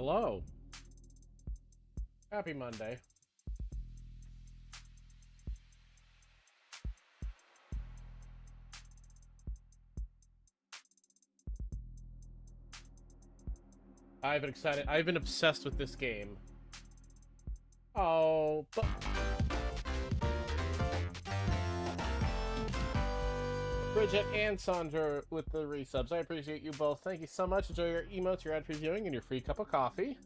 Hello. Happy Monday. I've been excited. I've been obsessed with this game. Oh, but... Bridget and Sandra with the resubs. I appreciate you both. Thank you so much. Enjoy your emotes, your ad previewing, and your free cup of coffee.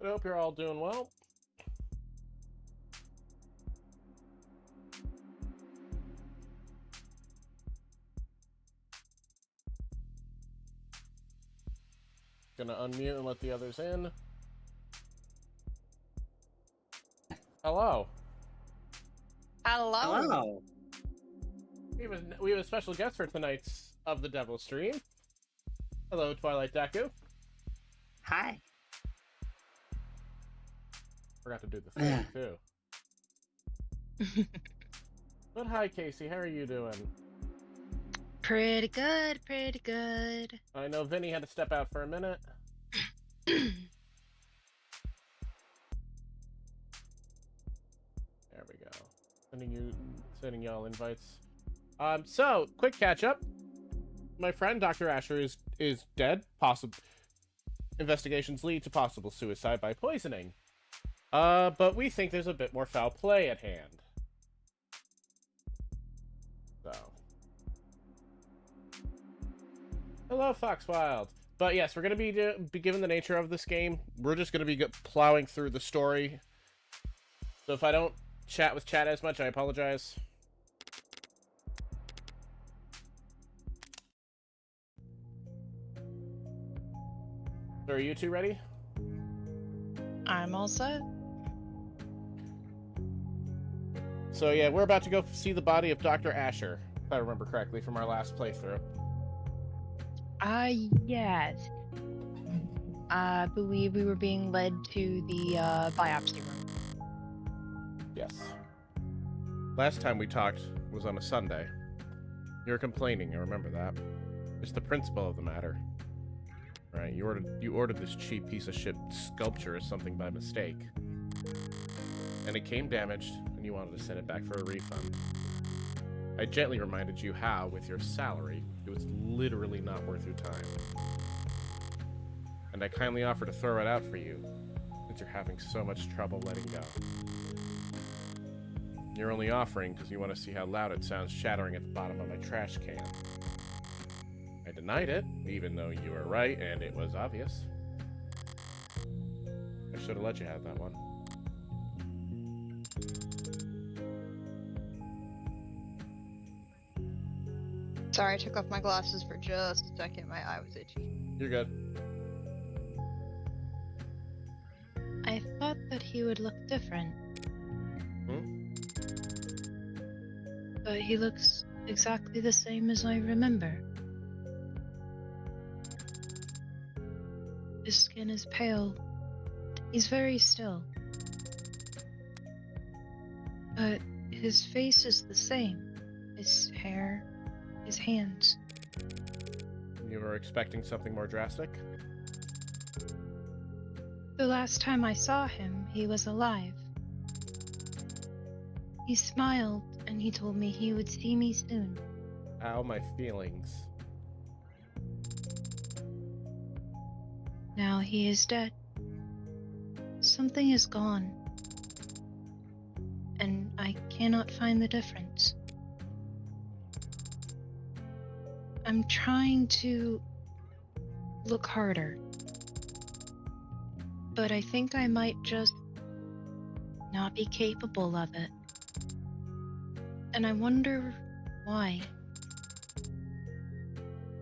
I hope you're all doing well. Gonna unmute and let the others in. Hello. Hello. Hello. We have a special guest for tonight's Of the Devil stream. Hello, Twilight Deku. Hi. Forgot to do the thing, too. But hi, Casey. How are you doing? Pretty good, pretty good. I know Vinny had to step out for a minute. There we go. Sending y'all invites. So, quick catch up. My friend Dr. Asher is dead. Investigations lead to possible suicide by poisoning. But we think there's a bit more foul play at hand. So. Hello, Foxwild. But yes, we're going to be given the nature of this game. We're just going to be plowing through the story. So if I don't chat with chat as much, I apologize. So are you two ready? I'm all set. So yeah, we're about to go see the body of Dr. Asher, if I remember correctly from our last playthrough. Yes. I believe we were being led to the biopsy room. Yes. Last time we talked was on a Sunday. You were complaining, I remember that. It's the principle of the matter. Right, you ordered this cheap piece of shit sculpture or something by mistake. And it came damaged, and you wanted to send it back for a refund. I gently reminded you how, with your salary, it was literally not worth your time. And I kindly offered to throw it out for you, since you're having so much trouble letting go. You're only offering because you want to see how loud it sounds shattering at the bottom of my trash can. I denied it, even though you were right and it was obvious. I should have let you have that one. Sorry, I took off my glasses for just a second. My eye was itchy. You're good. I thought that he would look different. But he looks exactly the same as I remember. His skin is pale. He's very still. But his face is the same. His hair, his hands. You were expecting something more drastic? The last time I saw him, he was alive. He smiled and he told me he would see me soon. Ow, my feelings. Now he is dead. Something is gone. And I cannot find the difference. I'm trying to look harder. But I think I might just not be capable of it. And I wonder why.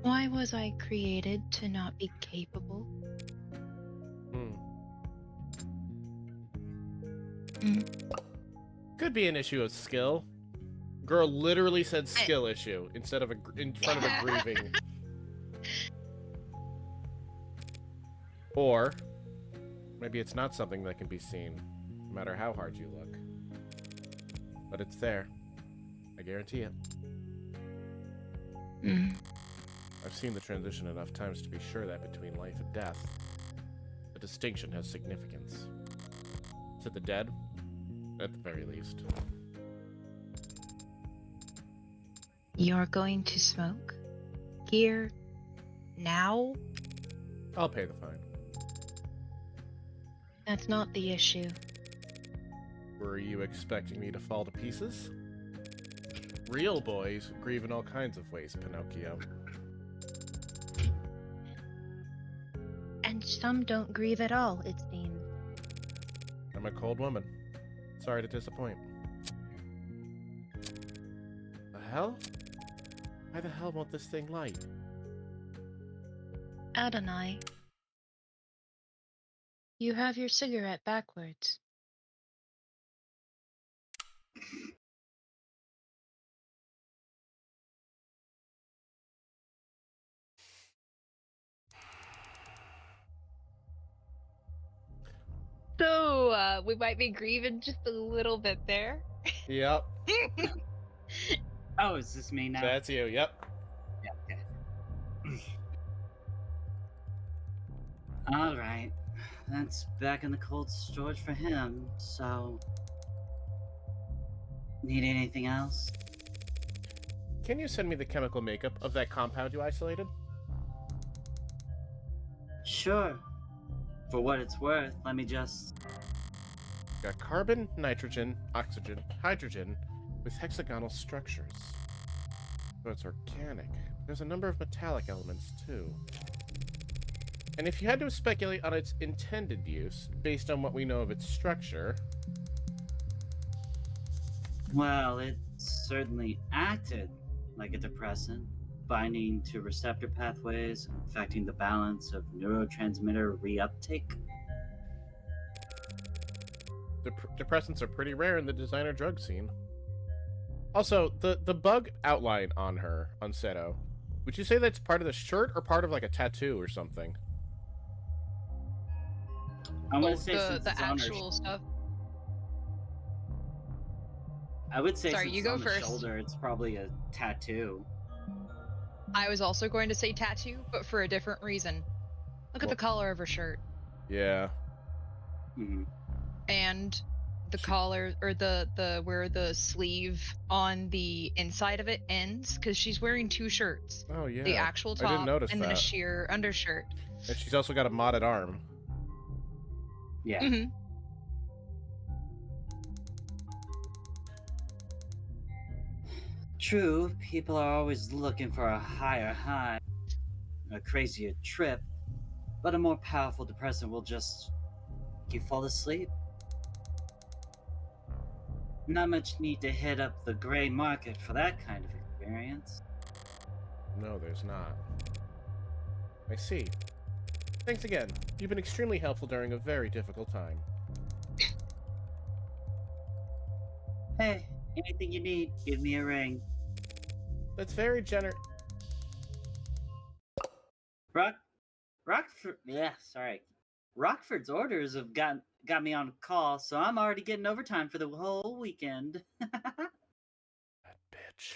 Why was I created to not be capable? Could be an issue of skill. Girl literally said skill issue instead of in front of a grieving. Or maybe it's not something that can be seen, no matter how hard you look. But it's there. I guarantee it. I've seen the transition enough times to be sure that between life and death, the distinction has significance. To the dead, at the very least. You're going to smoke? Here? Now? I'll pay the fine. That's not the issue. Were you expecting me to fall to pieces? Real boys grieve in all kinds of ways, Pinocchio. And some don't grieve at all, it seems. I'm a cold woman. Sorry to disappoint. The hell? Why the hell won't this thing light? Adonai, you have your cigarette backwards. So, we might be grieving just a little bit there. Yep, Oh, is this me now? that's you, yep. Yeah, okay. Alright. That's back in the cold storage for him, so... Need anything else? Can you send me the chemical makeup of that compound you isolated? Sure. For what it's worth, let me just... Got carbon, nitrogen, oxygen, hydrogen, with hexagonal structures. So it's organic. There's a number of metallic elements, too. And if you had to speculate on its intended use, based on what we know of its structure... Well, it certainly acted like a depressant, binding to receptor pathways, affecting the balance of neurotransmitter reuptake. Depressants are pretty rare in the designer drug scene. Also, the bug outline on her, on Seto, would you say that's part of the shirt or part of like a tattoo or something? I'm gonna say since the it's on her actual stuff. I would say Sorry, since you it's go on the first. shoulder, it's probably a tattoo. I was also going to say tattoo, but for a different reason. Look at the collar of her shirt. Yeah. Hmm. And the collar, or the where the sleeve on the inside of it ends, because she's wearing two shirts. Oh, yeah. The actual I didn't top notice and then a that. sheer undershirt. And she's also got a modded arm. Yeah. Hmm. True, people are always looking for a higher high, a crazier trip, but a more powerful depressant will just make you fall asleep. Not much need to hit up the gray market for that kind of experience. No, there's not. I see. Thanks again. You've been extremely helpful during a very difficult time. Hey, anything you need, give me a ring. That's very Rockford's orders have got me on call, so I'm already getting overtime for the whole weekend. That bitch.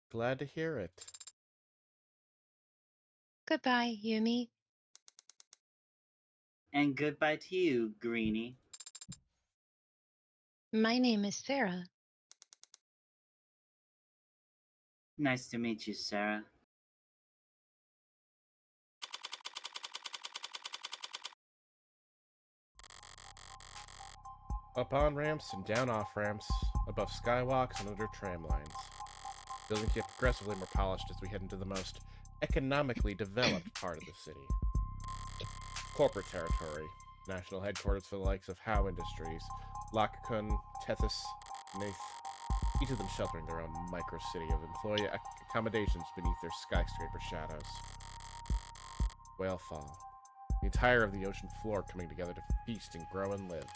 Glad to hear it. Goodbye, Yumi. And goodbye to you, Greenie. My name is Sarah. Nice to meet you, Sarah. Up on ramps and down off ramps, above skywalks and under tram lines. Buildings get progressively more polished as we head into the most economically developed part of the city. Corporate territory. National headquarters for the likes of Howe Industries, Lakakun, Tethys, Nath, each of them sheltering their own micro-city of employee accommodations beneath their skyscraper shadows. Whale Fall. The entire of the ocean floor coming together to feast and grow and live.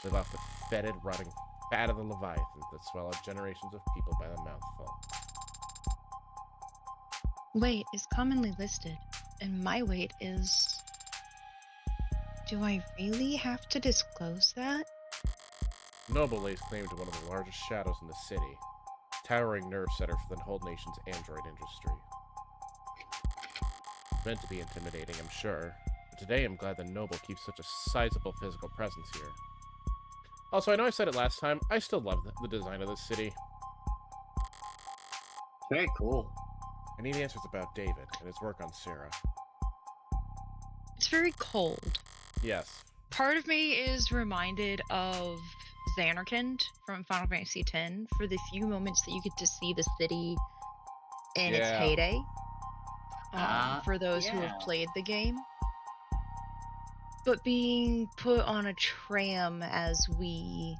Live off the fetid, rotting fat of the Leviathan that swallow generations of people by the mouthful. Weight is commonly listed, and my weight is... Do I really have to disclose that? Noble lays claim to one of the largest shadows in the city, towering nerve center for the whole nation's android industry. Meant to be intimidating, I'm sure, but today I'm glad that Noble keeps such a sizable physical presence here. Also, I know I said it last time, I still love the design of this city. Very cool. I need answers about David and his work on Sarah. It's very cold. Yes. Part of me is reminded of Xanarkand from Final Fantasy X for the few moments that you get to see the city in its heyday. For those who have played the game. But being put on a tram as we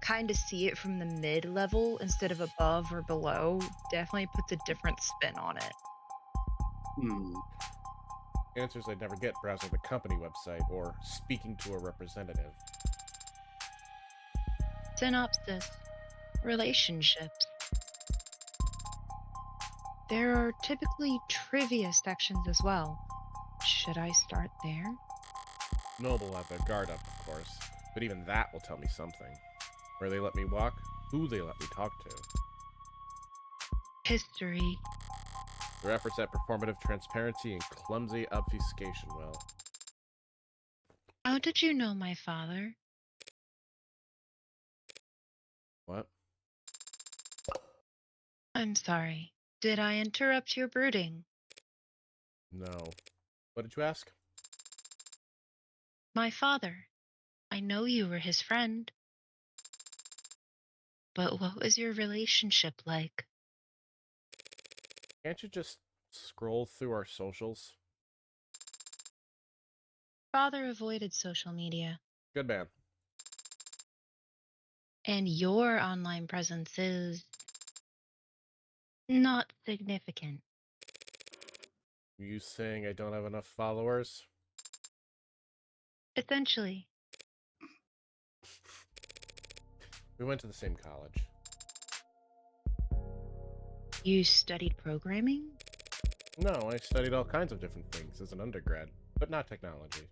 kind of see it from the mid-level instead of above or below definitely puts a different spin on it. Answers I'd never get browsing the company website or speaking to a representative. Synopsis. Relationships. There are typically trivia sections as well. Should I start there? Noble have their guard up, of course, but even that will tell me something. Where they let me walk, who they let me talk to. History. Their efforts at performative transparency and clumsy obfuscation will. How did you know my father? What? I'm sorry. Did I interrupt your brooding? No. What did you ask? My father. I know you were his friend. But what was your relationship like? Can't you just scroll through our socials? Father avoided social media. Good man. And your online presence is not significant. You saying I don't have enough followers? Essentially. We went to the same college. You studied programming? No, I studied all kinds of different things as an undergrad, but not technology.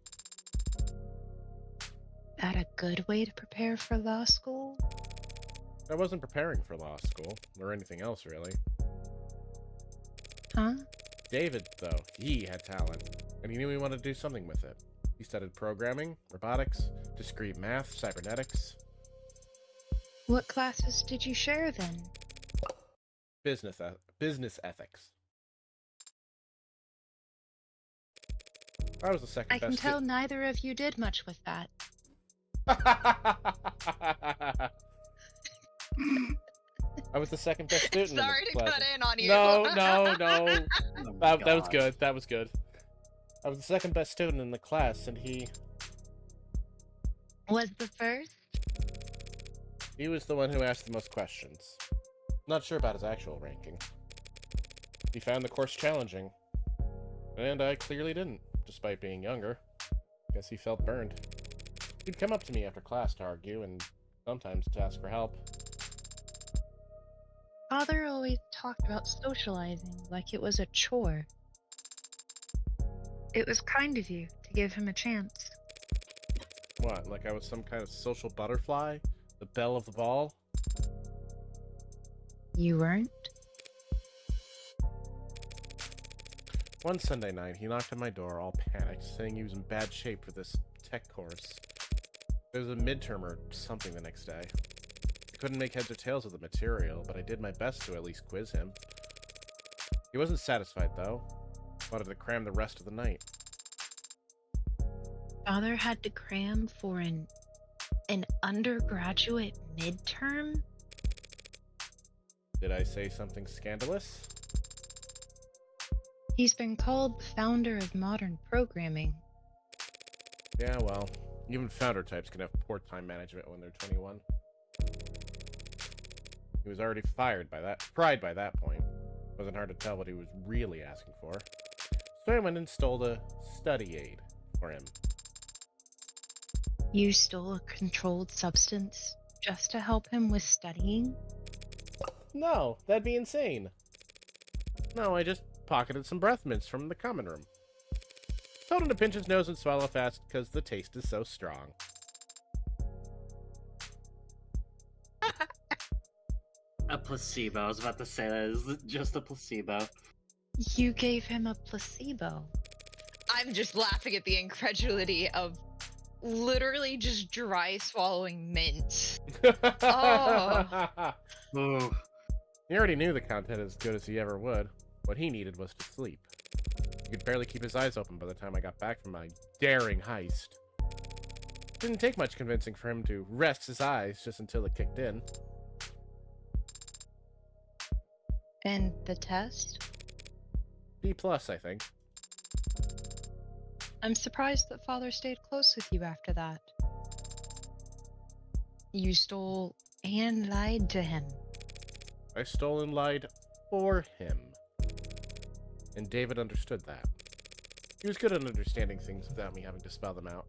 That a good way to prepare for law school? I wasn't preparing for law school, or anything else, really. Huh? David, though, he had talent, and he knew he wanted to do something with it. He studied programming, robotics, discrete math, cybernetics. What classes did you share then? Business ethics. I was the second I best. can tell neither of you did much with that. I was the second best student. Sorry in the to class. cut in on you. No. Oh my That was God. good. That was good. I was the second best student in the class, and he Was the first? was the one who asked the most questions. Not sure about his actual ranking. He found the course challenging, and I clearly didn't, despite being younger. Guess he felt burned. He'd come up to me after class to argue, and sometimes to ask for help. Father always talked about socializing like it was a chore. It was kind of you to give him a chance. What, like I was some kind of social butterfly? The belle of the ball? You weren't? One Sunday night, he knocked on my door all panicked, saying he was in bad shape for this tech course. There was a midterm or something the next day. I couldn't make heads or tails of the material, but I did my best to at least quiz him. He wasn't satisfied, though. Wanted to cram the rest of the night. Father had to cram for an undergraduate midterm? Did I say something scandalous? He's been called the founder of modern programming. Yeah, well, even founder types can have poor time management when they're 21. He was already fried by that point. It wasn't hard to tell what he was really asking for. So I went and stole a study aid for him. You stole a controlled substance just to help him with studying? No, that'd be insane. No, I just pocketed some breath mints from the common room. Told him to pinch his nose and swallow fast because the taste is so strong. A placebo. I was about to say that is just a placebo. You gave him a placebo. I'm just laughing at the incredulity of literally just dry swallowing mints. Oh. Oh, He already knew the content as good as he ever would. What he needed was to sleep. He could barely keep his eyes open by the time I got back from my daring heist. Didn't take much convincing for him to rest his eyes just until it kicked in. And the test? B+, I think. I'm surprised that Father stayed close with you after that. You stole and lied to him. I stole and lied for him. And David understood that. He was good at understanding things without me having to spell them out.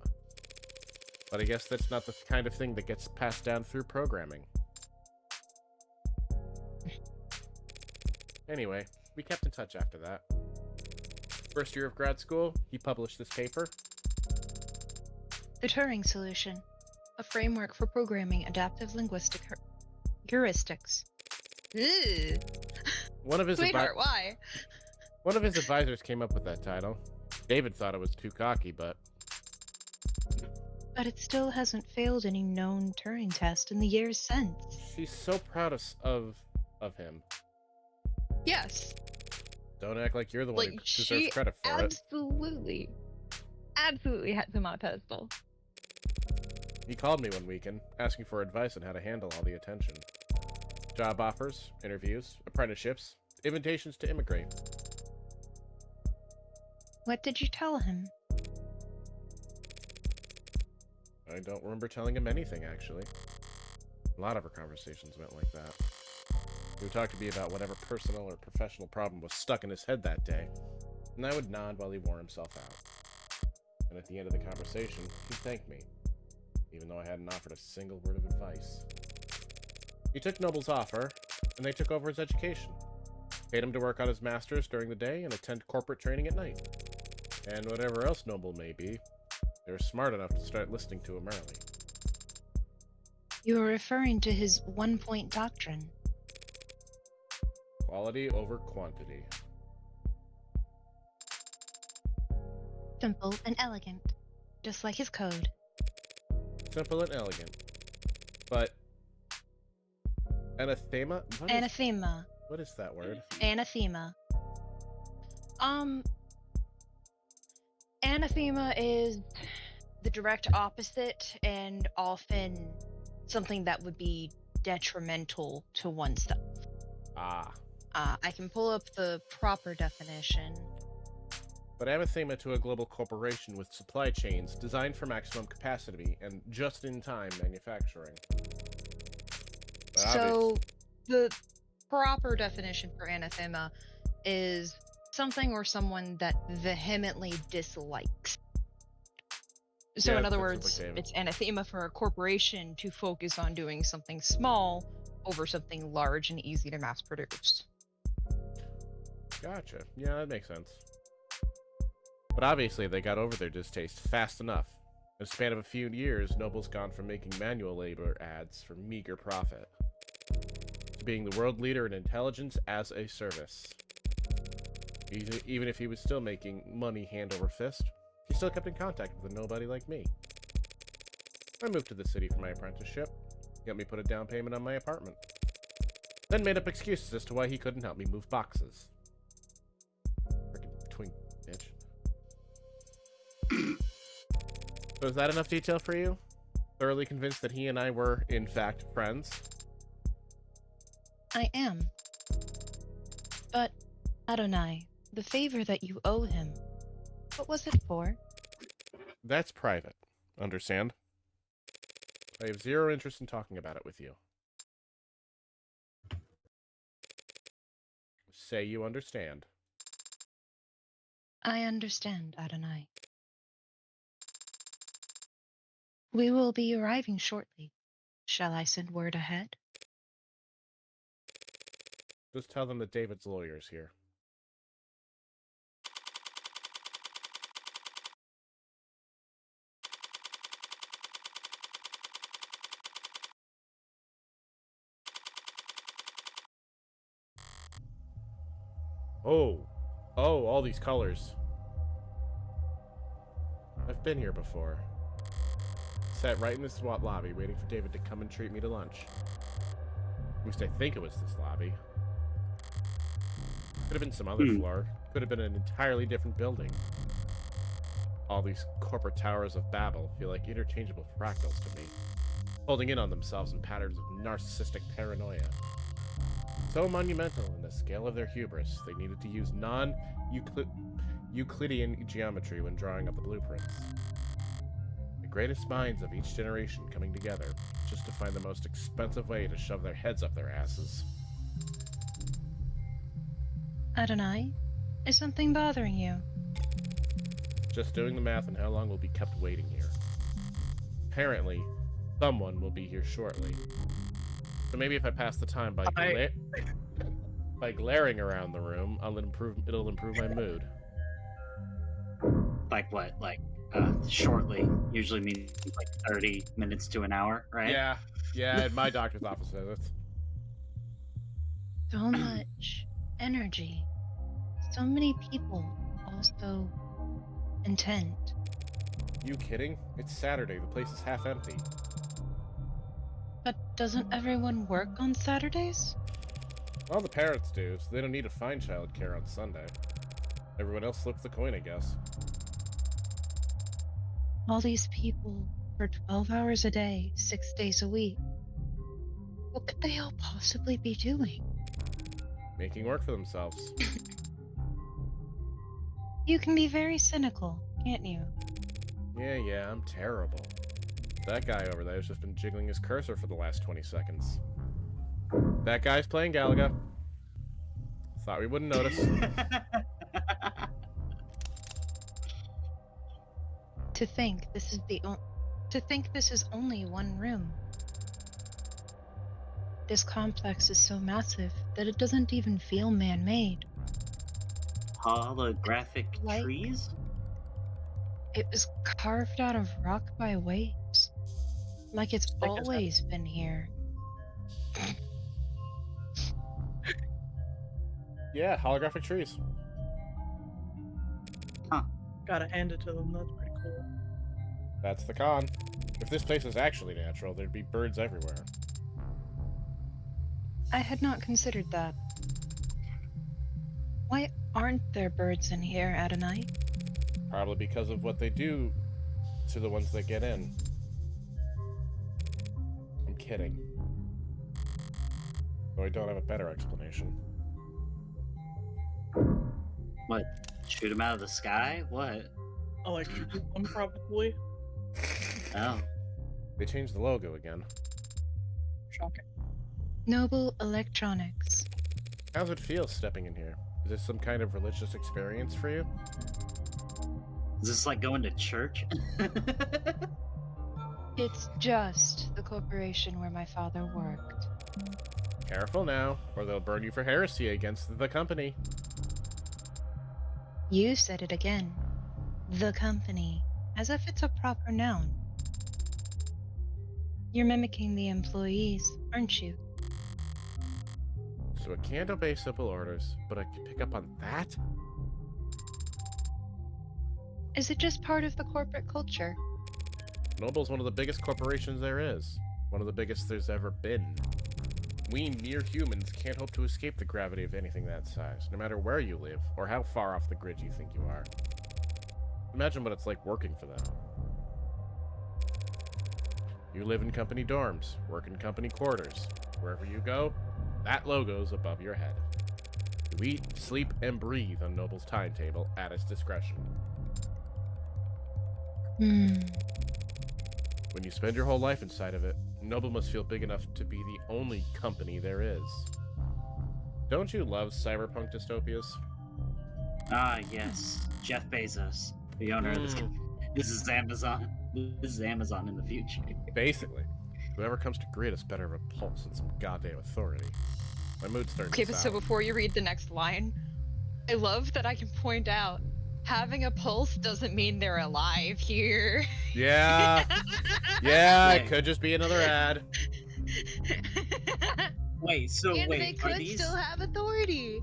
But I guess that's not the kind of thing that gets passed down through programming. Anyway, we kept in touch after that. First year of grad school, he published this paper. The Turing Solution, a framework for programming adaptive linguistic heuristics. Ugh. One of his Sweetheart, why? One of his advisors came up with that title. David thought it was too cocky, but But it still hasn't failed any known Turing test in the years since. she's so proud of him. Yes. Don't act like you're the one who Like, deserves she credit for it. absolutely had him on a pedestal. He called me one weekend, asking for advice on how to handle all the attention. Job offers, interviews, apprenticeships, invitations to immigrate. What did you tell him? I don't remember telling him anything, actually. A lot of our conversations went like that. He would talk to me about whatever personal or professional problem was stuck in his head that day, and I would nod while he wore himself out. And at the end of the conversation, he'd thank me, even though I hadn't offered a single word of advice. He took Noble's offer, and they took over his education. Paid him to work on his master's during the day and attend corporate training at night. And whatever else Noble may be, they were smart enough to start listening to him early. You were referring to his one-point doctrine. Quality over quantity. Simple and elegant, just like his code. Simple and elegant. But anathema? Anathema. What is that word? Anathema. Anathema is the direct opposite and often something that would be detrimental to oneself. Ah. I can pull up the proper definition. But anathema to a global corporation with supply chains designed for maximum capacity and just-in-time manufacturing. But So, the proper definition for anathema is something or someone that vehemently dislikes. So, Yeah, in other that words, sounds like it's anathema for a corporation to focus on doing something small over something large and easy to mass produce. Gotcha. Yeah, that makes sense. But obviously they got over their distaste fast enough. In a span of a few years, Noble's gone from making manual labor ads for meager profit to being the world leader in intelligence as a service. Even if he was still making money hand over fist, he still kept in contact with a nobody like me. I moved to the city for my apprenticeship. He helped me put a down payment on my apartment. Then made up excuses as to why he couldn't help me move boxes. Frickin' twink bitch. So is that enough detail for you? Thoroughly convinced that he and I were, in fact, friends? I am. But, Adonai, the favor that you owe him, what was it for? That's private. Understand? I have zero interest in talking about it with you. Say you understand. I understand, Adonai. We will be arriving shortly. Shall I send word ahead? Just tell them that David's lawyer's here. Oh. Oh, all these colors. I've been here before. Sat right in this SWAT lobby waiting for David to come and treat me to lunch. At least I think it was this lobby. Could have been some other floor. Could have been an entirely different building. All these corporate towers of Babel feel like interchangeable fractals to me, holding in on themselves in patterns of narcissistic paranoia. So monumental in the scale of their hubris, they needed to use non-Euclidean geometry when drawing up the blueprints. The greatest minds of each generation coming together just to find the most expensive way to shove their heads up their asses. Adonai, is something bothering you? Just doing the math on how long we'll be kept waiting here. Apparently, someone will be here shortly. So maybe if I pass the time by glaring around the room, it'll improve my mood. Like what? Like shortly usually means like 30 minutes to an hour, right? Yeah, at my doctor's office visits. So much energy. So many people, also intent. You kidding? It's Saturday, the place is half empty. But doesn't everyone work on Saturdays? Well, the parents do, so they don't need to find childcare on Sunday. Everyone else flips the coin, I guess. All these people for 12 hours a day, 6 days a week. What could they all possibly be doing? Making work for themselves. You can be very cynical, can't you? Yeah, I'm terrible. That guy over there has just been jiggling his cursor for the last 20 seconds. That guy's playing Galaga. Thought we wouldn't notice. To think this is only one room. This complex is so massive that it doesn't even feel man-made. Holographic Like- trees? It was carved out of rock by waves. Like it's always been here. Yeah, holographic trees. Gotta hand it to them. That's pretty cool. That's the con. If this place was actually natural, there'd be birds everywhere. I had not considered that. Why aren't there birds in here, Adonai? Probably because of what they do to the ones that get in. I'm kidding. Though I don't have a better explanation. What? Shoot them out of the sky? What? Electrocute them, probably. Oh. They changed the logo again. Shocking. Noble Electronics. How's it feel stepping in here? Is this some kind of religious experience for you? Is this like going to church? It's just the corporation where my father worked. Careful now, or they'll burn you for heresy against the company. You said it again. The company. As if it's a proper noun. You're mimicking the employees, aren't you? So I can't obey simple orders, but I can pick up on that? Is it just part of the corporate culture? Noble's one of the biggest corporations there is. One of the biggest there's ever been. We mere humans can't hope to escape the gravity of anything that size, no matter where you live, or how far off the grid you think you are. Imagine what it's like working for them. You live in company dorms, work in company quarters. Wherever you go, that logo's above your head. You eat, sleep, and breathe on Noble's timetable at its discretion. Hmm. When you spend your whole life inside of it, Noble must feel big enough to be the only company there is. Don't you love cyberpunk dystopias? Ah, yes. Jeff Bezos, the owner of this Mm. company. This is Amazon. This is Amazon in the future. Basically. Whoever comes to grid us better have a pulse and some goddamn authority. My mood's starting Okay, to but so sour. before you read the next line, I love that I can point out having a pulse doesn't mean they're alive here. Yeah, yeah, it Wait. could just be another ad. Wait, so And they wait, are could these... still have authority.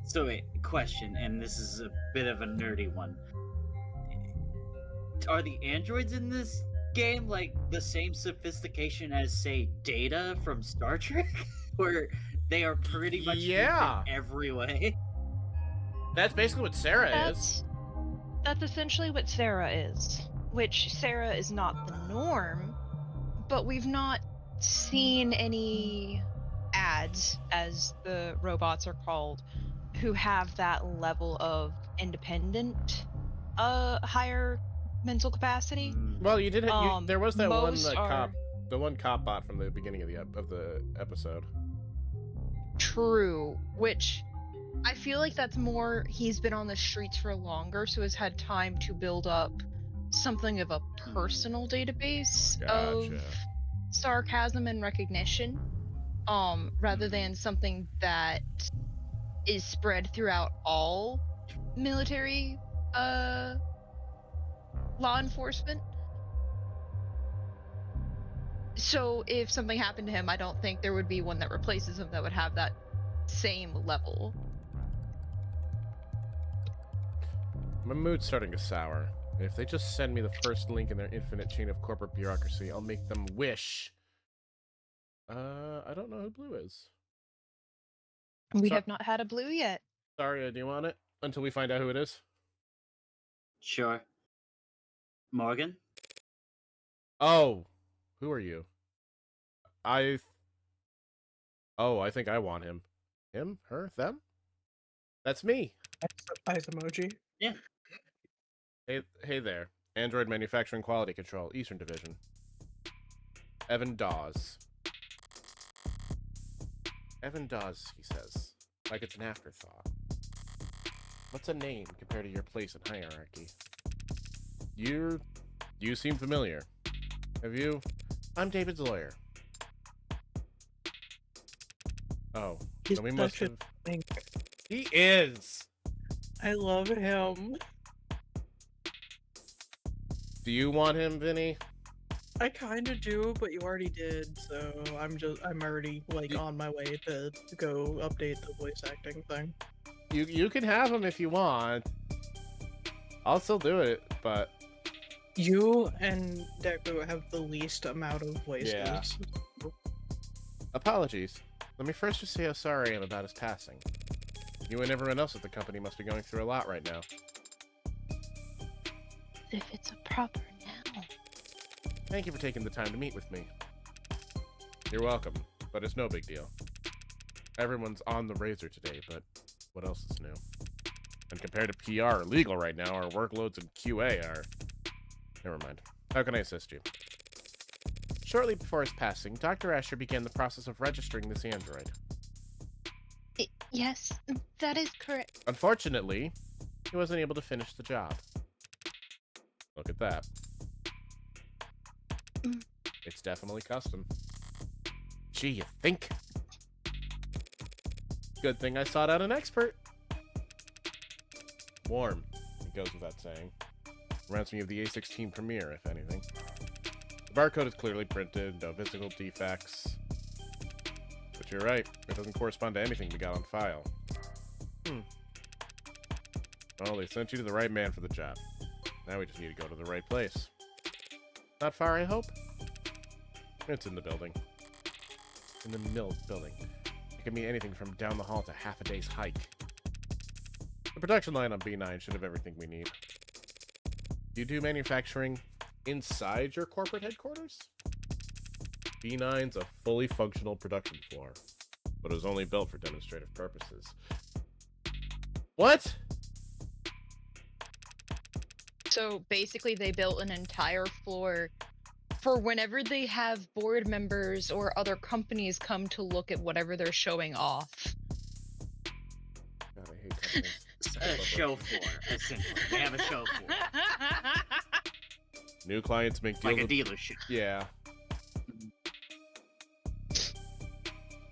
So wait, question, and this is a bit of a nerdy one. Are the androids in this game like the same sophistication as, say, Data from Star Trek? Where they are pretty much Yeah. human in every way? That's basically what Sarah is. That's essentially what Sarah is. Which Sarah is not the norm, but we've not seen any ads, as the robots are called, who have that level of independent, higher mental capacity. Well, you did. There was that one most are cop, the one cop bot from the beginning of the episode. true, which I feel like that's more he's been on the streets for longer, so has had time to build up something of a personal database of Gotcha. sarcasm and recognition, rather than something that is spread throughout all military law enforcement. So if something happened to him, I don't think there would be one that replaces him that would have that same level. My mood's starting to sour. If they just send me the first link in their infinite chain of corporate bureaucracy, I'll make them wish. I don't know who Blue is. We So- have not had a blue yet. Sorry, do you want it? Until we find out who it is? Sure. Morgan? Oh, who are you? I think I want him. Him? Her? Them? That's me. Eyes emoji. Hey there. Android Manufacturing Quality Control, Eastern Division. Evan Dawes. Evan Dawes, he says. Like it's an afterthought. What's a name compared to your place in hierarchy? You seem familiar. Have you? I'm David's lawyer. Oh, He's then we must such a have... twink. He is! I love him. Do you want him, Vinny? I kind of do, but you already did, so I'm already like on my way to go update the voice acting thing. You can have him if you want. I'll still do it, but You and Deku have the least amount of voices. Yeah. apologies. Let me first just say how sorry I am about his passing. You and everyone else at the company must be going through a lot right now. If it's a proper noun. Thank you for taking the time to meet with me. You're welcome, but it's no big deal. Everyone's on the razor today, but what else is new? And compared to PR or legal right now, our workloads in QA are... Never mind. How can I assist you? Shortly before his passing, Dr. Asher began the process of registering this android. Yes, that is correct. Unfortunately, he wasn't able to finish the job. Look at that. Mm. It's definitely custom. Gee, you think? Good thing I sought out an expert. Warm. It goes without saying. Reminds me of the A16 Premiere, if anything. The barcode is clearly printed, no physical defects. But you're right, it doesn't correspond to anything we got on file. Well, they sent you to the right man for the job. Now we just need to go to the right place. Not far, I hope? It's in the building. In the mill building. It can be anything from down the hall to half a day's hike. The production line on B9 should have everything we need. Do you do manufacturing inside your corporate headquarters? B9's a fully functional production floor, but it was only built for demonstrative purposes. What? So basically, they built an entire floor for whenever they have board members or other companies come to look at whatever they're showing off. God, I hate companies. A show floor, essentially. They have a show floor. New clients make deals Like a with... dealership. Yeah.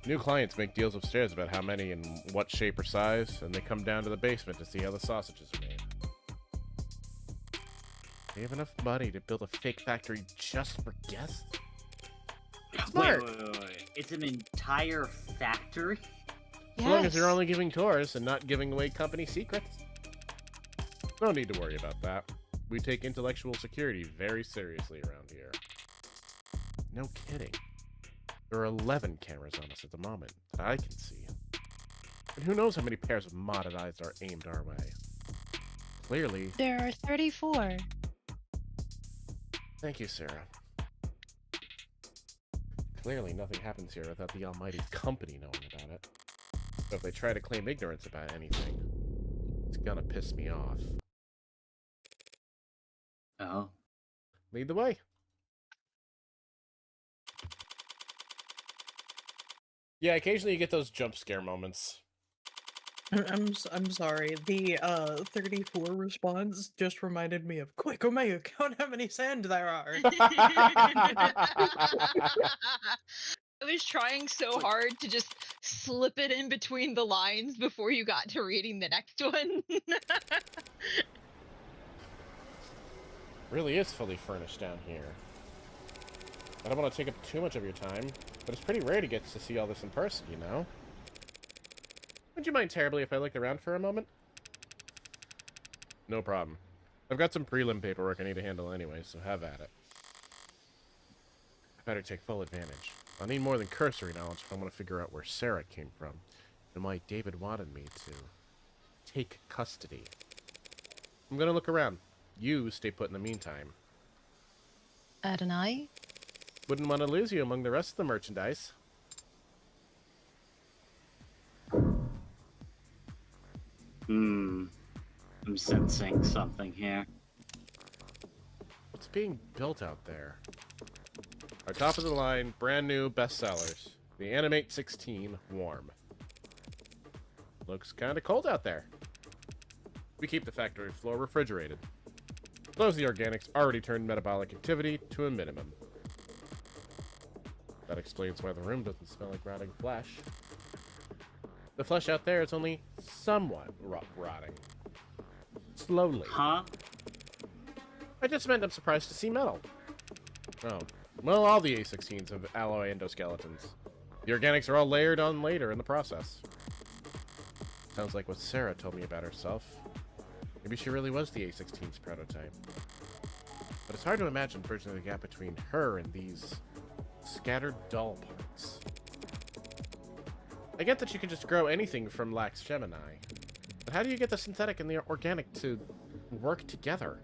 New clients make deals upstairs about how many and what shape or size, and they come down to the basement to see how the sausages are made. They have enough money to build a fake factory just for guests? Smart. Wait. It's an entire factory? As long as you're only giving tours and not giving away company secrets. No need to worry about that. We take intellectual security very seriously around here. No kidding. There are 11 cameras on us at the moment that I can see. And who knows how many pairs of modded eyes are aimed our way. Clearly... There are 34. Thank you, Sarah. Clearly nothing happens here without the almighty company knowing about it. So if they try to claim ignorance about anything, it's gonna piss me off. Oh. Lead the way. Yeah, occasionally you get those jump scare moments. I'm sorry. The 34 response just reminded me of quick Omega, count how many sand there are. I was trying so hard to just slip it in between the lines before you got to reading the next one. Really is fully furnished down here. I don't want to take up too much of your time, but it's pretty rare to get to see all this in person, you know? Would you mind terribly if I looked around for a moment? No problem. I've got some prelim paperwork I need to handle anyway, so have at it. I better take full advantage. I'll need more than cursory knowledge if I want to figure out where Sarah came from, and why David wanted me to take custody. I'm gonna look around. You stay put in the meantime. Adonai? Wouldn't want to lose you among the rest of the merchandise. I'm sensing something here. What's being built out there? Our top of the line, brand new bestsellers. The Animate 16 Warm. Looks kind of cold out there. We keep the factory floor refrigerated. Those the organics already turned metabolic activity to a minimum. That explains why the room doesn't smell like rotting flesh. The flesh out there is only somewhat rotting. Slowly. Huh? I just meant I'm surprised to see metal. Oh. Well, all the A16s have alloy endoskeletons. The organics are all layered on later in the process. Sounds like what Sarah told me about herself. Maybe she really was the A16's prototype. But it's hard to imagine bridging the gap between her and these scattered dull parts. I get that you can just grow anything from Lax Gemini, but how do you get the synthetic and the organic to work together?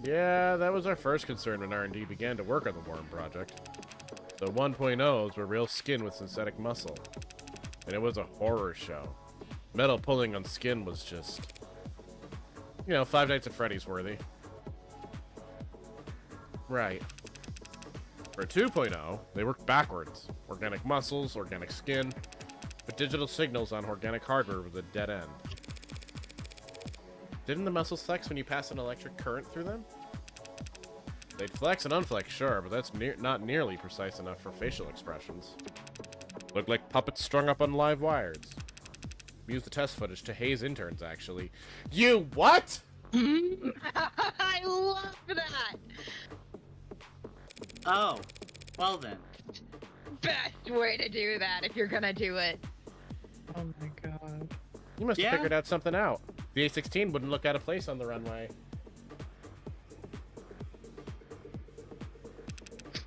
Yeah, that was our first concern when R&D began to work on the Worm project. The 1.0s were real skin with synthetic muscle, and it was a horror show. Metal pulling on skin was just, you know, Five Nights at Freddy's worthy. Right. For 2.0, they worked backwards. Organic muscles, organic skin, but digital signals on organic hardware was a dead end. Didn't the muscles flex when you pass an electric current through them? They'd flex and unflex, sure, but that's not nearly precise enough for facial expressions. Looked like puppets strung up on live wires. We used the test footage to haze interns, actually. You what? I love that! Oh, well then. Best way to do that if you're gonna do it. Oh my god. You must have Yeah. figured out something out. The A16 wouldn't look out of place on the runway.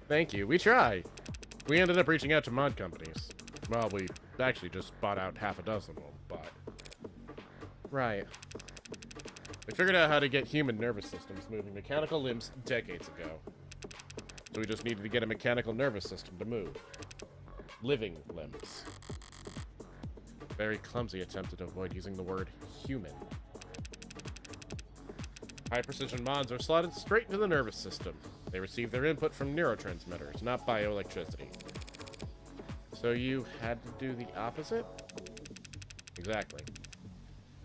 Thank you. We tried. We ended up reaching out to mod companies. Well, we actually just bought out half a dozen of them, but... Right. We figured out how to get human nervous systems moving mechanical limbs decades ago. So we just needed to get a mechanical nervous system to move. Living limbs. Very clumsy attempt to avoid using the word human. High-precision mods are slotted straight into the nervous system. They receive their input from neurotransmitters, not bioelectricity. So you had to do the opposite? Exactly.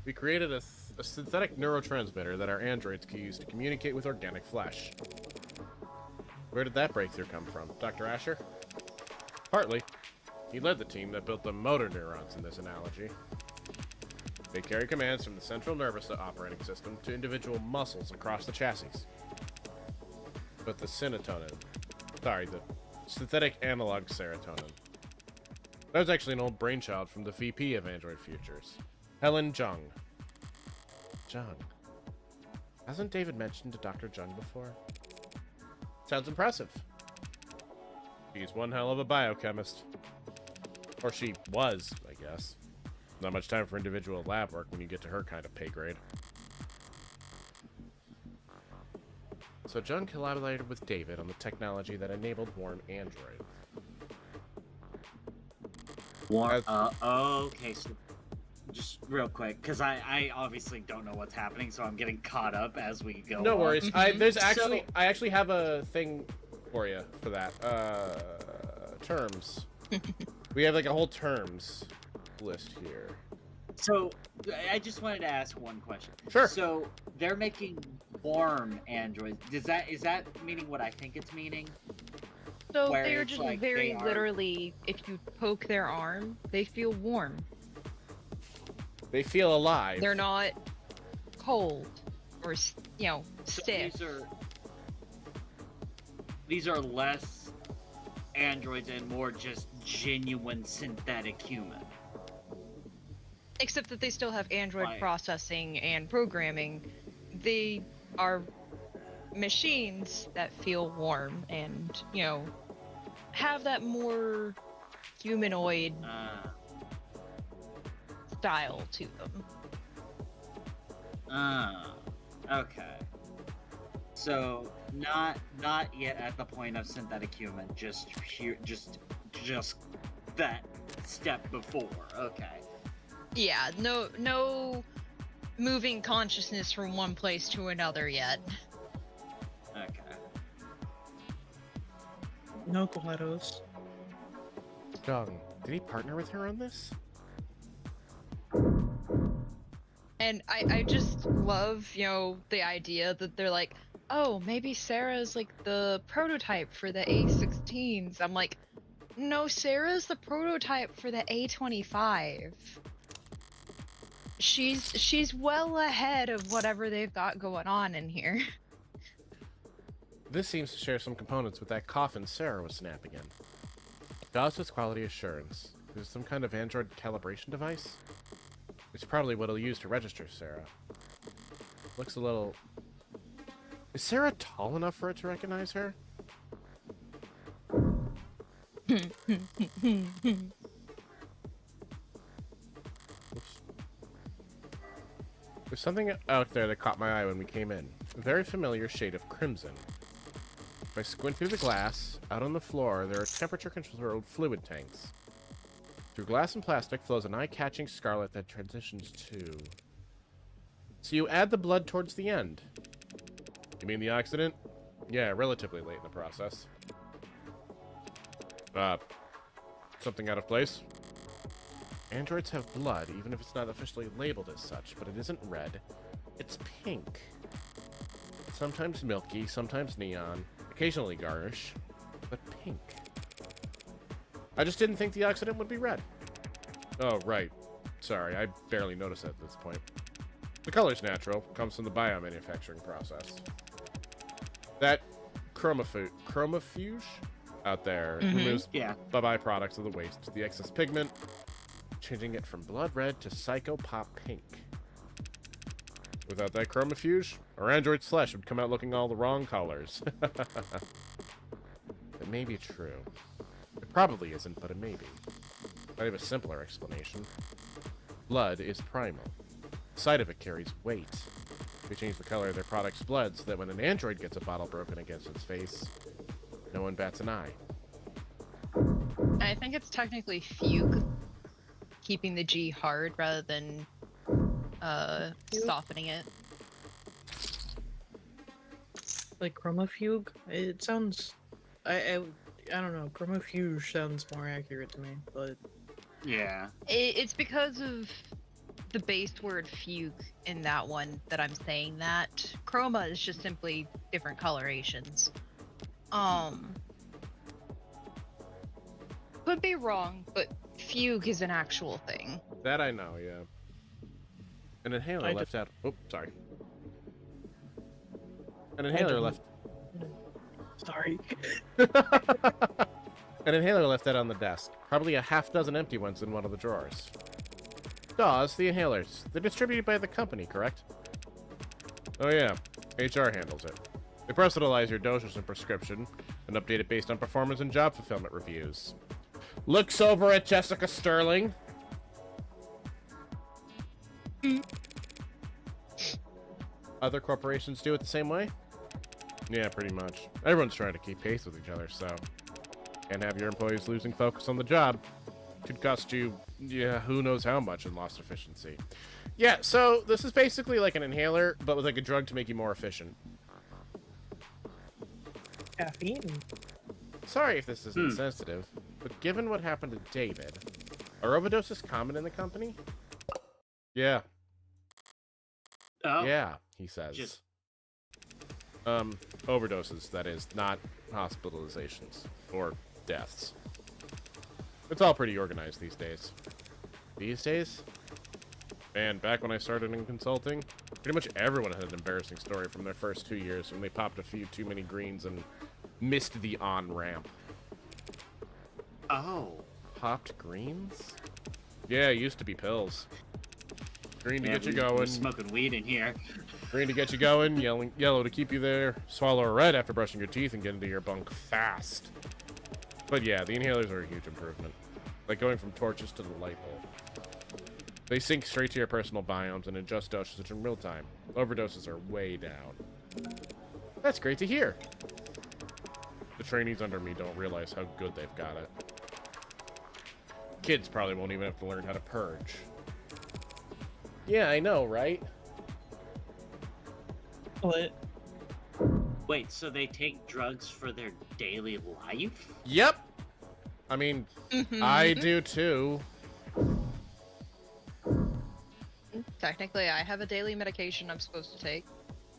We created a synthetic neurotransmitter that our androids can use to communicate with organic flesh. Where did that breakthrough come from, Dr. Asher? Partly. He led the team that built the motor neurons in this analogy. They carry commands from the central nervous operating system to individual muscles across the chassis. But the the synthetic analog serotonin. That was actually an old brainchild from the VP of Android Futures, Helen Jung. Jung. Hasn't David mentioned Dr. Jung before? Sounds impressive. She's one hell of a biochemist. Or she was, I guess. Not much time for individual lab work when you get to her kind of pay grade. So Jung collaborated with David on the technology that enabled Warm Android. Okay, so just real quick, because I obviously don't know what's happening, so I'm getting caught up as we go. No worries. I So- actually have a thing for you for that. Terms. We have like a whole terms list here. So I just wanted to ask one question. Sure. So they're making warm androids. Is that meaning what I think it's meaning? So Where they're it's just like very they are- literally, if you poke their arm, they feel warm. They feel alive. They're not cold or, So stiff. these are less androids and more just genuine synthetic human. Except that they still have Android Right. processing and programming. They are machines that feel warm and, have that more humanoid style to them. Okay. So not yet at the point of synthetic human, just that step before. Okay. Yeah, no moving consciousness from one place to another yet. Okay. No GLaDOS. Jung, did he partner with her on this? And I just love, the idea that they're like, oh, maybe Sarah's like the prototype for the A16s. I'm like, no, Sarah's the prototype for the A25. She's well ahead of whatever they've got going on in here. This seems to share some components with that coffin Sarah was snapping in. Does with quality assurance. Is it some kind of Android calibration device? It's probably what he'll use to register Sarah. Looks a little... Is Sarah tall enough for it to recognize her? Oops. There's something out there that caught my eye when we came in. A very familiar shade of crimson. If I squint through the glass, out on the floor, there are temperature-controlled fluid tanks. Through glass and plastic flows an eye-catching scarlet that transitions to... So you add the blood towards the end. You mean the accident? Yeah, relatively late in the process. Something out of place? Androids have blood, even if it's not officially labeled as such, but it isn't red. It's pink. Sometimes milky, sometimes neon, occasionally garish, but pink. I just didn't think the accident would be red. Oh, right. Sorry, I barely noticed it at this point. The color's natural, comes from the biomanufacturing process. That chromofuge out there removes the byproducts of the waste, the excess pigment, changing it from blood red to psycho pop pink. Without that chromofuge, our android flesh would come out looking all the wrong colors. It may be true. It probably isn't, but it may be. I have a simpler explanation. Blood is primal. The sight of it carries weight. We change the color of their product's blood so that when an android gets a bottle broken against its face, no one bats an eye. I think it's technically fugue, keeping the G hard rather than softening it. Like chromofuge? It sounds. I don't know. Chromofuge sounds more accurate to me, but Yeah. It's because of the base word fugue in that one that I'm saying that. Chroma is just simply different colorations. Could be wrong, but fugue is an actual thing. That I know, yeah. An inhaler I left out. Oh, sorry. An inhaler left. sorry. An inhaler left out on the desk. Probably a half dozen empty ones in one of the drawers. DAWs, the inhalers. They're distributed by the company, correct? Oh yeah, HR handles it. They personalize your dosage and prescription, and update it based on performance and job fulfillment reviews. Looks over at Jessica Sterling. Other corporations do it the same way? Yeah, pretty much. Everyone's trying to keep pace with each other, so... Can't have your employees losing focus on the job. Could cost you, yeah, who knows how much in lost efficiency. Yeah, so this is basically like an inhaler, but with like a drug to make you more efficient. Caffeine. Sorry if this is insensitive, but given what happened to David, are overdoses common in the company? Yeah. Oh. Yeah, he says. Just- Overdoses, that is, not hospitalizations or deaths. It's all pretty organized these days. These days? Man, back when I started in consulting, pretty much everyone had an embarrassing story from their first 2 years when they popped a few too many greens and missed the on-ramp. Oh. Popped greens? Yeah, it used to be pills. Green to Yeah, get you we're going. smoking weed in here. Green to get you going, yellow to keep you there, swallow a red after brushing your teeth and get into your bunk fast. But yeah, the inhalers are a huge improvement. Like going from torches to the light bulb. They sync straight to your personal biomes and adjust dosage in real time. Overdoses are way down. That's great to hear. The trainees under me don't realize how good they've got it. Kids probably won't even have to learn how to purge. Yeah, I know, right? What? Wait, so they take drugs for their daily life? Yep. I mean, I do too. Technically, I have a daily medication I'm supposed to take.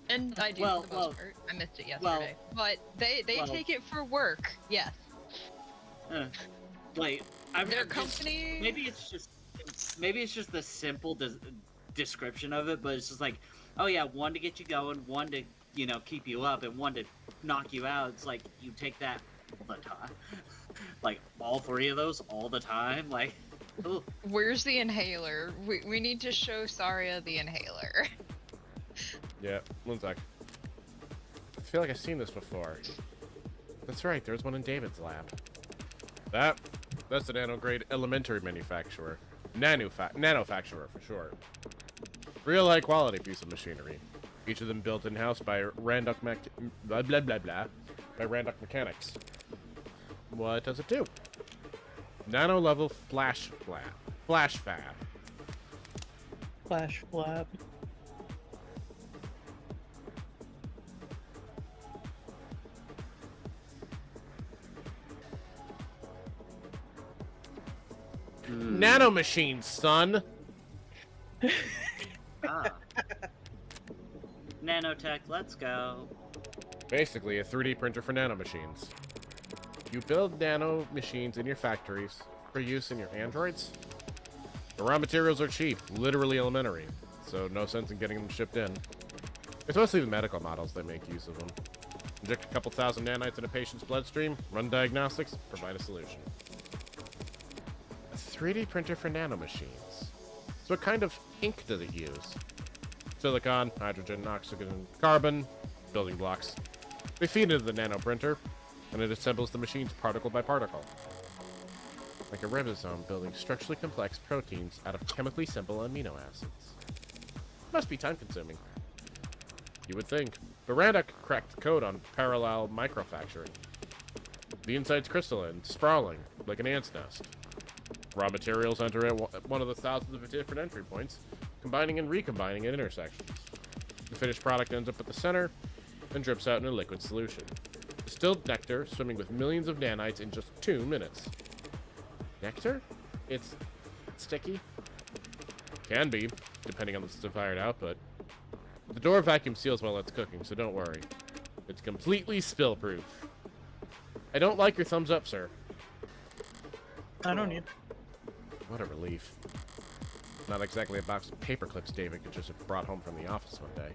And I do Well, for the most part. I missed it yesterday. But they take it for work, yes. Like, Their company... Maybe it's just the simple description of it, but it's just like, oh yeah, one to get you going, one to, you know, keep you up, and one to knock you out. It's like, you take that all the time. Like, all three of those all the time? Like, ugh. Where's the inhaler? We need to show Saria the inhaler. Yeah, one sec. I feel like I've seen this before. That's right, there's one in David's lab. That's the nano-grade elementary manufacturer. Nanofacturer, for short. Real high-quality piece of machinery. Each of them built in-house by Randock by Randock Mechanics. What does it do? Nano-level flash fab. Flash flap. Nanomachines, son! Ah. Nanotech, let's go. Basically, a 3D printer for nanomachines. You build nano machines in your factories for use in your androids. The raw materials are cheap, literally elementary, so no sense in getting them shipped in. It's mostly the medical models that make use of them. Inject a couple thousand nanites in a patient's bloodstream, run diagnostics, provide a solution. A 3D printer for nanomachines. So what kind of ink does it use? Silicon, hydrogen, oxygen, and carbon, building blocks. They feed into the nanoprinter, and it assembles the machines particle by particle. Like a ribosome building structurally complex proteins out of chemically simple amino acids. Must be time-consuming. You would think. But Randock cracked the code on parallel microfacturing. The inside's crystalline, sprawling, like an ant's nest. Raw materials enter at one of the thousands of different entry points, combining and recombining at intersections. The finished product ends up at the center, and drips out in a liquid solution. Distilled nectar swimming with millions of nanites in just 2 minutes. Nectar? It's sticky? Can be, depending on the desired output. The door vacuum seals while it's cooking, so don't worry. It's completely spill-proof. I don't like your thumbs up, sir. I don't need. What a relief. Not exactly a box of paper clips David could just have brought home from the office one day.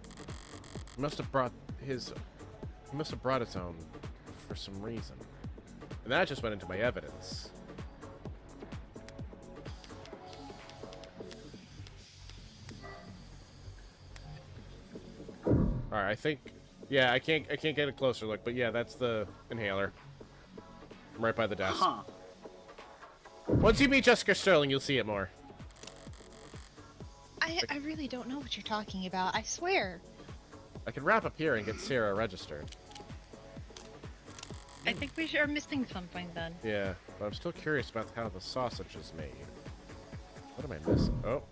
He must have brought his own for some reason. And that just went into my evidence. Alright, I think... Yeah, I can't get a closer look, but yeah, that's the inhaler. I'm right by the desk. Huh. Once you meet Jessica Sterling, you'll see it more. I really don't know what you're talking about, I swear. I can wrap up here and get Sarah registered. I think we are missing something then. Yeah, but I'm still curious about how the sausage is made. What am I missing? Oh.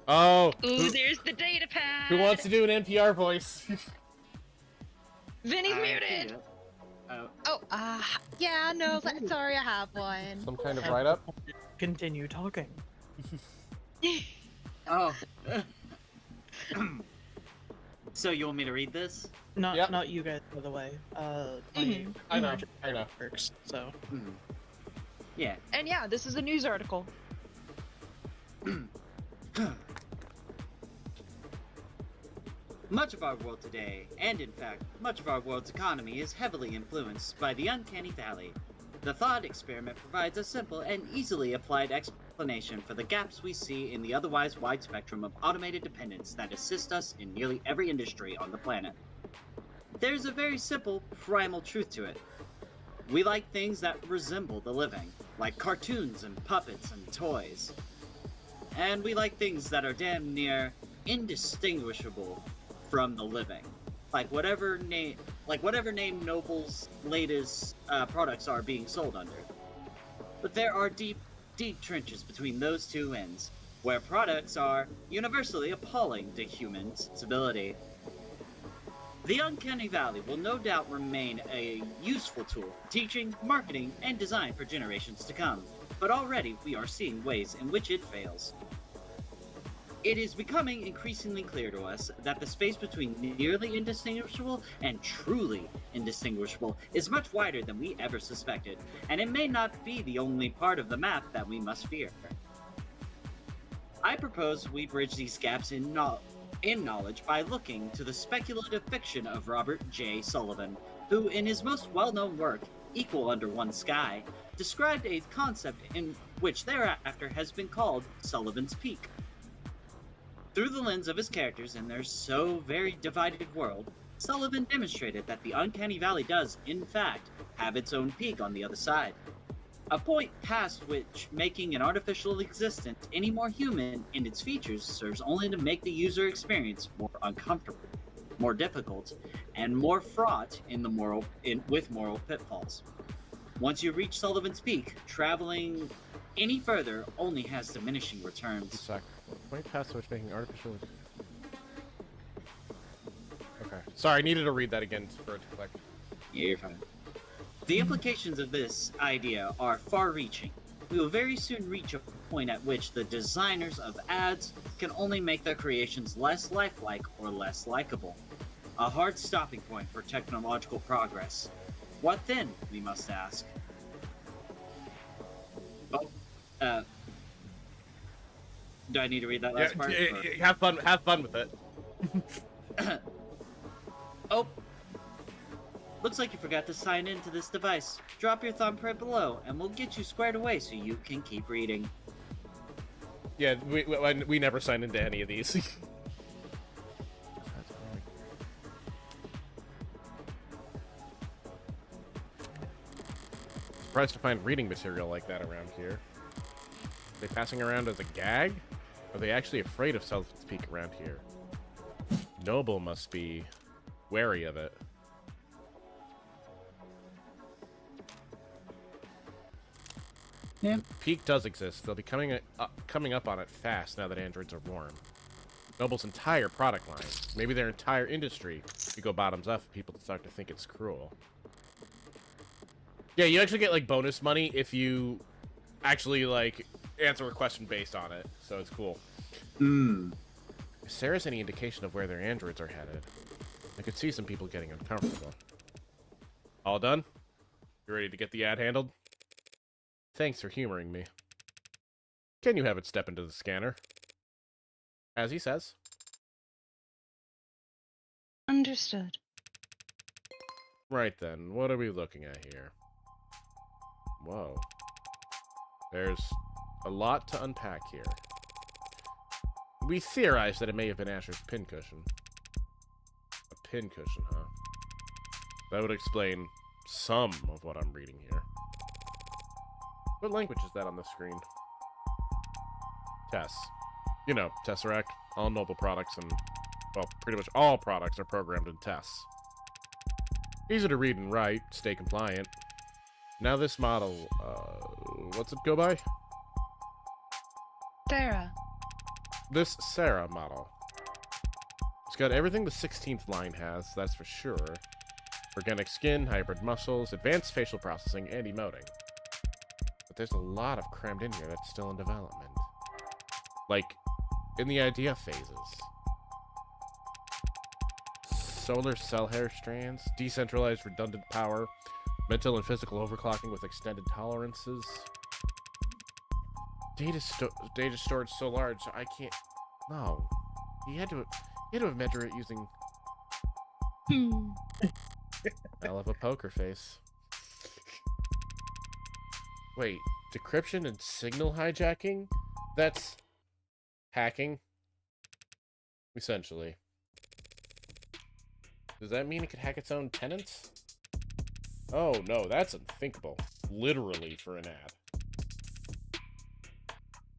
Oh! Ooh, there's the data pad! Who wants to do an NPR voice? Vinny's I muted! see it. Oh. Oh, yeah, no, sorry, I have one. Some kind of write-up? Continue talking. Oh. So you want me to read this? Not Yep. not you guys, by the way. I know. Works, so. Mhm. Yeah. And yeah, this is a news article. Much of our world today, and in fact, much of our world's economy is heavily influenced by the uncanny valley. The thought experiment provides a simple and easily applied explanation for the gaps we see in the otherwise wide spectrum of automated dependence that assist us in nearly every industry on the planet. There's a very simple, primal truth to it. We like things that resemble the living, like cartoons and puppets and toys. And we like things that are damn near indistinguishable from the living, like whatever name Noble's latest products are being sold under. But there are deep trenches between those two ends, where products are universally appalling to human sensibility. The Uncanny Valley will no doubt remain a useful tool for teaching, marketing, and design for generations to come, but already we are seeing ways in which it fails. It is becoming increasingly clear to us that the space between nearly indistinguishable and truly indistinguishable is much wider than we ever suspected, and it may not be the only part of the map that we must fear. I propose we bridge these gaps in knowledge by looking to the speculative fiction of Robert J. Sullivan, who, in his most well-known work, Equal Under One Sky, described a concept in which thereafter has been called Sullivan's Peak. Through the lens of his characters in their so very divided world, Sullivan demonstrated that the Uncanny Valley does, in fact, have its own peak on the other side. A point past which making an artificial existence any more human in its features serves only to make the user experience more uncomfortable, more difficult, and more fraught with moral pitfalls. Once you reach Sullivan's Peak, traveling any further only has diminishing returns. Point past which making artificial... Okay. Sorry, I needed to read that again for it to click. Yeah, you're fine. The implications of this idea are far-reaching. We will very soon reach a point at which the designers of ads can only make their creations less lifelike or less likable. A hard stopping point for technological progress. What then, we must ask? Oh, do I need to read that last part? Have fun with it. Oh, looks like you forgot to sign into this device. Drop your thumbprint below, and we'll get you squared away so you can keep reading. Yeah, we never signed into any of these. Surprised to find reading material like that around here. Are they passing around as a gag? Are they actually afraid of Sullivan's Peak around here? Noble must be wary of it. Yeah. The peak does exist. They'll be coming up on it fast now that androids are warm. Noble's entire product line, maybe their entire industry, could go bottoms up if people start to think it's cruel. Yeah, you actually get, like, bonus money if you actually, like, answer a question based on it, so it's cool. If Sarah's any indication of where their androids are headed, I could see some people getting uncomfortable. All done? You ready to get the ad handled? Thanks for humoring me. Can you have it step into the scanner? As he says. Understood. Right then, what are we looking at here? Whoa. There's a lot to unpack here. We theorized that it may have been Asher's pincushion. A pincushion, huh? That would explain some of what I'm reading here. What language is that on the screen? Tess. You know, Tesseract. All Noble products and, well, pretty much all products are programmed in Tess. Easy to read and write, stay compliant. Now this model, what's it go by? Sarah. This Sarah model. It's got everything the 16th line has, that's for sure. Organic skin, hybrid muscles, advanced facial processing, and emoting. But there's a lot of crammed in here that's still in development. Like, in the idea phases. Solar cell hair strands, decentralized redundant power, mental and physical overclocking with extended tolerances. Data storage so large, I can't... No. He had to have measured it using... Hell of a poker face. Wait, decryption and signal hijacking? That's... hacking? Essentially. Does that mean it could hack its own tenants? Oh, no, that's unthinkable. Literally for an ad.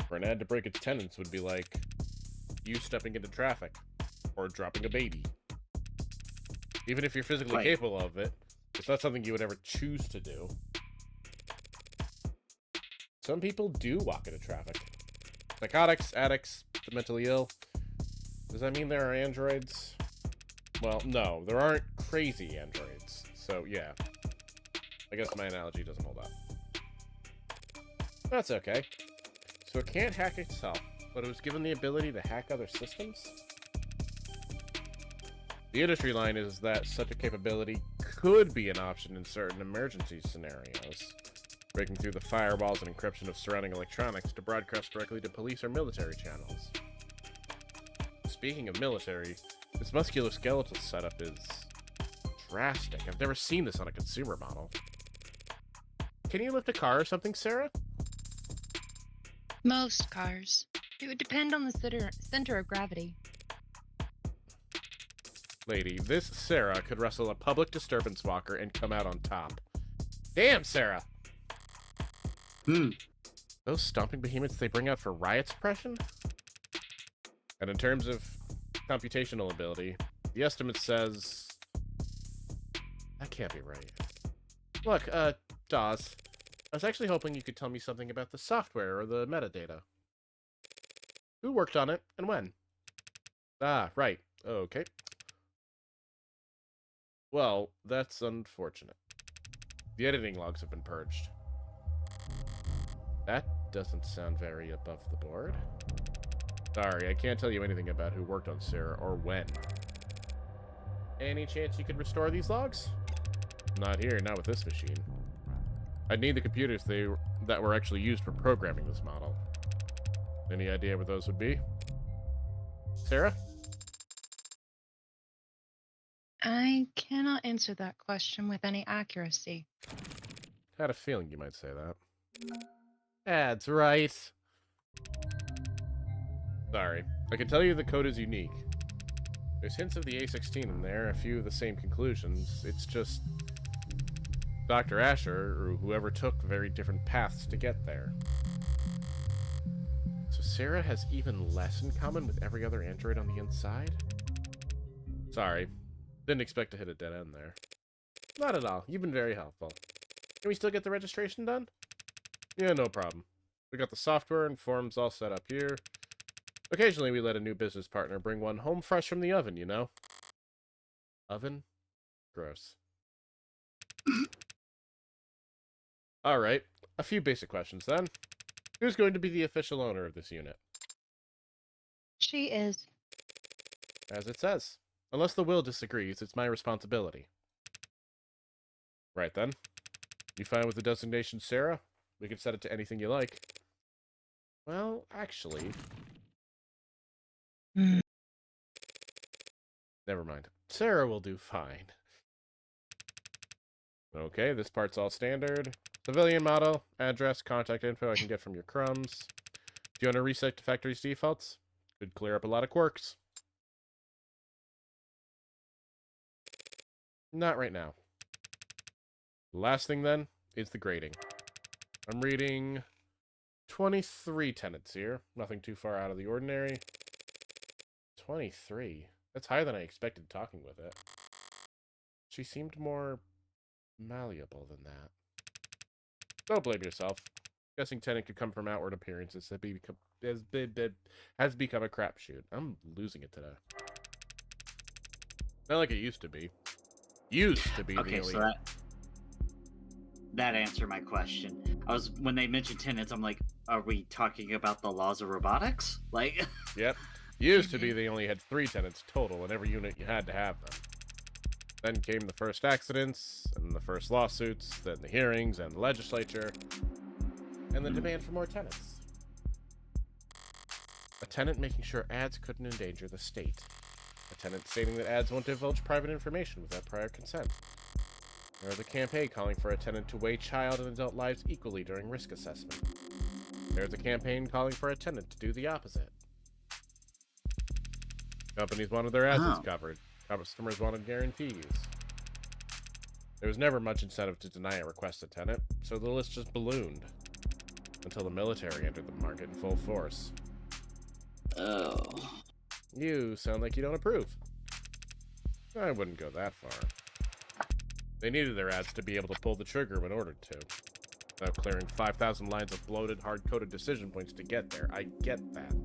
For an ad to break its tenants would be like you stepping into traffic or dropping a baby. Even if you're physically capable of it, it's not something you would ever choose to do. Some people do walk into traffic. Psychotics, addicts, the mentally ill. Does that mean there are androids? Well, no, there aren't crazy androids. So, yeah. I guess my analogy doesn't hold up. That's okay. So it can't hack itself, but it was given the ability to hack other systems? The industry line is that such a capability could be an option in certain emergency scenarios, breaking through the firewalls and encryption of surrounding electronics to broadcast directly to police or military channels. Speaking of military, this musculoskeletal setup is drastic. I've never seen this on a consumer model. Can you lift a car or something, Sarah? Most cars. It would depend on the center of gravity. Lady, this Sarah could wrestle a public disturbance walker and come out on top. Damn, Sarah! Those stomping behemoths they bring out for riot suppression? And in terms of computational ability, the estimate says... That can't be right. Look, Dawes, I was actually hoping you could tell me something about the software or the metadata. Who worked on it, and when? Ah, right. Okay. Well, that's unfortunate. The editing logs have been purged. That doesn't sound very above the board. Sorry, I can't tell you anything about who worked on Sarah or when. Any chance you could restore these logs? Not here, not with this machine. I'd need the computers that were actually used for programming this model. Any idea where those would be? Sarah? I cannot answer that question with any accuracy. Had a feeling you might say that. Ads, right? Sorry. I can tell you the code is unique. There's hints of the A16 in there, a few of the same conclusions. It's just... Dr. Asher, or whoever took very different paths to get there. So Sarah has even less in common with every other android on the inside? Sorry. Didn't expect to hit a dead end there. Not at all. You've been very helpful. Can we still get the registration done? Yeah, no problem. We got the software and forms all set up here. Occasionally, we let a new business partner bring one home fresh from the oven, you know? Oven? Gross. Alright, a few basic questions then. Who's going to be the official owner of this unit? She is. As it says. Unless the will disagrees, it's my responsibility. Right then. You fine with the designation, Sarah? We can set it to anything you like. Well, actually... Mm. Never mind. Sarah will do fine. Okay, this part's all standard. Civilian model, address, contact info I can get from your crumbs. Do you want to reset to factory's defaults? Could clear up a lot of quirks. Not right now. Last thing, then, is the grading. I'm reading 23 tenants here. Nothing too far out of the ordinary. 23? That's higher than I expected talking with it. She seemed more malleable than that. Don't blame yourself. Guessing tenant could come from outward appearances has become a crapshoot. I'm losing it today. Not like it used to be. Used to be Okay, the so that answered my question. When they mentioned tenants, I'm like, are we talking about the laws of robotics? Like, Yep. Used to be they only had 3 tenants total in every unit you had to have them. Then came the first accidents, and the first lawsuits, then the hearings, and the legislature, and the demand for more tenants. A tenant making sure ads couldn't endanger the state. A tenant stating that ads won't divulge private information without prior consent. There was a campaign calling for a tenant to weigh child and adult lives equally during risk assessment. There's a campaign calling for a tenant to do the opposite. Companies wanted their assets covered. Customers wanted guarantees. There was never much incentive to deny a requested tenant, so the list just ballooned. Until the military entered the market in full force. oh. You sound like you don't approve. I wouldn't go that far. They needed their ads to be able to pull the trigger when ordered to. Without clearing 5,000 lines of bloated, hard-coded decision points to get there. I get that.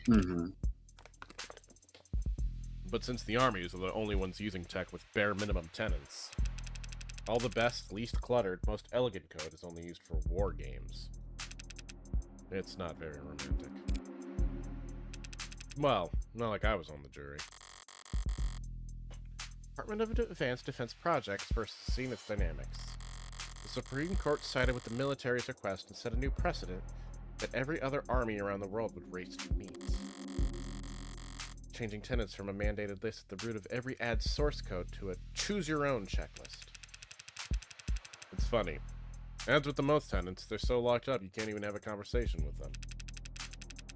Mm-hmm. But since the armies are the only ones using tech with bare minimum tenants, all the best, least cluttered, most elegant code is only used for war games. It's not very romantic. Well, not like I was on the jury. Department of Advanced Defense Projects first seen its dynamics. The Supreme Court sided with the military's request and set a new precedent that every other army around the world would race to meet. Changing tenants from a mandated list at the root of every ad source code to a choose-your-own checklist. It's funny. Ads with the most tenants, they're so locked up you can't even have a conversation with them.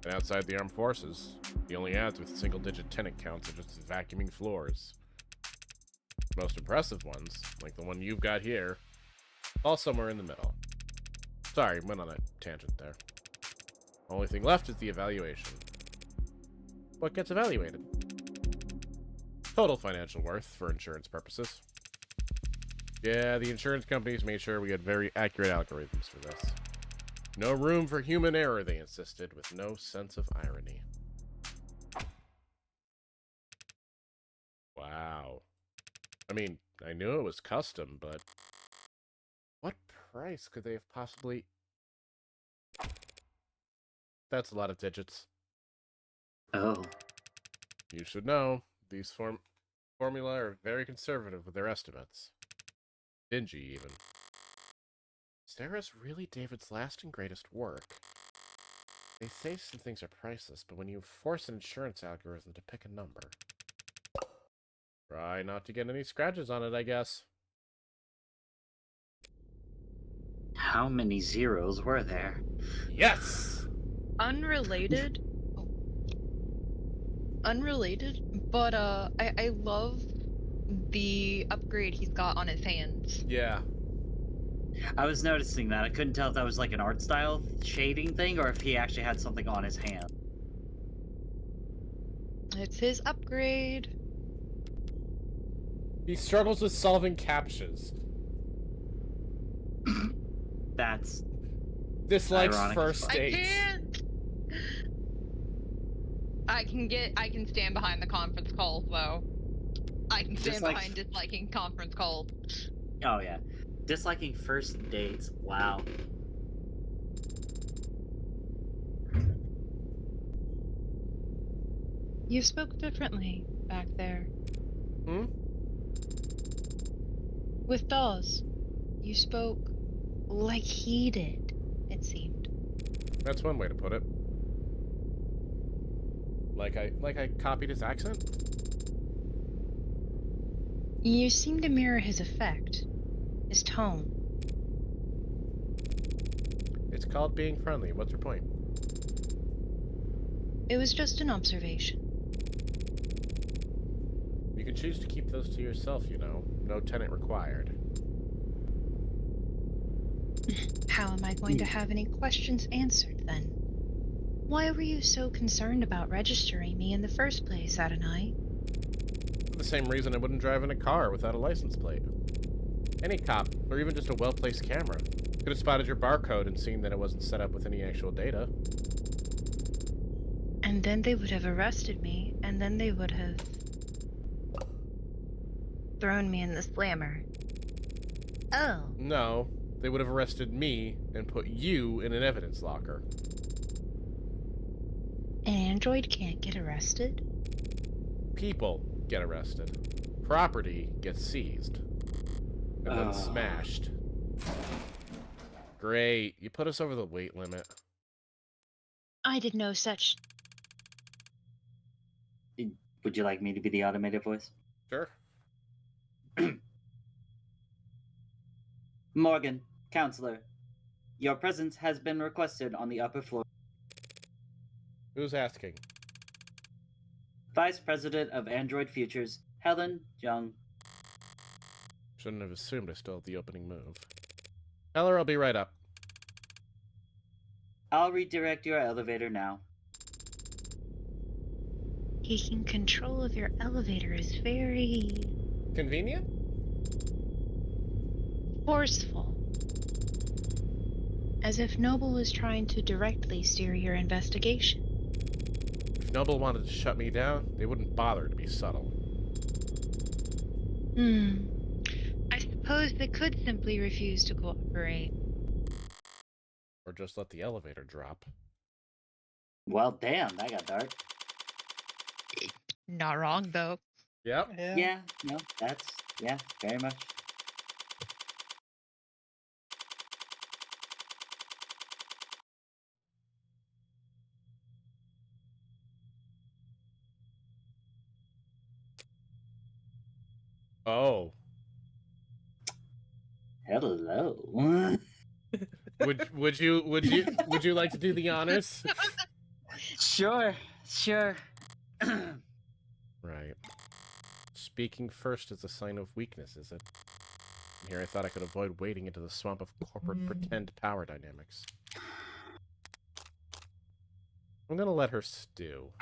And outside the armed forces, the only ads with single-digit tenant counts are just vacuuming floors. Most impressive ones, like the one you've got here, fall somewhere in the middle. Sorry, went on a tangent there. Only thing left is the evaluation. What gets evaluated? Total financial worth for insurance purposes. Yeah, the insurance companies made sure we had very accurate algorithms for this. No room for human error, they insisted, with no sense of irony. Wow. I mean, I knew it was custom, but what price could they have possibly... That's a lot of digits. Oh. You should know, these formula are very conservative with their estimates. Dingy, even. Sarah's really David's last and greatest work. They say some things are priceless, but when you force an insurance algorithm to pick a number... Try not to get any scratches on it, I guess. How many zeros were there? Yes! Unrelated. Unrelated, but I love the upgrade he's got on his hands. Yeah. I was noticing that. I couldn't tell if that was like an art style shading thing or if he actually had something on his hand. It's his upgrade. He struggles with solving captchas. That's Dislikes ironic as first fuck. I dates. can't. I can stand behind the conference call though. I can stand Dislike- behind disliking conference call. Oh yeah, disliking first dates. Wow. You spoke differently back there. Hmm? With Dawes, you spoke like he did, it seemed. That's one way to put it. Like I copied his accent? You seem to mirror his effect, his tone. It's called being friendly. What's your point? It was just an observation. You can choose to keep those to yourself, you know. No tenant required. How am I going to have any questions answered then? Why were you so concerned about registering me in the first place, Adonai? For the same reason I wouldn't drive in a car without a license plate. Any cop, or even just a well-placed camera, could have spotted your barcode and seen that it wasn't set up with any actual data. And then they would have arrested me, and then they would have thrown me in the slammer. Oh. No, they would have arrested me and put you in an evidence locker. An android can't get arrested? People get arrested. Property gets seized. And then smashed. Great, you put us over the weight limit. I did no such. Would you like me to be the automated voice? Sure. Morgan, counselor, your presence has been requested on the upper floor. Who's asking? Vice President of Android Futures, Helen Young. Shouldn't have assumed I still had the opening move. Tell her I'll be right up. I'll redirect your elevator now. Taking control of your elevator is very Convenient? forceful. As if Noble was trying to directly steer your investigation. If Noble wanted to shut me down, they wouldn't bother to be subtle. I suppose they could simply refuse to cooperate. Or just let the elevator drop. Well, damn, that got dark. Not wrong though. Yep. Yeah, no, that's, yeah, very much. Oh. Hello. Would you like to do the honors? Sure. Right. Speaking first is a sign of weakness, is it? And here I thought I could avoid wading into the swamp of corporate pretend power dynamics. I'm gonna let her stew.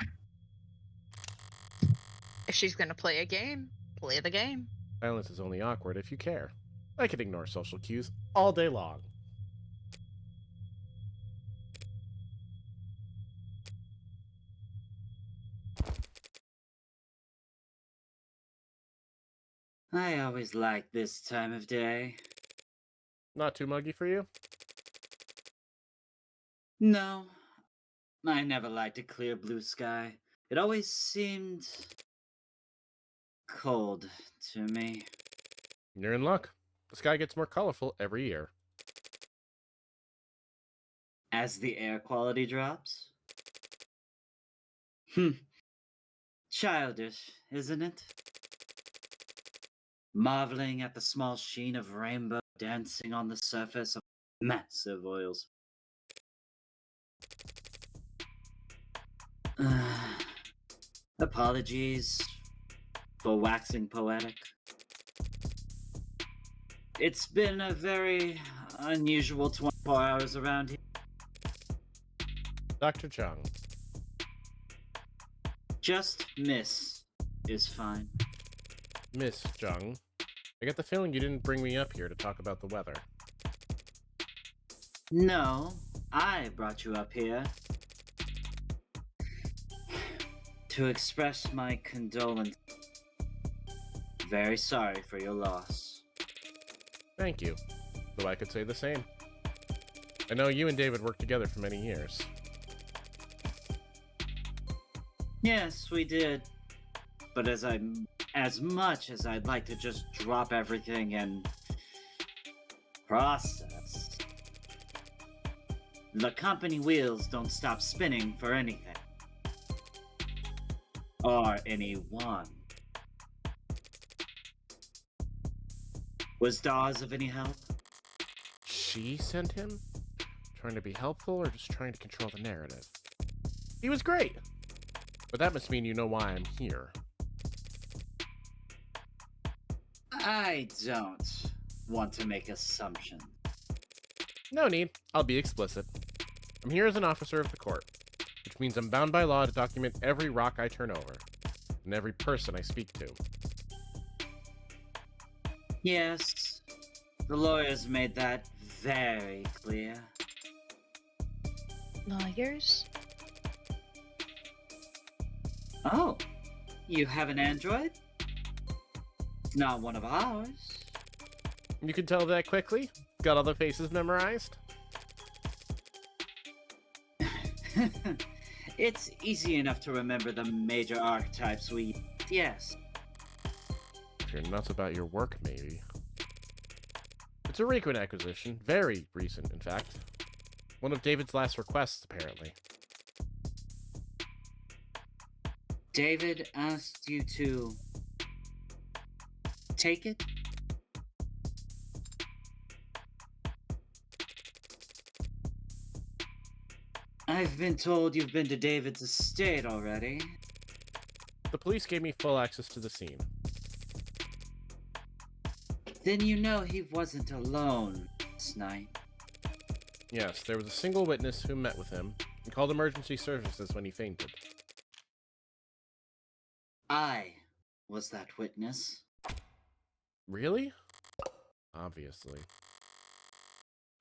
If she's gonna play a game, play the game. Silence is only awkward if you care. I can ignore social cues all day long. I always like this time of day. Not too muggy for you? No, I never liked a clear blue sky. It always seemed cold to me. You're in luck. The sky gets more colorful every year. As the air quality drops? Childish, isn't it? Marveling at the small sheen of rainbow dancing on the surface of massive oils. Apologies for waxing poetic. It's been a very unusual 24 hours around here. Dr. Chung. Just Miss is fine. Miss Chung. I get the feeling you didn't bring me up here to talk about the weather. No, I brought you up here. to express my condolence. Very sorry for your loss. Thank you. Though I could say the same. I know you and David worked together for many years. Yes, we did. But as much as I'd like to just drop everything and process, the company wheels don't stop spinning for anything. Or anyone. Was Dawes of any help? She sent him? Trying to be helpful or just trying to control the narrative? He was great! But that must mean you know why I'm here. I don't want to make assumptions. No need. I'll be explicit. I'm here as an officer of the court, which means I'm bound by law to document every rock I turn over, and every person I speak to. Yes, the lawyers made that very clear. Lawyers? Oh, you have an android? Not one of ours. You can tell that quickly? Got all the faces memorized? It's easy enough to remember the major archetypes we... Yes. If you're nuts about your work, maybe. It's a frequent acquisition. Very recent, in fact. One of David's last requests, apparently. David asked you to... take it? I've been told you've been to David's estate already. The police gave me full access to the scene. Then you know he wasn't alone this night. Yes, there was a single witness who met with him and called emergency services when he fainted. I was that witness. Really? Obviously.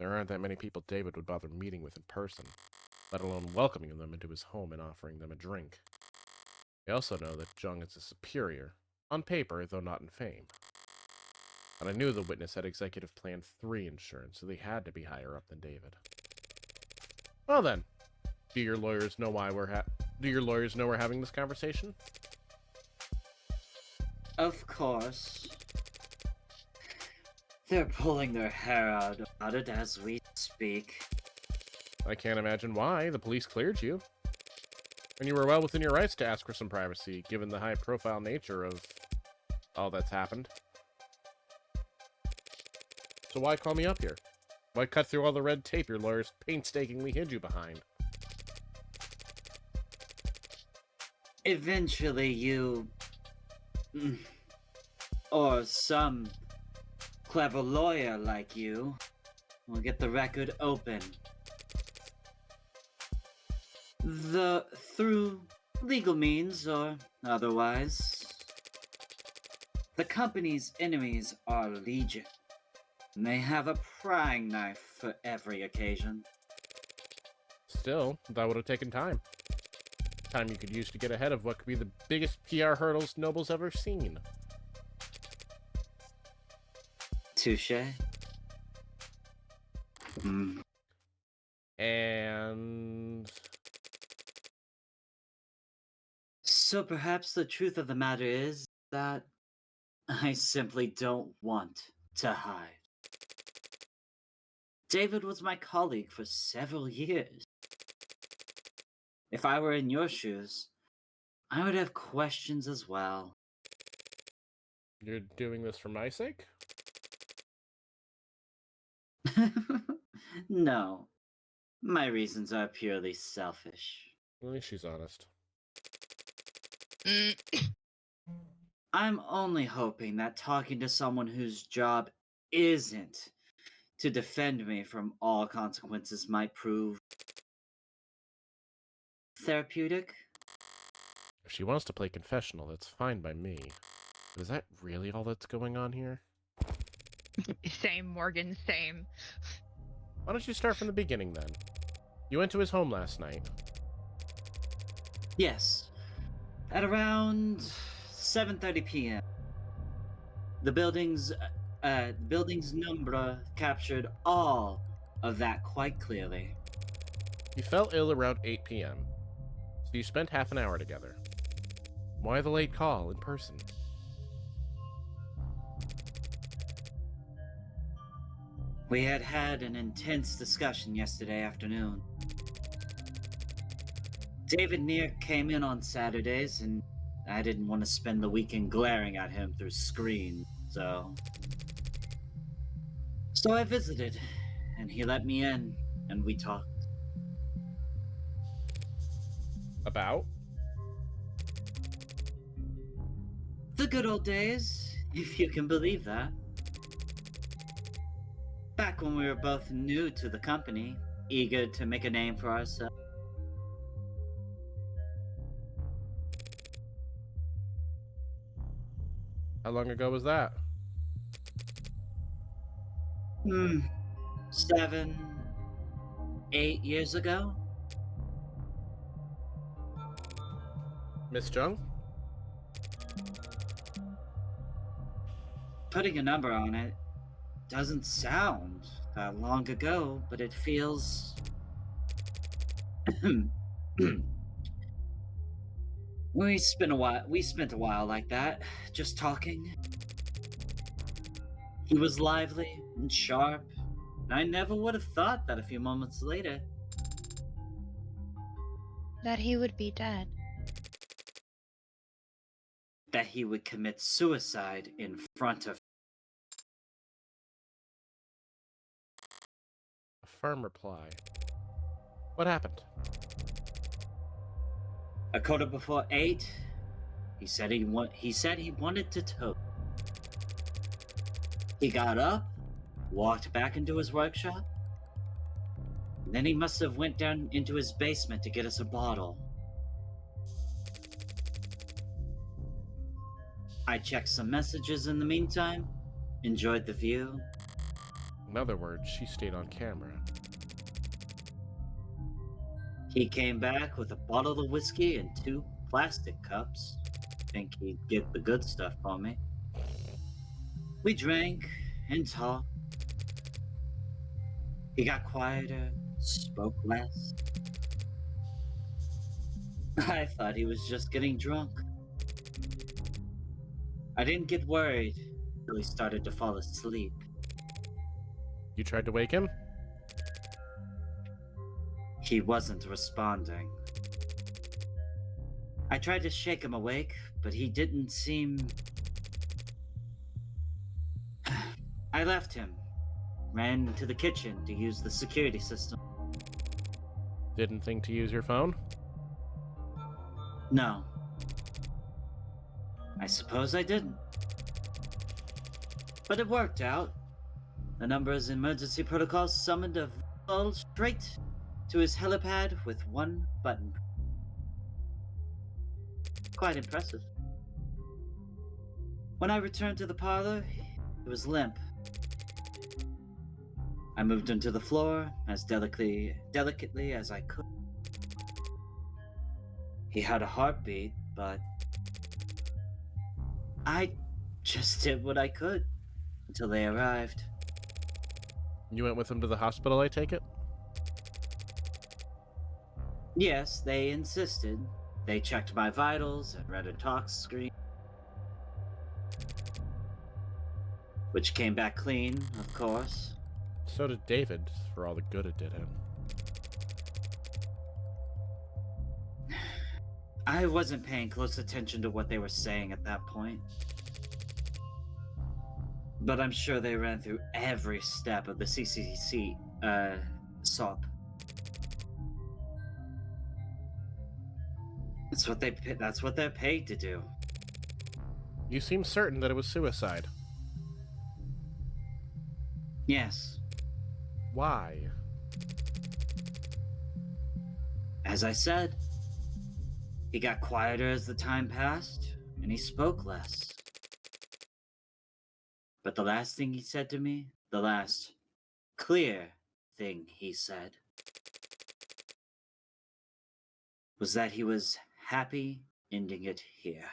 There aren't that many people David would bother meeting with in person, let alone welcoming them into his home and offering them a drink. I also know that Jung is a superior, on paper, though not in fame. And I knew the witness had Executive Plan 3 insurance, so they had to be higher up than David. Well then, do your lawyers know we're having this conversation? Of course. They're pulling their hair out about it as we speak. I can't imagine why. The police cleared you. And you were well within your rights to ask for some privacy, given the high-profile nature of all that's happened. So why call me up here? Why cut through all the red tape your lawyers painstakingly hid you behind? Eventually you... or some clever lawyer like you will get the record open. Through legal means or otherwise. The company's enemies are legion. And they have a prying knife for every occasion. Still, that would have taken time. Time you could use to get ahead of what could be the biggest PR hurdles Noble's ever seen. Touche. And... So perhaps the truth of the matter is that I simply don't want to hide. David was my colleague for several years. If I were in your shoes, I would have questions as well. You're doing this for my sake? No, my reasons are purely selfish. At least she's honest. I'm only hoping that talking to someone whose job isn't to defend me from all consequences might prove therapeutic. If she wants to play confessional, that's fine by me. But is that really all that's going on here? Same, Morgan, same. Why don't you start from the beginning, then? You went to his home last night. Yes, At around 7:30 p.m., the building's number captured all of that quite clearly. You fell ill around 8 p.m., so you spent half an hour together. Why the late call in person? We had had an intense discussion yesterday afternoon. David Neer came in on Saturdays, and I didn't want to spend the weekend glaring at him through screens, so I visited, and he let me in, and we talked. About? The good old days, if you can believe that. Back when we were both new to the company, eager to make a name for ourselves. How long ago was that? 7, 8 years ago? Miss Jung? Putting a number on it doesn't sound that long ago, but it feels. We spent a while like that, just talking. He was lively and sharp, and I never would have thought that a few moments later. That he would be dead. That he would commit suicide in front of. A firm reply. What happened? A quarter before 8, he said he wanted to toast. He got up, walked back into his workshop, and then he must have went down into his basement to get us a bottle. I checked some messages in the meantime, enjoyed the view. In other words, she stayed on camera. He came back with a bottle of whiskey and 2 plastic cups. Think he'd get the good stuff for me. We drank and talked. He got quieter, spoke less. I thought he was just getting drunk. I didn't get worried until he started to fall asleep. You tried to wake him? He wasn't responding. I tried to shake him awake, but he didn't seem. I left him, ran to the kitchen to use the security system. Didn't think to use your phone? No. I suppose I didn't. But it worked out. The number's emergency protocol summoned a vehicle straight to his helipad with 1 button. Quite impressive. When I returned to the parlor, he was limp. I moved him to the floor as delicately as I could. He had a heartbeat, but I just did what I could until they arrived. You went with him to the hospital, I take it? Yes, they insisted. They checked my vitals and read a tox screen, which came back clean, of course. So did David, for all the good it did him. I wasn't paying close attention to what they were saying at that point. But I'm sure they ran through every step of the CCC SOP. That's what they're paid to do. You seem certain that it was suicide. Yes. Why? As I said, he got quieter as the time passed, and he spoke less. But the last thing he said to me, the last clear thing he said, was that he was happy ending it here.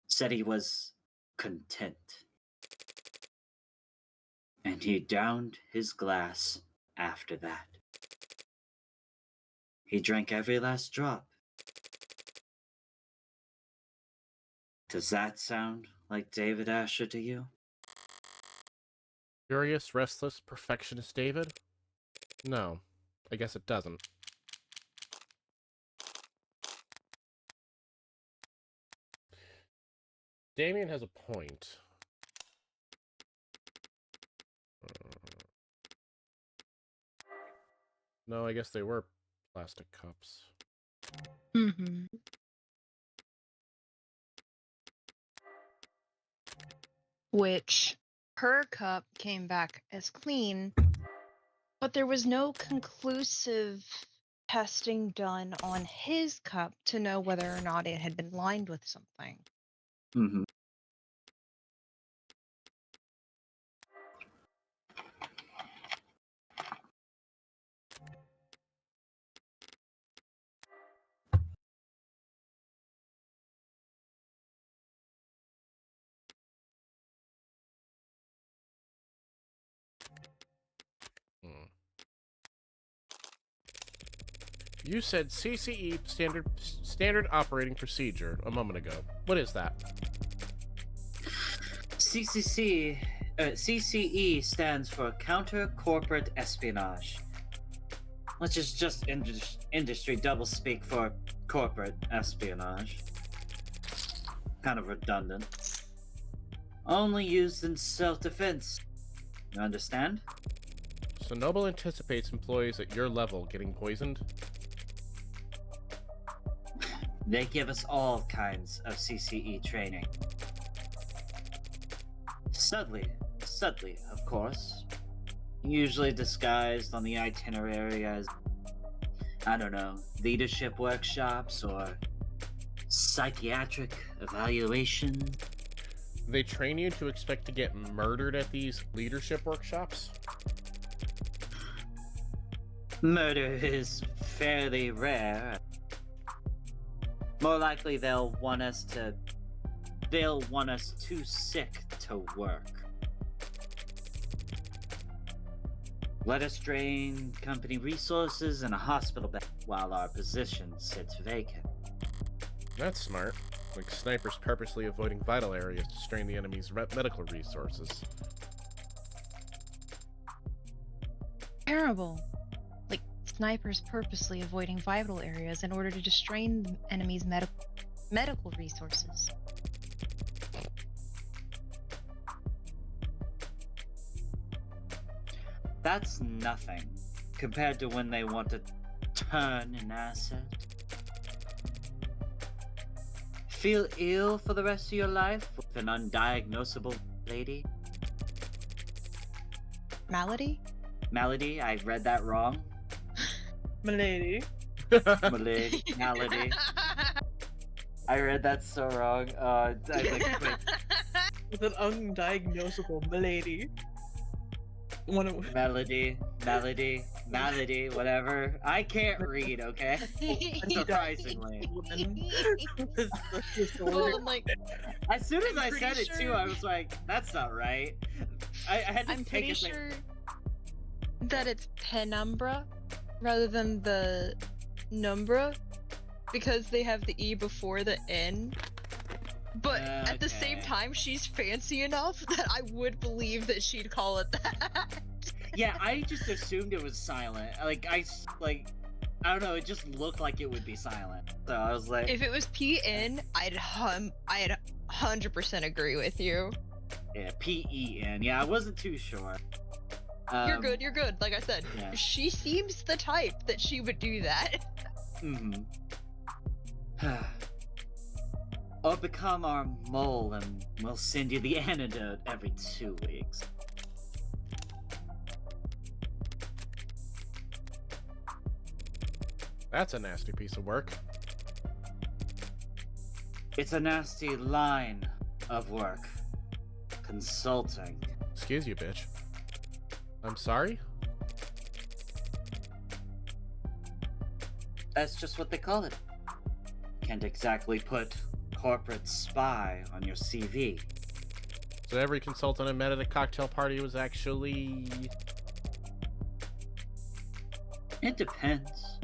Said he was content. And he downed his glass after that. He drank every last drop. Does that sound like David Asher to you? Curious, restless, perfectionist David? No, I guess it doesn't. Damien has a point. No, I guess they were plastic cups. Mm-hmm. Which her cup came back as clean, but there was no conclusive testing done on his cup to know whether or not it had been lined with something. Mm-hmm. You said CCE, standard operating procedure, a moment ago. What is that? CCE stands for Counter Corporate Espionage, which is just industry doublespeak for corporate espionage. Kind of redundant. Only used in self-defense. You understand? So Noble anticipates employees at your level getting poisoned? They give us all kinds of CCE training. Subtly, of course. Usually disguised on the itinerary as, I don't know, leadership workshops or psychiatric evaluation. They train you to expect to get murdered at these leadership workshops? Murder is fairly rare. More likely they'll want us too sick to work. Let us drain company resources in a hospital bed while our position sits vacant. That's smart. Like snipers purposely avoiding vital areas to strain the enemy's medical resources. Terrible. Like snipers purposely avoiding vital areas in order to strain the enemy's medical resources. That's nothing compared to when they want to turn an asset. Feel ill for the rest of your life with an undiagnosable lady? Malady? Malady? I read that wrong. Milady. Malady. Malady. I read that so wrong. I like, wait. With an undiagnosable milady. Melody, whatever. I can't read, okay? Surprisingly. Well, like, As soon as I'm I pretty said it too, sure- I was like, that's not right. I had to I'm take pretty a second. sure that it's penumbra rather than the numbra because they have the E before the N. But at the same Okay. time, she's fancy enough that I would believe that she'd call it that. Yeah, I just assumed it was silent. I don't know, it just looked like it would be silent. So I was like, If it was PN, I'd 100% agree with you. yeah, PEN. Yeah, I wasn't too sure. You're good. Like I said, yeah. she seems the type that she would do that. Mm-hmm. Or become our mole and we'll send you the antidote every 2 weeks. That's a nasty piece of work. It's a nasty line of work. Consulting. Excuse you, bitch. I'm sorry? That's just what they call it. can't exactly put corporate spy on your CV. So every consultant I met at a cocktail party was actually... It depends.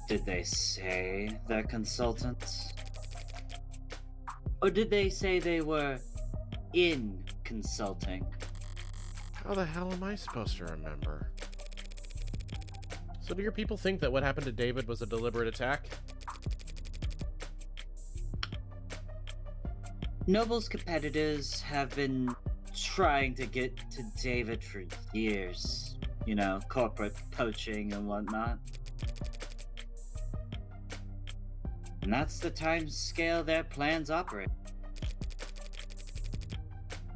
Did they say they're consultants? Or did they say they were in consulting? How the hell am I supposed to remember? So do your people think that what happened to David was a deliberate attack? Noble's competitors have been trying to get to David for years. You know, corporate poaching and whatnot. And that's the time scale their plans operate.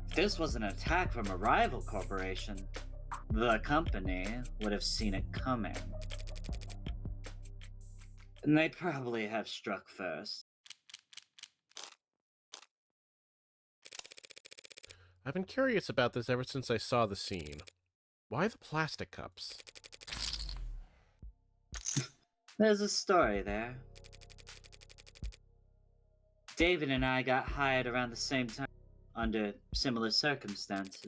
If this was an attack from a rival corporation, the company would have seen it coming. And they'd probably have struck first. I've been curious about this ever since I saw the scene. Why the plastic cups? There's a story there. David and I got hired around the same time, under similar circumstances.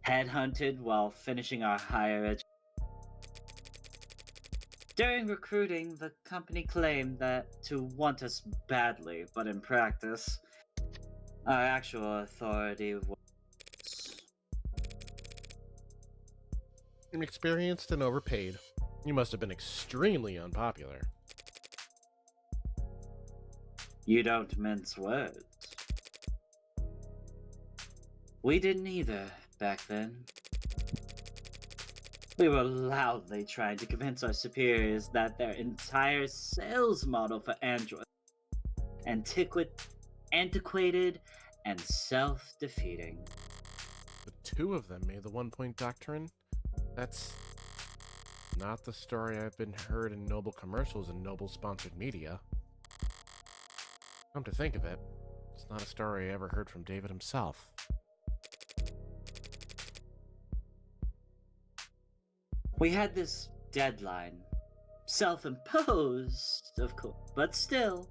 Headhunted while finishing our higher education. During recruiting, the company claimed that to want us badly, but in practice, our actual authority was... Inexperienced and overpaid. You must have been extremely unpopular. You don't mince words. We didn't either, back then. We were loudly trying to convince our superiors that their entire sales model for Android antiquated and self-defeating. The two of them made the one-point doctrine? That's not the story I've been heard in Noble commercials and Noble-sponsored media. Come to think of it, it's not a story I ever heard from David himself. We had this deadline. Self-imposed, of course, but still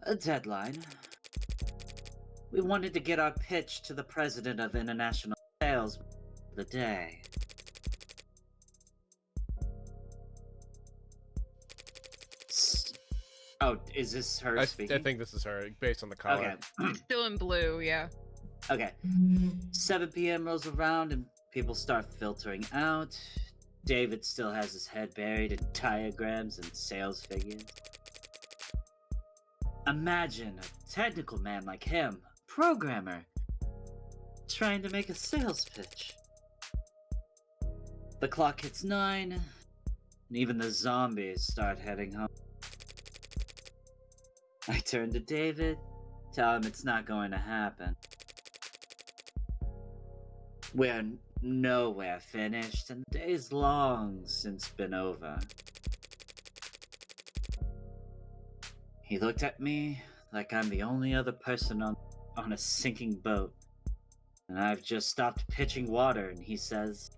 a deadline. We wanted to get our pitch to the president of international sales the day. Oh, is this her speaking? I think this is her, based on the color. Okay. Still in blue, yeah. Okay. 7 p.m. rolls around and people start filtering out. David still has his head buried in diagrams and sales figures. Imagine a technical man like him, programmer, trying to make a sales pitch. The clock hits 9, and even the zombies start heading home. I turn to David, tell him it's not going to happen. We're nowhere finished, and the day's long since been over. He looked at me like I'm the only other person on a sinking boat, and I've just stopped pitching water, and he says,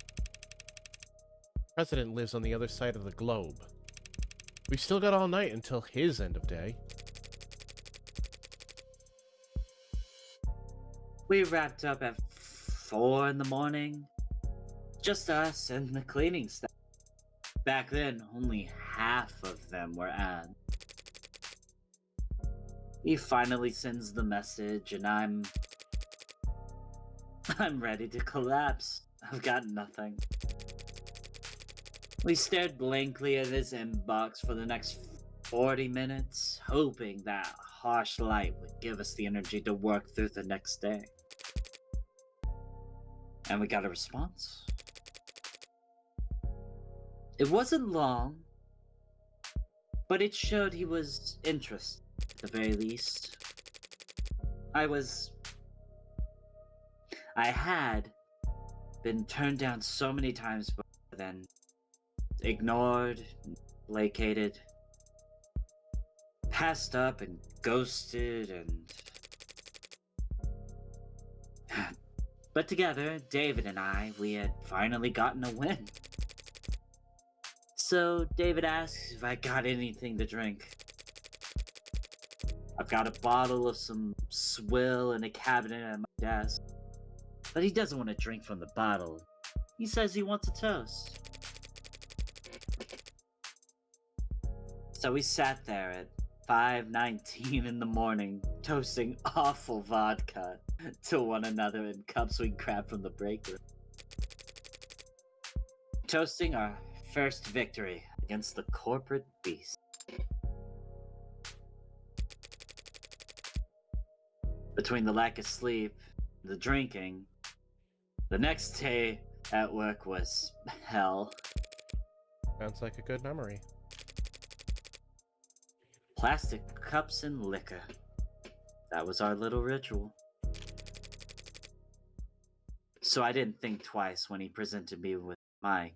President lives on the other side of the globe. We've still got all night until his end of day. We wrapped up at 4 in the morning. Just us and the cleaning staff. Back then, only half of them were ads. He finally sends the message, and I'm ready to collapse. I've got nothing. We stared blankly at his inbox for the next 40 minutes, hoping that harsh light would give us the energy to work through the next day. And we got a response. It wasn't long, but it showed he was interested, at the very least. I had been turned down so many times before then. Ignored, placated, passed up and ghosted and... But together, David and I, we had finally gotten a win. So David asks if I got anything to drink. I've got a bottle of some swill in a cabinet at my desk. But he doesn't want to drink from the bottle. He says he wants a toast. So we sat there at 5:19 in the morning, toasting awful vodka to one another in cups we grabbed from the break room. Toasting our first victory against the corporate beast. Between the lack of sleep, the drinking, the next day at work was hell. Sounds like a good memory. Plastic cups and liquor. That was our little ritual. So I didn't think twice when he presented me with Mike.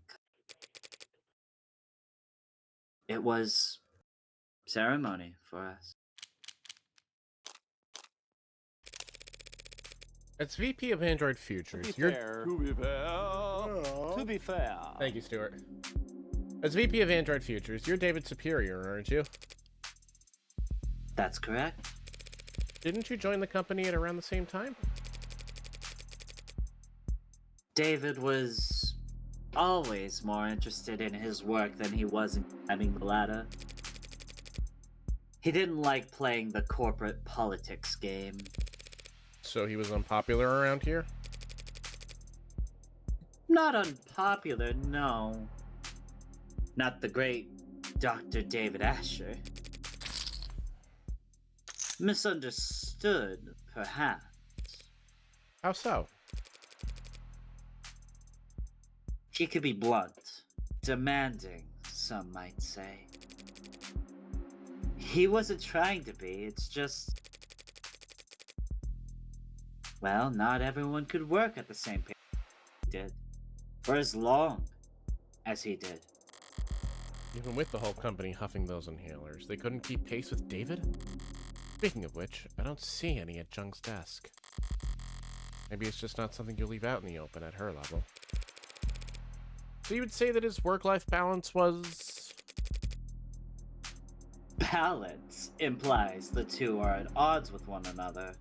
It was ceremony for us. As VP of Android Futures, To be you're... fair. To be fair. Thank you, Stuart. As VP of Android Futures, you're David's superior, aren't you? That's correct. Didn't you join the company at around the same time? David was always more interested in his work than he was in climbing the ladder. He didn't like playing the corporate politics game. So he was unpopular around here? Not unpopular, no. Not the great Dr. David Asher. Misunderstood, perhaps. How so? He could be blunt, demanding, some might say. He wasn't trying to be, it's just... Well, not everyone could work at the same pace he did, for as long as he did. Even with the whole company huffing those inhalers, they couldn't keep pace with David? Speaking of which, I don't see any at Jung's desk. Maybe it's just not something you leave out in the open at her level. So you would say that his work-life balance was... Balance implies the two are at odds with one another.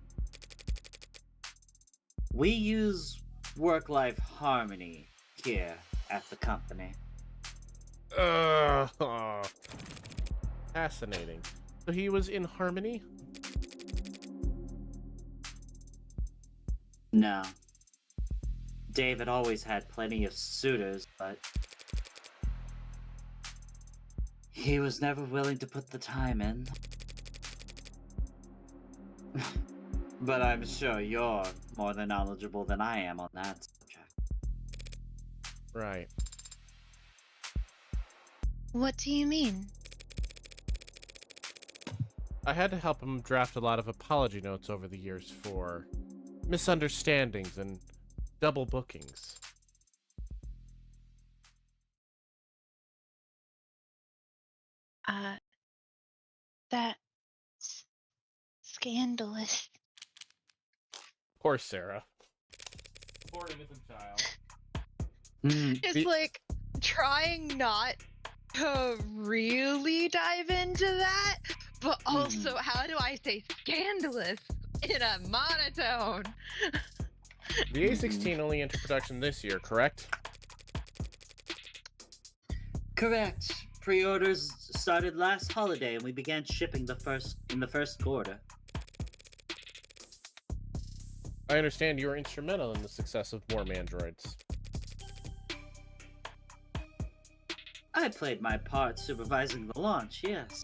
We use work-life harmony here at the company. Fascinating. So he was in harmony? No. David always had plenty of suitors, but he was never willing to put the time in. But I'm sure you're more than knowledgeable than I am on that subject. Right. What do you mean? I had to help him draft a lot of apology notes over the years for misunderstandings and double bookings. That's scandalous. Poor Sarah. Poor innocent child. It's The- like trying not to really dive into that, but also how do I say scandalous in a monotone? The A16 only entered production this year, correct? Correct. Pre-orders started last holiday and we began shipping in the first quarter. I understand you were instrumental in the success of more Mandroids. I played my part supervising the launch, yes.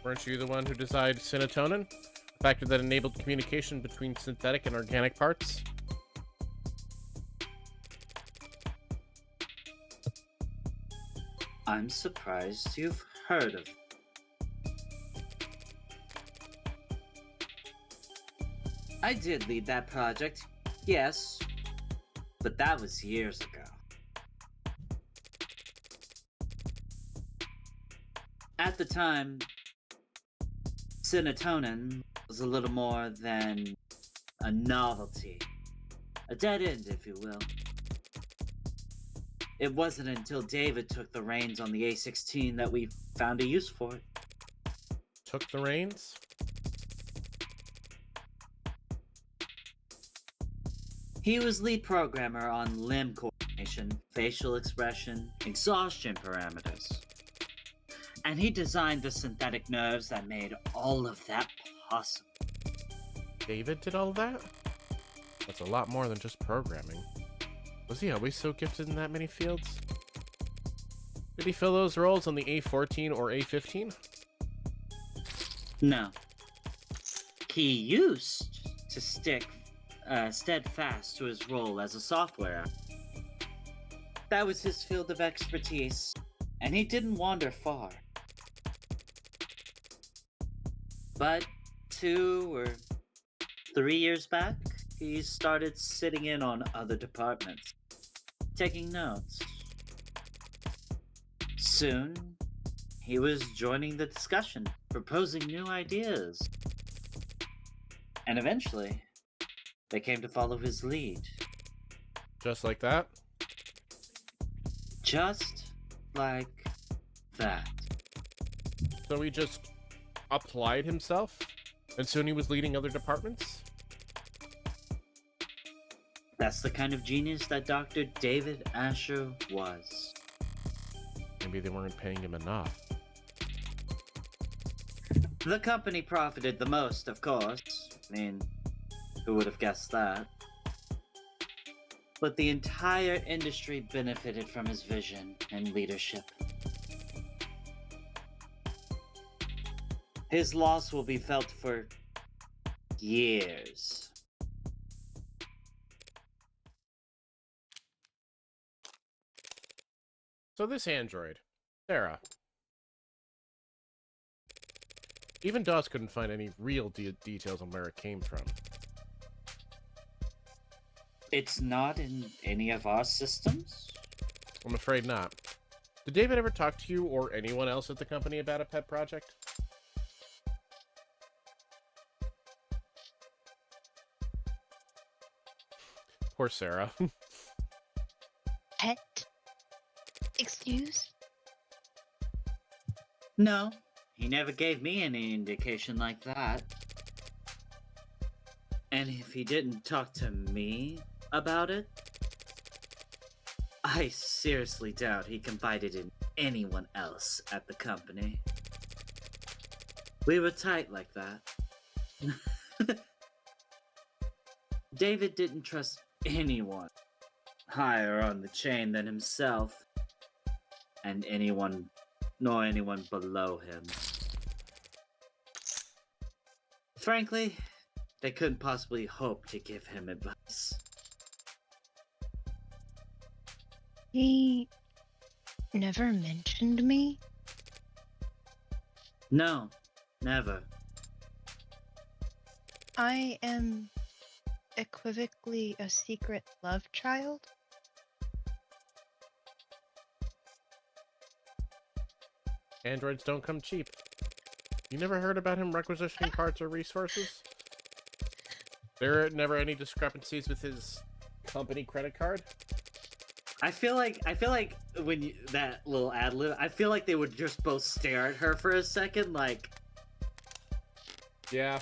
Weren't you the one who designed Synatonin? The factor that enabled communication between synthetic and organic parts? I'm surprised you've heard of. I did lead that project, yes, but that was years ago. At the time, Synatonin was a little more than a novelty. A dead end, if you will. It wasn't until David took the reins on the A16 that we found a use for it. Took the reins? He was lead programmer on limb coordination, facial expression, exhaustion parameters. And he designed the synthetic nerves that made all of that possible. David did all that? That's a lot more than just programming. Was he always so gifted in that many fields? Did he fill those roles on the A14 or A15? No. He used to stick steadfast to his role as a software. That was his field of expertise, and he didn't wander far. But 2 or 3 years back, he started sitting in on other departments, taking notes. Soon, he was joining the discussion, proposing new ideas. And eventually, they came to follow his lead. Just like that? Just like that. So he just applied himself? And soon he was leading other departments? That's the kind of genius that Dr. David Asher was. Maybe they weren't paying him enough. The company profited the most, of course. I mean, who would have guessed that? But the entire industry benefited from his vision and leadership. His loss will be felt for years. So this android, Sarah. Even Dawes couldn't find any real details on where it came from. It's not in any of our systems? I'm afraid not. Did David ever talk to you or anyone else at the company about a pet project? Poor Sarah. Pet? Excuse? No, he never gave me any indication like that. And if he didn't talk to me about it, I seriously doubt he confided in anyone else at the company. We were tight like that. David didn't trust anyone higher on the chain than himself, and anyone below him. Frankly, they couldn't possibly hope to give him advice. He never mentioned me? No, never. I am equivocally a secret love child? Androids don't come cheap. You never heard about him requisitioning parts or resources? There are never any discrepancies with his company credit card? I feel like when you, that little ad lib, I feel like they would just both stare at her for a second, like. Yeah,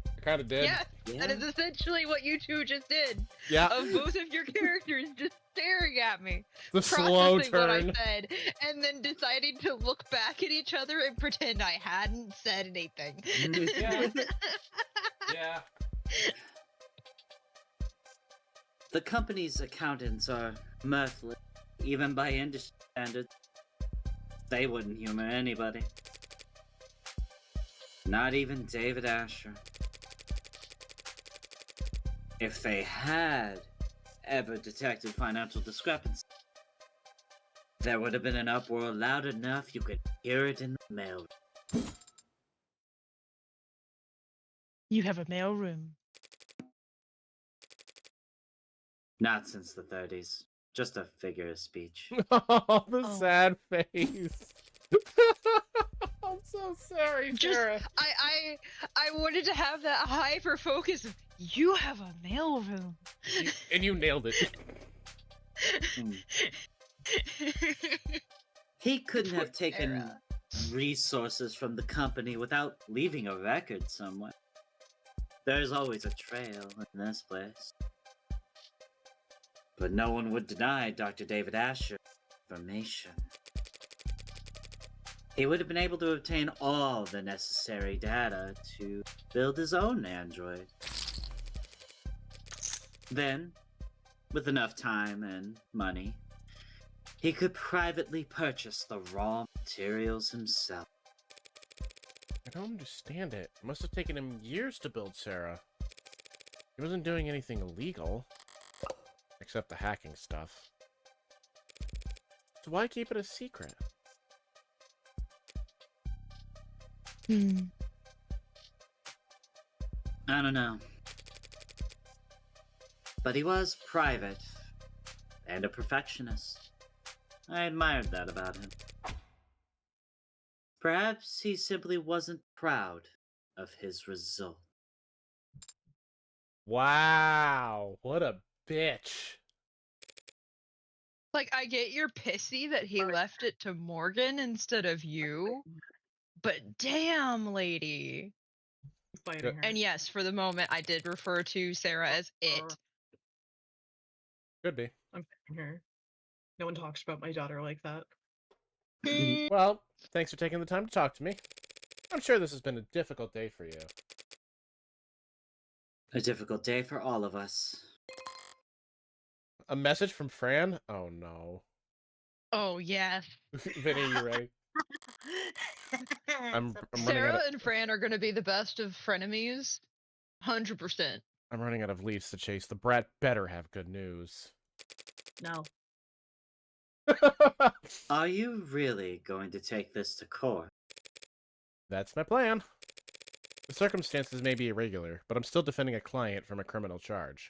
I kind of did. Yeah, that is essentially what you two just did. Yeah. Of both of your characters just staring at me, The slow processing what I turn. said, and then deciding to look back at each other and pretend I hadn't said anything. Yeah. Yeah. The company's accountants are mirthless, even by industry standards. They wouldn't humor anybody. Not even David Asher. If they had ever detected financial discrepancy, there would have been an uproar loud enough you could hear it in the mail. You have a mail room. Not since the 30s. Just a figure of speech. Oh, the Oh. sad face. I'm so sorry, Just, Sarah. I wanted to have that hyper focus of, you have a mail room. And you nailed it. Hmm. He couldn't Poor have taken Sarah. resources from the company without leaving a record somewhere. There's always a trail in this place. But no one would deny Dr. David Asher information. He would have been able to obtain all the necessary data to build his own android. Then, with enough time and money, he could privately purchase the raw materials himself. I don't understand it. It must have taken him years to build Sarah. He wasn't doing anything illegal. Except the hacking stuff. So why keep it a secret? I don't know. But he was private and a perfectionist. I admired that about him. Perhaps he simply wasn't proud of his result. Wow, what a bitch. Like, I get you're pissy that he left it to Morgan instead of you, but damn, lady. Fighting her. And yes, for the moment, I did refer to Sarah as it. Could be. I'm fighting her. No one talks about my daughter like that. Well, thanks for taking the time to talk to me. I'm sure this has been a difficult day for you. A difficult day for all of us. A message from Fran? Oh no. Oh, yes. Vinny, you ready? I'm running out Sarah of, and Fran are going to be the best of frenemies. 100%. I'm running out of leads to chase. The brat better have good news. No. Are you really going to take this to court? That's my plan. The circumstances may be irregular, but I'm still defending a client from a criminal charge.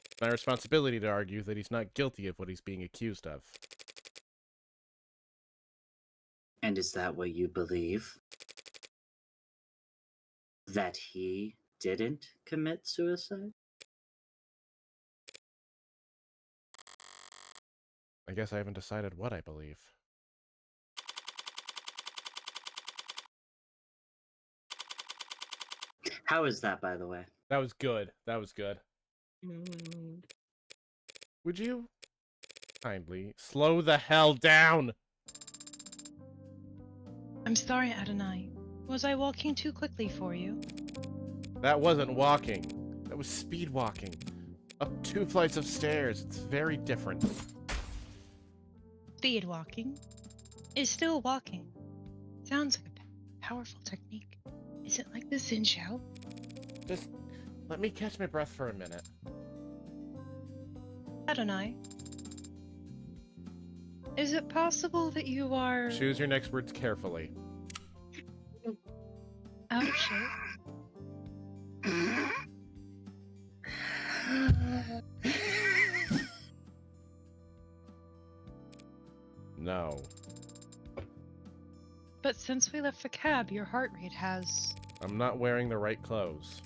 It's my responsibility to argue that he's not guilty of what he's being accused of. And is that what you believe? That he didn't commit suicide? I guess I haven't decided what I believe. How is that, by the way? That was good. That was good. Mm, Would you kindly slow the hell down? I'm sorry, Adonai. Was I walking too quickly for you? That wasn't walking. That was speed walking. Up 2 flights of stairs. It's very different. Speed walking is still walking. Sounds like a powerful technique. Is it like the Xin Shao? Just let me catch my breath for a minute. Adonai. Is it possible that you are Choose your next words carefully. out of shape? No. But since we left the cab, your heart rate has... I'm not wearing the right clothes.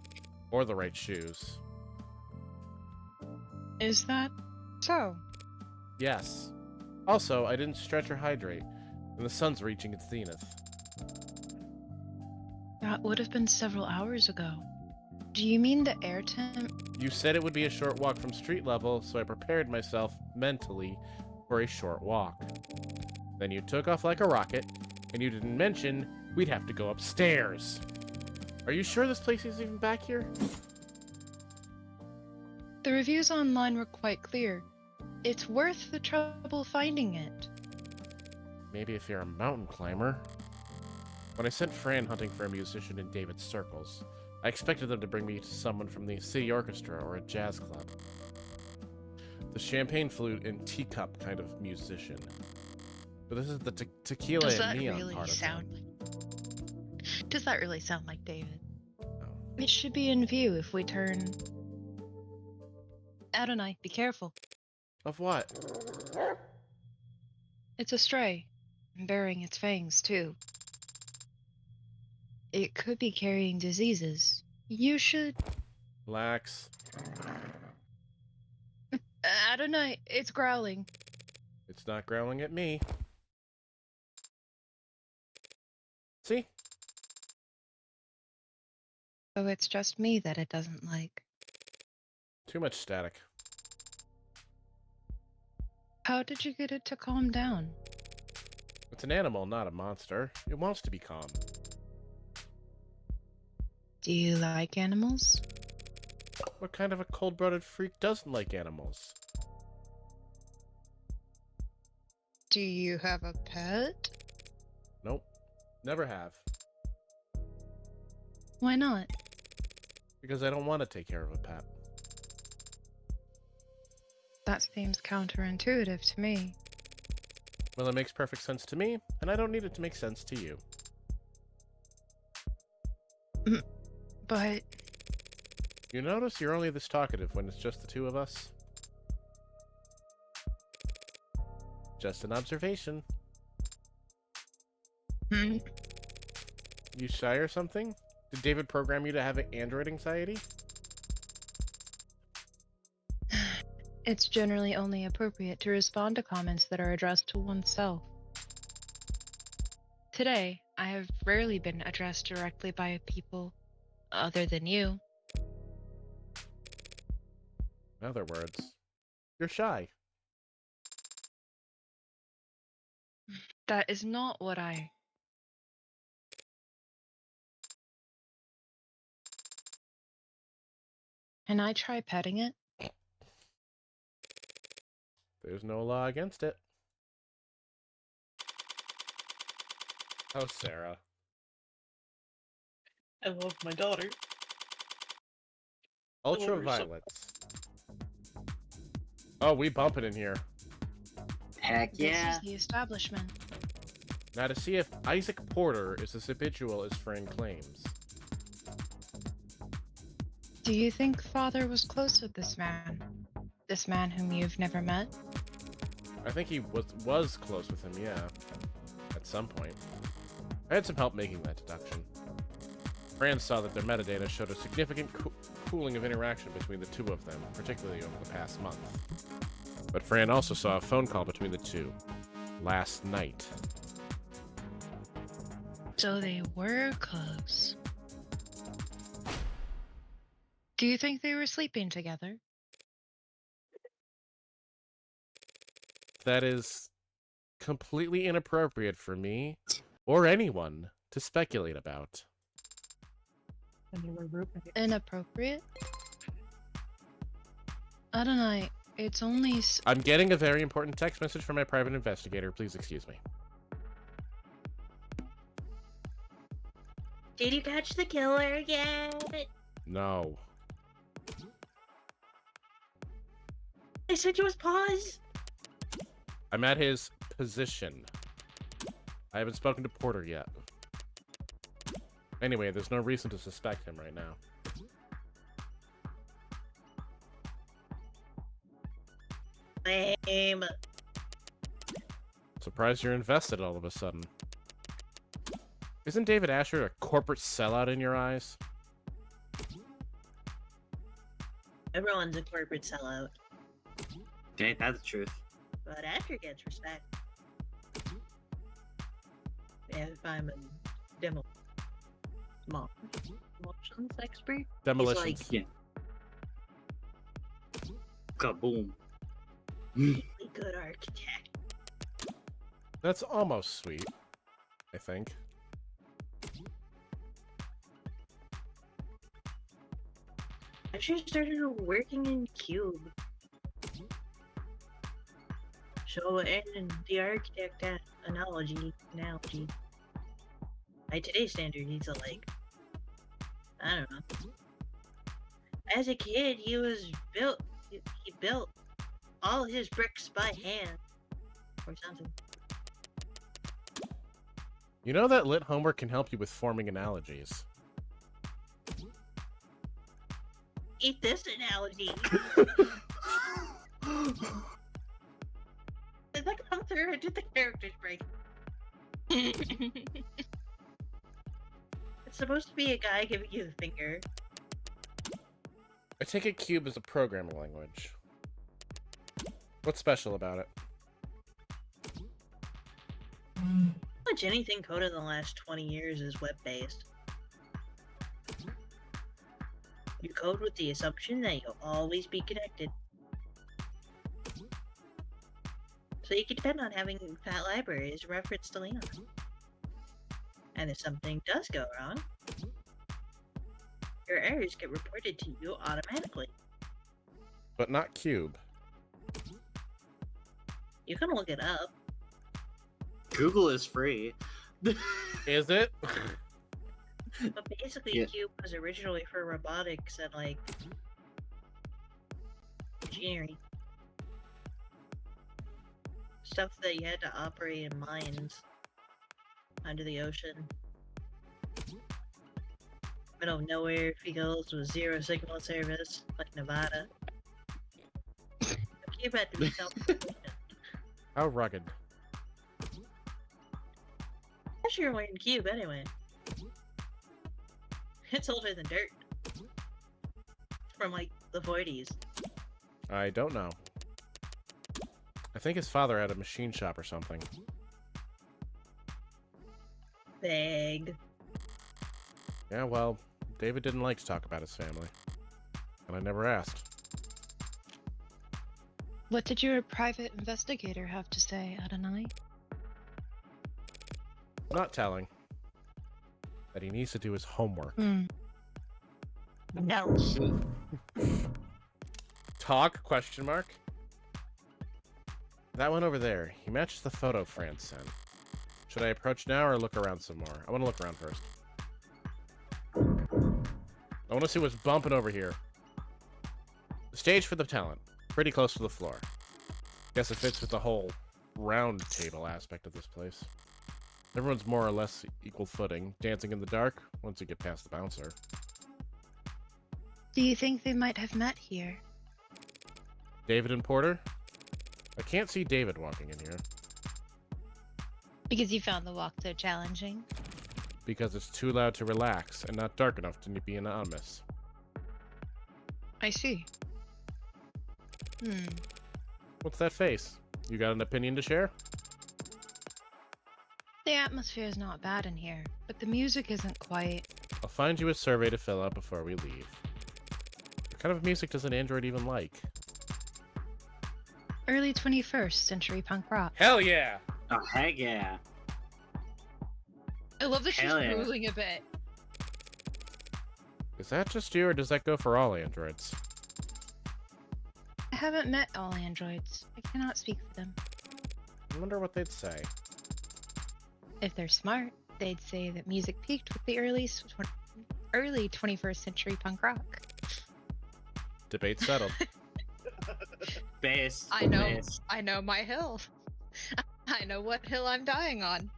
Or the right shoes. Is that so? Yes. Also, I didn't stretch or hydrate, and the sun's reaching its zenith. That would have been several hours ago. Do you mean the air temp? You said it would be a short walk from street level, so I prepared myself mentally for a short walk. Then you took off like a rocket, and you didn't mention we'd have to go upstairs. Are you sure this place is even back here? The reviews online were quite clear. It's worth the trouble finding it. Maybe if you're a mountain climber. When I sent Fran hunting for a musician in David's circles, I expected them to bring me to someone from the city orchestra or a jazz club. The champagne flute and teacup kind of musician. But this is the tequila Does and that neon really part of sound it. like... Does that really sound like David? Oh. It should be in view if we turn... Adonai, be careful. Of what? It's a stray. Bearing its fangs, too. It could be carrying diseases. You should... Relax. Adonai, it's growling. It's not growling at me. See? So it's just me that it doesn't like. Too much static. How did you get it to calm down? It's an animal, not a monster. It wants to be calm. Do you like animals? What kind of a cold-blooded freak doesn't like animals? Do you have a pet? Nope. Never have. Why not? Because I don't want to take care of a pet. That seems counterintuitive to me. Well, it makes perfect sense to me, and I don't need it to make sense to you. But You notice you're only this talkative when it's just the two of us? Just an observation. You shy or something? Did David program you to have android anxiety? it's generally only appropriate to respond to comments that are addressed to oneself. Today, I have rarely been addressed directly by people other than you. In other words, you're shy. That is not what I... Can I try petting it? There's no law against it. Oh, Sarah. I love my daughter. Ultraviolets. Oh, we bump it in here. Heck yeah. This is the establishment. Now to see if Isaac Porter is as habitual as Fran claims. Do you think Father was close with this man? This man whom you've never met? I think he was close with him, yeah. At some point. I had some help making that deduction. Fran saw that their metadata showed a significant cooling of interaction between the two of them, particularly over the past month. But Fran also saw a phone call between the two. Last night. So they were close. Do you think they were sleeping together? That is completely inappropriate for me, or anyone, to speculate about. And they were roommates. Inappropriate? I don't know. It's only... I'm getting a very important text message from my private investigator. Please excuse me. Did you catch the killer yet? No. I said you was paused. I'm at his position. I haven't spoken to Porter yet. Anyway, there's no reason to suspect him right now. Lame. Surprised you're invested all of a sudden. Isn't David Asher a corporate sellout in your eyes? Everyone's a corporate sellout, Okay, that's the truth. but Asher gets respect. If I'm a demolitions expert, Demolitions. He's Yeah. Kaboom. really good architect. That's almost sweet, I think. Asher started working in Cube. So, and the architect analogy, by today's standard, he's like, I don't know. As a kid, he built all his bricks by hand, or something. You know that lit homework can help you with forming analogies. Eat this analogy. Did that come through or did the characters break? It's supposed to be a guy giving you the finger. I take it Cube is a programming language. What's special about it? A much anything coded in the last 20 years is web-based. You code with the assumption that you'll always be connected. So you can depend on having fat libraries in reference to lean on. And if something does go wrong, your errors get reported to you automatically. But not Cube. You can look it up. Google is free. Is it? But basically, Yeah. Cube was originally for robotics and, like, engineering. Stuff that you had to operate in mines under the ocean. Middle of nowhere fields with zero signal service, like Nevada. Cube had to be self-sufficient. How rugged? I'm sure you're in Cube anyway. It's older than dirt. From like the 40s. I don't know. I think his father had a machine shop or something. Vague. Yeah, well, David didn't like to talk about his family. And I never asked. What did your private investigator have to say, Adonai? Not telling. That he needs to do his homework. No. Talk? Question mark? That one over there. He matches the photo Franz sent. Should I approach now or look around some more? I want to look around first. I want to see what's bumping over here. The stage for the talent. Pretty close to the floor. Guess it fits with the whole round table aspect of this place. Everyone's more or less equal footing, dancing in the dark once you get past the bouncer. Do you think they might have met here? David and Porter? I can't see David walking in here. Because you found the walk so challenging? Because it's too loud to relax and not dark enough to be anonymous. I see. What's that face? You got an opinion to share? The atmosphere is not bad in here, but the music isn't quite... I'll find you a survey to fill out before we leave. What kind of music does an android even like? Early 21st century punk rock. Hell yeah! Oh, heck yeah. I love that she's Hell yeah. drooling a bit. Is that just you, or does that go for all androids? I haven't met all androids. I cannot speak for them. I wonder what they'd say. If they're smart, they'd say that music peaked with the early 21st century punk rock. Debate settled. Base. I know. Base. I know my hill. I know what hill I'm dying on.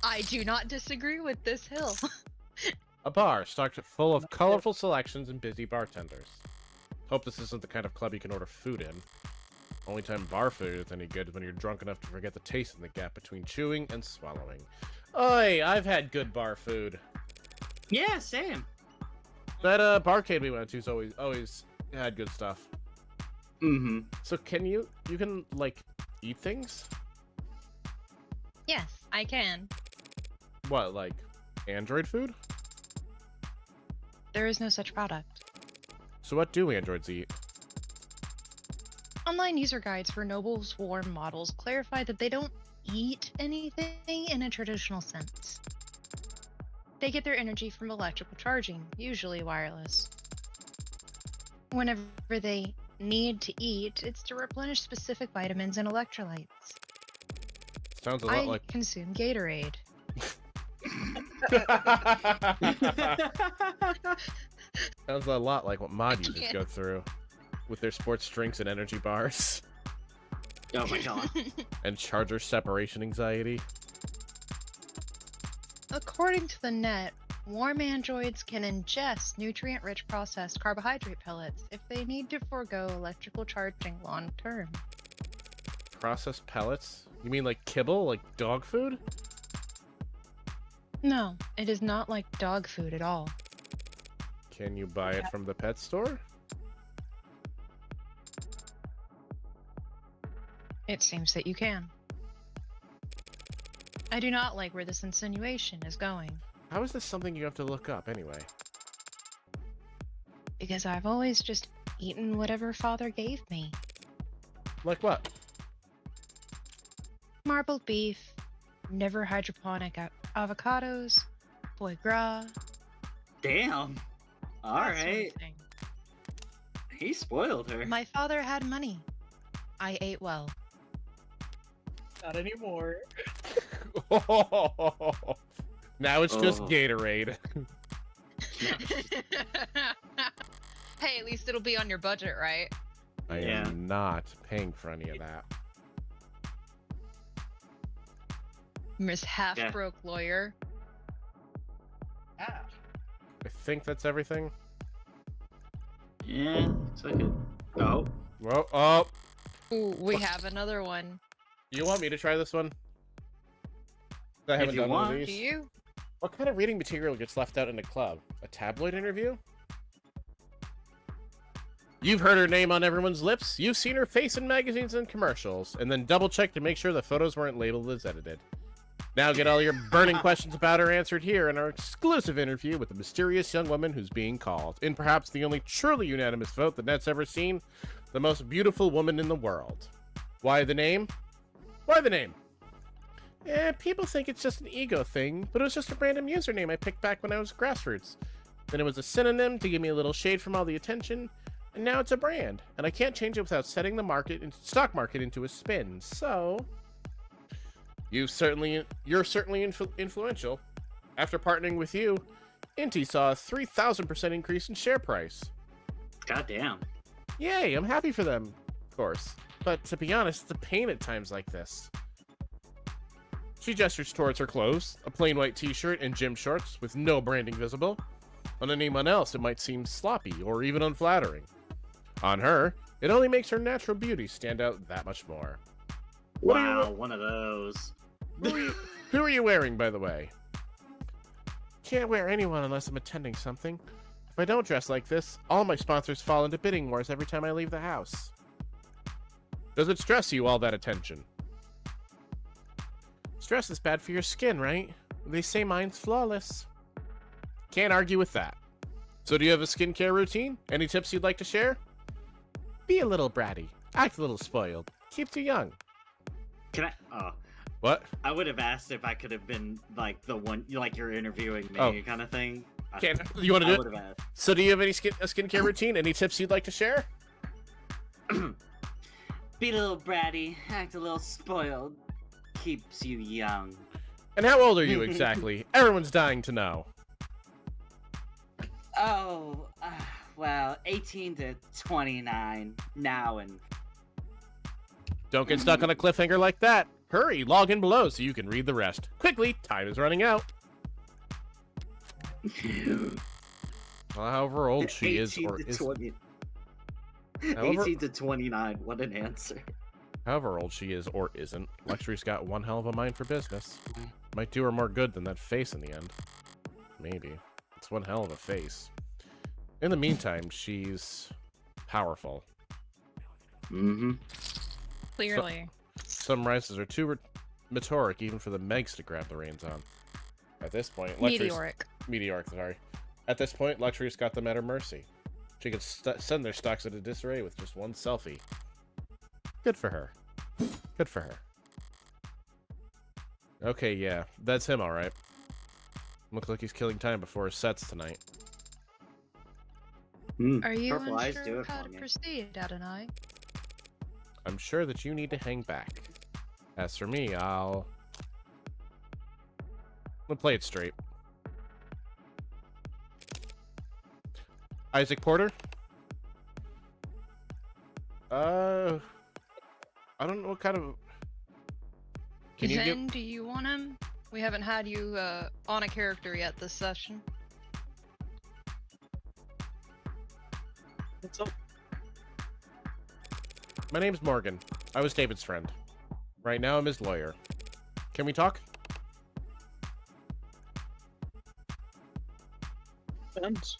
I do not disagree with this hill. A bar stocked full of colorful selections and busy bartenders. Hope this isn't the kind of club you can order food in. Only time bar food is any good is when you're drunk enough to forget the taste in the gap between chewing and swallowing. Oi, I've had good bar food. Yeah, same. That barcade we went to's always had good stuff. Mm-hmm. So you can like eat things? Yes, I can. What, like android food? There is no such product. So what do androids eat? Online user guides for Noble Swarm models clarify that they don't eat anything in a traditional sense. They get their energy from electrical charging, usually wireless. Whenever they need to eat, it's to replenish specific vitamins and electrolytes. Sounds a lot I like consume Gatorade. sounds a lot like what mod users can't. go through with their sports drinks and energy bars Oh my god. and charger separation anxiety. According to the net, warm androids can ingest nutrient-rich processed carbohydrate pellets if they need to forego electrical charging long term. Processed pellets? You mean like kibble, like dog food? No, it is not like dog food at all. Can you buy it from the pet store? It seems that you can. I do not like where this insinuation is going. How is this something you have to look up anyway? Because I've always just eaten whatever father gave me. Like what? Marbled beef, never hydroponic avocados, foie gras. Damn. All that sort of right. thing. He spoiled her. My father had money. I ate well. Not anymore. Now it's just Oh. Gatorade. Hey, at least it'll be on your budget, right? I Yeah. am not paying for any of that. Miss Half-Broke Lawyer. Ah. I think that's everything. Yeah, it's like a... Oh. Well, oh, Ooh, we have another one. you want me to try this one? I haven't you done one want. of Do these. you? What kind of reading material gets left out in a club? A tabloid interview? You've heard her name on everyone's lips. You've seen her face in magazines and commercials, and then double-check to make sure the photos weren't labeled as edited. Now get all your burning questions about her answered here in our exclusive interview with the mysterious young woman who's being called, in perhaps the only truly unanimous vote the net's ever seen, the most beautiful woman in the world. Why the name? Why the name? People think it's just an ego thing, but it was just a random username I picked back when I was grassroots. Then it was a synonym to give me a little shade from all the attention, and now it's a brand, and I can't change it without setting the stock market into a spin. So, you're certainly influential. After partnering with you, Inti saw a 3,000% increase in share price. Goddamn. Yay, I'm happy for them, of course. But to be honest, it's a pain at times like this. She gestures towards her clothes, a plain white t-shirt and gym shorts with no branding visible. On anyone else, it might seem sloppy or even unflattering. On her, it only makes her natural beauty stand out that much more. What are you- Wow, one of those. Who are you wearing, by the way? Can't wear anyone unless I'm attending something. If I don't dress like this, all my sponsors fall into bidding wars every time I leave the house. Does it stress you, all that attention? Stress is bad for your skin, right? They say mine's flawless. Can't argue with that. So do you have a skincare routine? Any tips you'd like to share? Be a little bratty. Act a little spoiled. Keeps you young. Can I? Oh, What? I would have asked if I could have been like the one, like you're interviewing me, Oh. kind of thing. Can't. You want to I do it? would have asked. So do you have any skincare routine? Any tips you'd like to share? Be a little bratty, act a little spoiled, keeps you young. And how old are you exactly? Everyone's dying to know. Oh, well, 18 to 29 now and. Don't get stuck on a cliffhanger like that. Hurry, log in below so you can read the rest. Quickly, time is running out. Well, however old she is 18 or to isn't. 20. However- 18 to 29. What an answer. However old she is or isn't, Luxury's got one hell of a mind for business. Might do her more good than that face in the end. Maybe. It's one hell of a face. In the meantime, she's powerful. Mm-hmm. Clearly. Some rises are too meteoric even for the Megs to grab the reins on. At this point, Luxury's... Meteoric, sorry. At this point, Luxury's got them at her mercy. She could send their stocks into disarray with just one selfie. Good for her. Good for her. Okay, yeah. That's him, alright. Looks like he's killing time before his sets tonight. Are you Purple eyes do unsure it how for to me. proceed, Adonai? I'm sure that you need to hang back. As for me, I'll play it straight. Isaac Porter? I don't know what kind of... Can you Zen, give... do you want him? We haven't had you on a character yet this session. What's up? My name's Morgan. I was David's friend. Right now I'm his lawyer. Can we talk? Depends.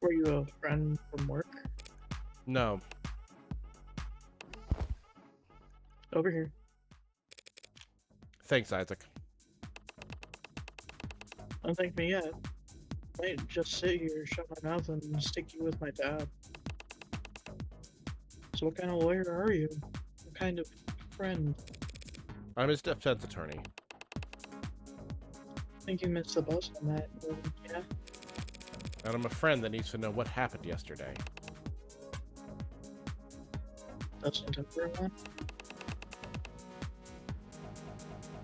Were you a friend from work? No. Over here. Thanks, Isaac. Don't thank me yet. I might just sit here, shut my mouth, and stick you with my dad. So what kind of lawyer are you? What kind of friend? I'm his defense attorney. I think you missed the bus on that. Yeah. And I'm a friend that needs to know what happened yesterday. Doesn't everyone?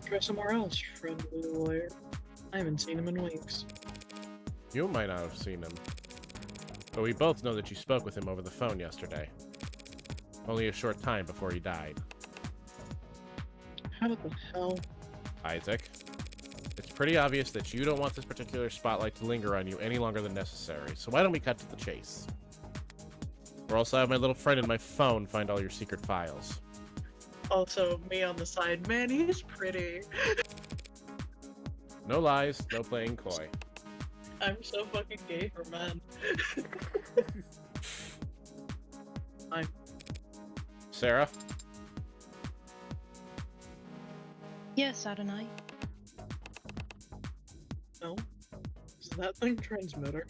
Try somewhere else, friendly lawyer. I haven't seen him in weeks. You might not have seen him. But we both know that you spoke with him over the phone yesterday. Only a short time before he died. How the hell? Isaac, it's pretty obvious that you don't want this particular spotlight to linger on you any longer than necessary, so why don't we cut to the chase? Or else I have my little friend in my phone find all your secret files. Also, me on the side. Man, he's pretty. No lies, no playing coy. I'm so fucking gay for men. Fine. Sarah? Yes, Adonai. No? Is that thing transmitter?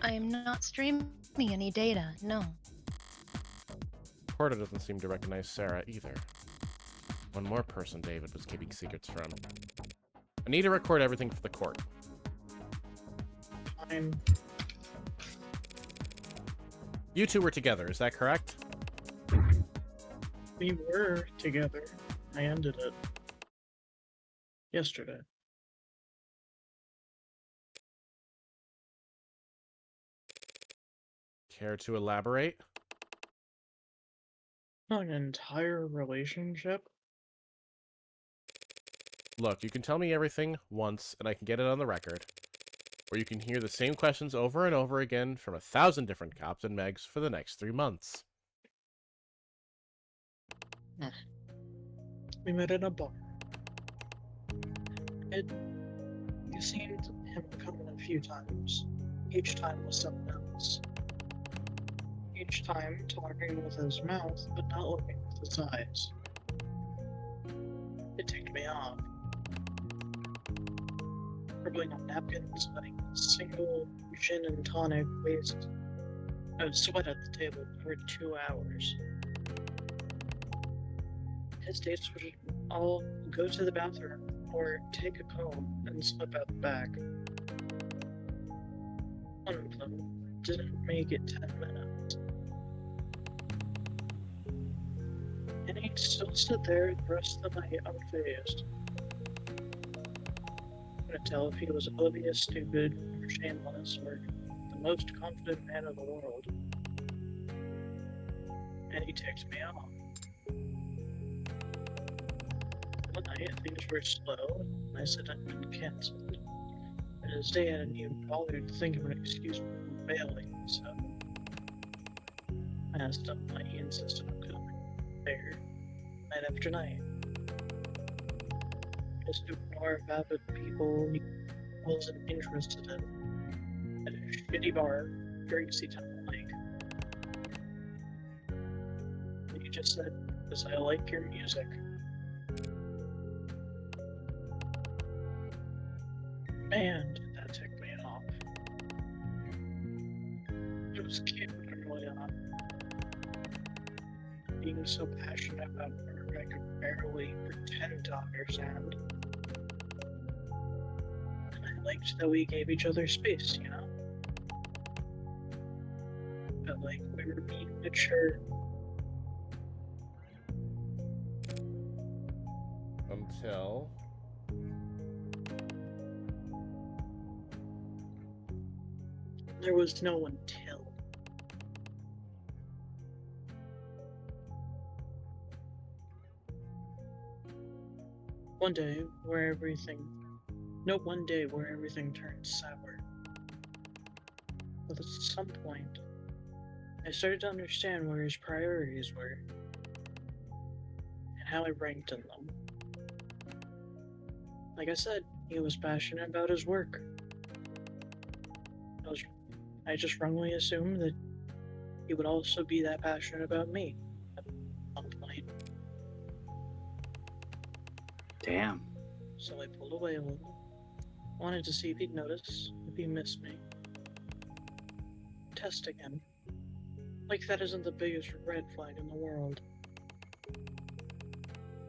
I am not streaming any data, no. Porter doesn't seem to recognize Sarah either. One more person David was keeping secrets from. I need to record everything for the court. Fine. You two were together, is that correct? We were together. I ended it. Yesterday. Care to elaborate? Not an entire relationship. Look, you can tell me everything once, and I can get it on the record. Or you can hear the same questions over and over again from 1,000 different cops and Megs for the next 3 months. We met in a bar. You seen him come in a few times. Each time with someone else. Each time talking with his mouth, but not looking with his eyes. It ticked me off. Scribbling on napkins, letting a single gin and tonic waste. I would sweat at the table for 2 hours. His dates would all go to the bathroom or take a comb and slip out the back. One of them didn't make it 10 minutes. And he'd still sit there the rest of the night unfazed. Couldn't tell if he was oblivious, stupid, or shameless, or the most confident man in the world. And he ticked me off. One night, things were slow, and I said I'd been cancelled. And his day hadn't even bothered to think of an excuse for failing, so I asked him why he insisted on coming there, night after night. Just to ignore vapid people he wasn't interested in. At a shitty bar, Gracie Town Lake. And he just said, because I like your music. Man, did that tick me off. It was cute early on. Being so passionate about her, I could barely pretend to understand. And I liked that we gave each other space, you know? Felt like we were being mature. Until... There was no until. One day where everything turned sour. But at some point, I started to understand where his priorities were, and how I ranked in them. Like I said, he was passionate about his work. I just wrongly assumed that he would also be that passionate about me at some point. Damn. So I pulled away a little. Wanted to see if he'd notice, if he missed me. Testing him. Like that isn't the biggest red flag in the world.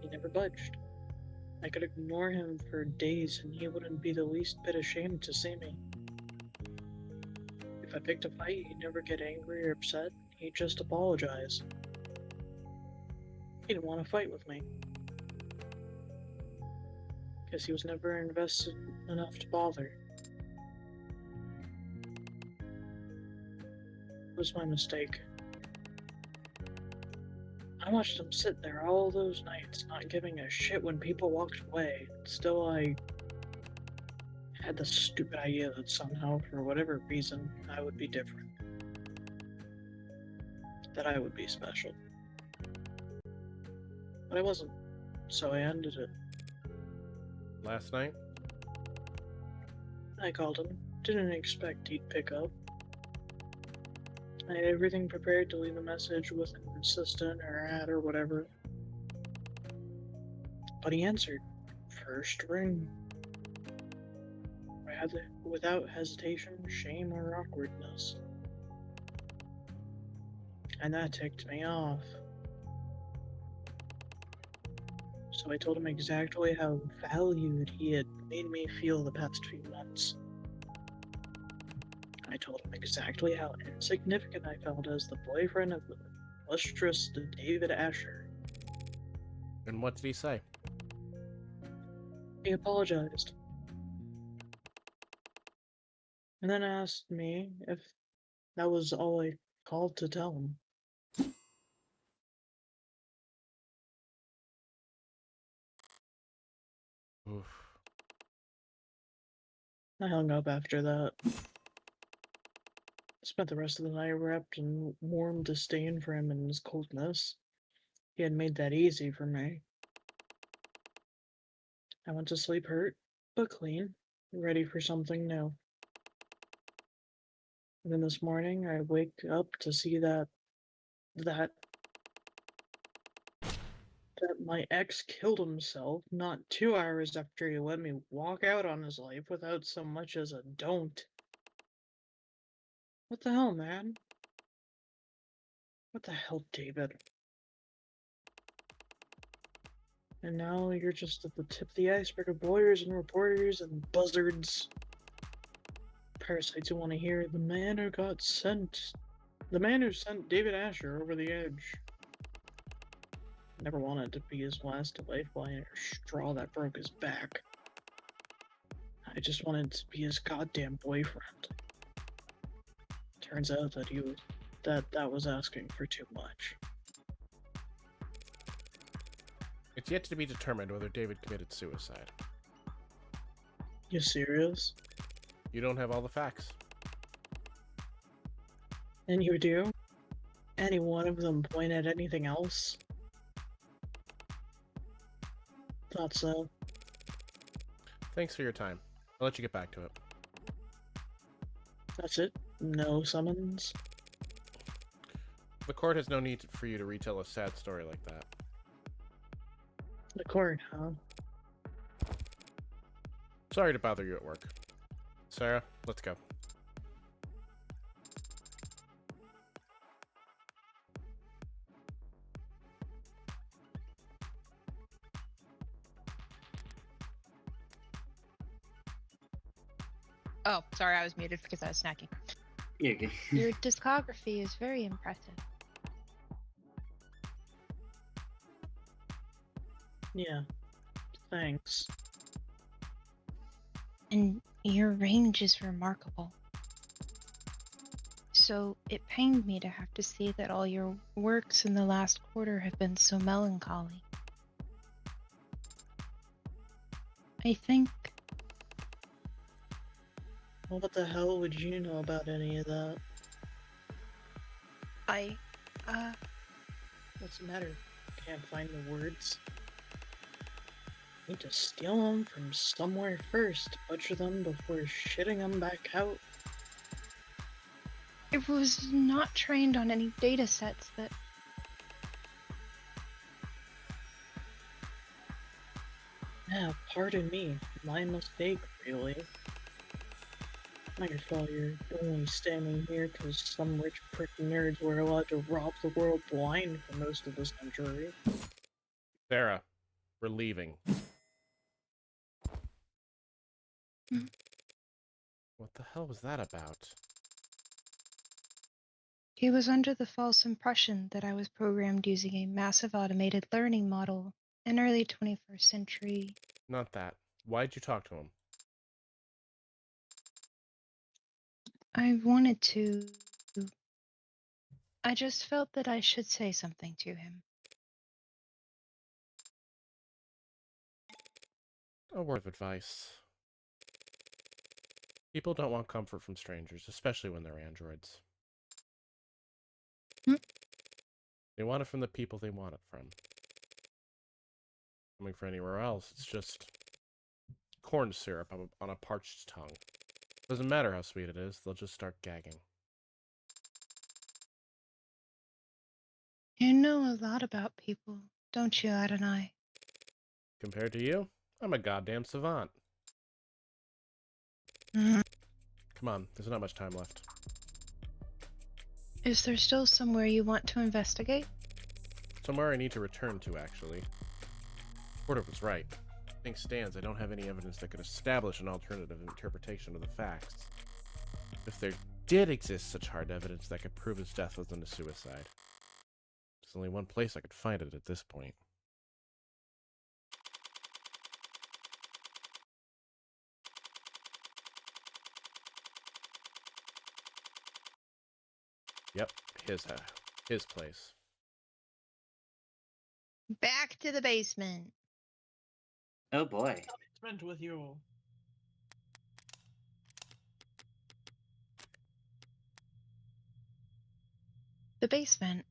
He never budged. I could ignore him for days and he wouldn't be the least bit ashamed to see me. If I picked a fight, he'd never get angry or upset. He'd just apologize. He didn't want to fight with me. Because he was never invested enough to bother. It was my mistake. I watched him sit there all those nights, not giving a shit when people walked away. Still, I had the stupid idea that somehow, for whatever reason, I would be different. That I would be special. But I wasn't, so I ended it. Last night? I called him. Didn't expect he'd pick up. I had everything prepared to leave a message with an assistant or ad or whatever. But he answered. First ring. Without hesitation, shame, or awkwardness. And that ticked me off. So I told him exactly how valued he had made me feel the past few months. I told him exactly how insignificant I felt as the boyfriend of the illustrious David Asher. And what did he say? He apologized. And then asked me if that was all I called to tell him. Oof. I hung up after that. Spent the rest of the night wrapped in warm disdain for him and his coldness. He had made that easy for me. I went to sleep hurt, but clean, ready for something new. And then this morning, I wake up to see that my ex killed himself not 2 hours after he let me walk out on his life without so much as a don't. What the hell, man? What the hell, David? And now you're just at the tip of the iceberg of lawyers and reporters and buzzards. Parasites who want to hear the man who sent David Asher over the edge. Never wanted to be his last lifeline or straw that broke his back. I just wanted to be his goddamn boyfriend. Turns out that that was asking for too much. It's yet to be determined whether David committed suicide. You serious? You don't have all the facts. And you do? Any one of them point at anything else? Thought so. Thanks for your time. I'll let you get back to it. That's it? No summons? The court has no need for you to retell a sad story like that. The court, huh? Sorry to bother you at work. Sarah, let's go. Oh, sorry, I was muted because I was snacking. Yeah, okay. Your discography is very impressive. Yeah. Thanks. And your range is remarkable. So it pained me to have to see that all your works in the last quarter have been so melancholy. I think Well, what the hell would you know about any of that? What's the matter? Can't find the words? Need to steal them from somewhere first, butcher them before shitting them back out. I was not trained on any data sets that... Pardon me. My mistake, really. Not your fault you're only standing here because some rich prick nerds were allowed to rob the world blind for most of the century. Sarah, we're leaving. What the hell was that about? He was under the false impression that I was programmed using a massive automated learning model in early 21st century. Not that. Why'd you talk to him? I wanted to. I just felt that I should say something to him. A word of advice. People don't want comfort from strangers, especially when they're androids. They want it from the people they want it from. Coming from anywhere else, it's just corn syrup on a parched tongue. Doesn't matter how sweet it is, they'll just start gagging. You know a lot about people, don't you, Adonai? Compared to you, I'm a goddamn savant. Mm. Come on, there's not much time left. Is there still somewhere you want to investigate? Somewhere I need to return to, actually. Porter was right. Thing stands, I don't have any evidence that could establish an alternative interpretation of the facts. If there did exist such hard evidence that could prove his death wasn't a suicide, there's only one place I could find it at this point. Yep, his place. Back to the basement. Oh boy. Spent with you. The basement.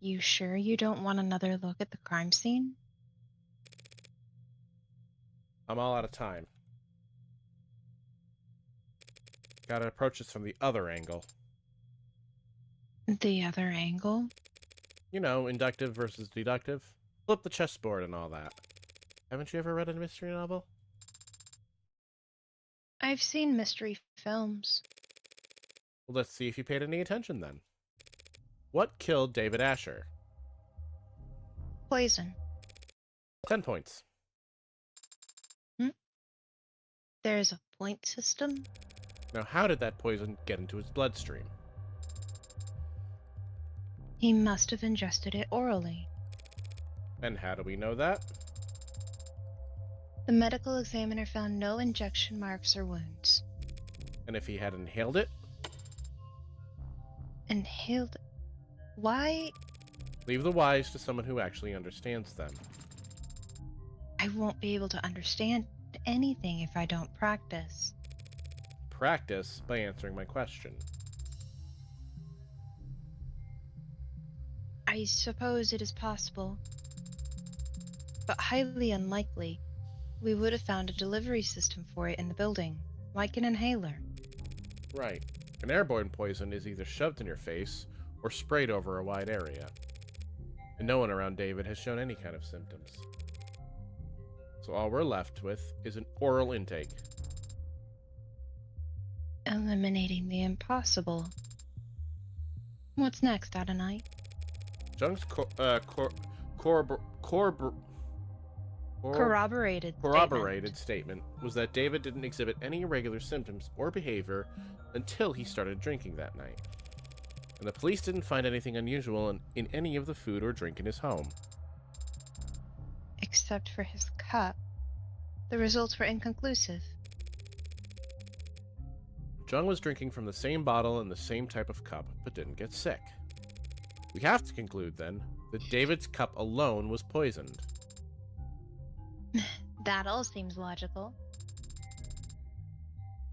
You sure you don't want another look at the crime scene? I'm all out of time. Gotta approach this from the other angle. The other angle? You know, inductive versus deductive. Flip the chessboard and all that. Haven't you ever read a mystery novel? I've seen mystery films. Well, let's see if you paid any attention then. What killed David Asher? Poison. 10 points. There's a point system? Now, how did that poison get into his bloodstream? He must have ingested it orally. And how do we know that? The medical examiner found no injection marks or wounds. And if he had inhaled it? Inhaled? Why? Leave the whys to someone who actually understands them. I won't be able to understand anything if I don't practice. Practice by answering my question. I suppose it is possible, but highly unlikely. We would have found a delivery system for it in the building, like an inhaler. Right. An airborne poison is either shoved in your face or sprayed over a wide area. And no one around David has shown any kind of symptoms. So all we're left with is an oral intake. Eliminating the impossible. What's next, Adonai? Jung's corroborated statement was that David didn't exhibit any irregular symptoms or behavior until he started drinking that night. And the police didn't find anything unusual in any of the food or drink in his home. Except for his cup. The results were inconclusive. Jung was drinking from the same bottle and the same type of cup, but didn't get sick. We have to conclude, then, that David's cup alone was poisoned. That all seems logical.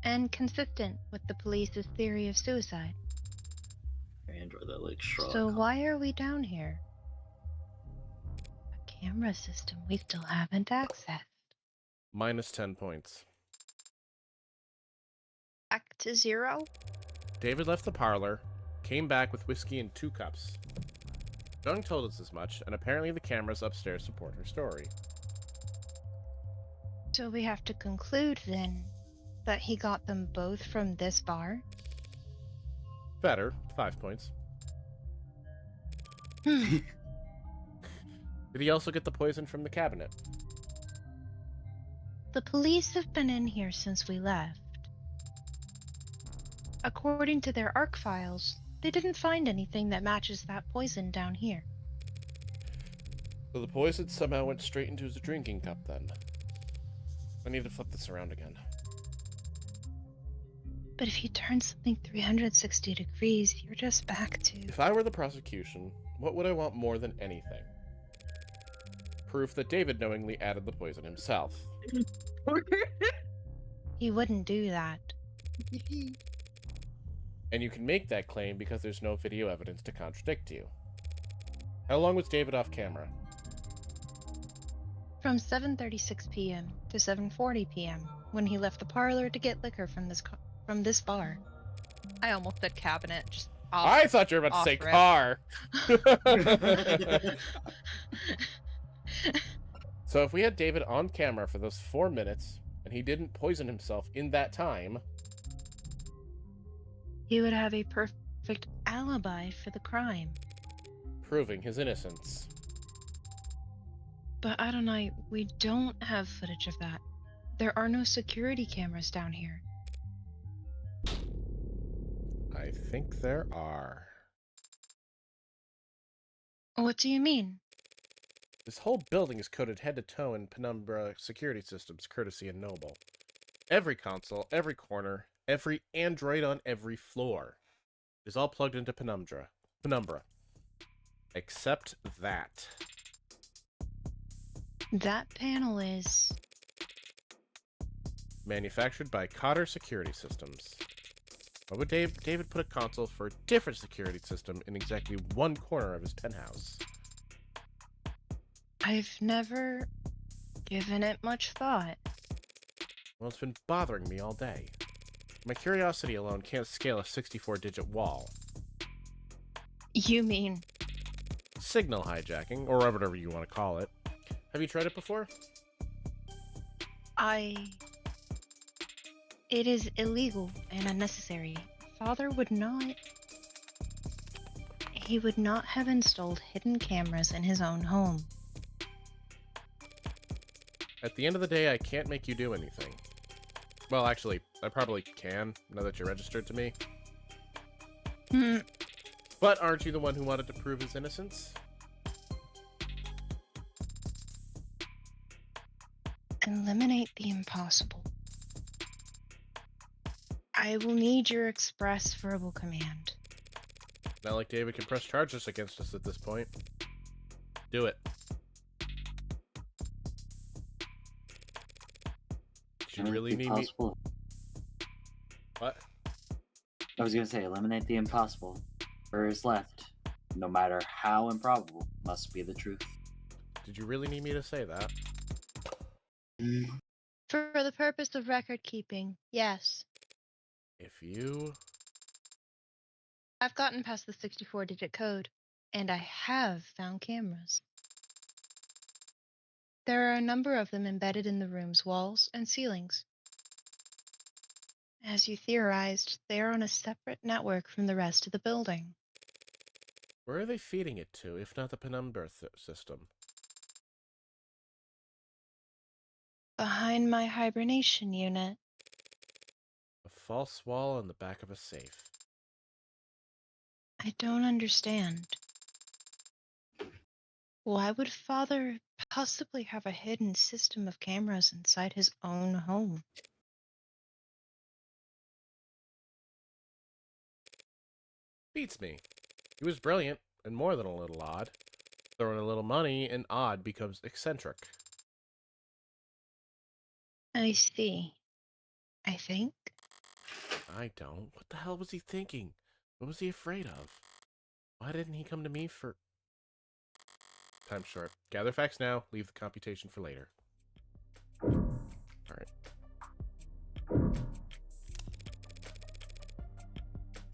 And consistent with the police's theory of suicide. Android that looks strong. So why are we down here? A camera system we still haven't accessed. Minus 10 points. Back to 0? David left the parlor, came back with whiskey in 2 cups. Jung told us as much, and apparently the cameras upstairs support her story. So we have to conclude then that he got them both from this bar? Better. 5 points. Hmm. Did he also get the poison from the cabinet? The police have been in here since we left. According to their ARC files, they didn't find anything that matches that poison down here. So the poison somehow went straight into his drinking cup then. I need to flip this around again. But if you turn something 360 degrees, you're just back to... If I were the prosecution, what would I want more than anything? Proof that David knowingly added the poison himself. He wouldn't do that. And you can make that claim because there's no video evidence to contradict you. How long was David off camera? From 7:36 p.m. to 7:40 p.m. when he left the parlor to get liquor from this bar. I almost said cabinet. Just off, I thought you were about to say off rip. car! So if we had David on camera for those 4 minutes, and he didn't poison himself in that time... He would have a perfect alibi for the crime. proving his innocence. But Adonai, we don't have footage of that. There are no security cameras down here. I think there are. What do you mean? This whole building is coated head to toe in Penumbra security systems, courtesy and Noble. Every console, every corner, every android on every floor is all plugged into Penumbra. Except that. That panel is... Manufactured by Cotter Security Systems. Why would David put a console for a different security system in exactly one corner of his penthouse? I've never given it much thought. Well, it's been bothering me all day. My curiosity alone can't scale a 64-digit wall. You mean... Signal hijacking, or whatever you want to call it. Have you tried it before? It is illegal and unnecessary. Father would not... He would not have installed hidden cameras in his own home. At the end of the day, I can't make you do anything. Well, actually, I probably can, now that you're registered to me. But aren't you the one who wanted to prove his innocence? Eliminate the impossible. I will need your express verbal command. Not like David can press charges against us at this point. Do it. Do you really need me? What? I was gonna say, eliminate the impossible. Where is left, no matter how improbable, must be the truth. Did you really need me to say that? For the purpose of record keeping, yes. If you... I've gotten past the 64-digit code, and I have found cameras. There are a number of them embedded in the room's walls and ceilings. As you theorized, they are on a separate network from the rest of the building. Where are they feeding it to, if not the Penumbra system? Behind my hibernation unit. A false wall on the back of a safe. I don't understand. Why would Father possibly have a hidden system of cameras inside his own home? Beats me. He was brilliant, and more than a little odd. Throw in a little money, and odd becomes eccentric. I see. I think. I don't. What the hell was he thinking? What was he afraid of? Why didn't he come to me for... Time short. Gather facts now, leave the computation for later. Alright.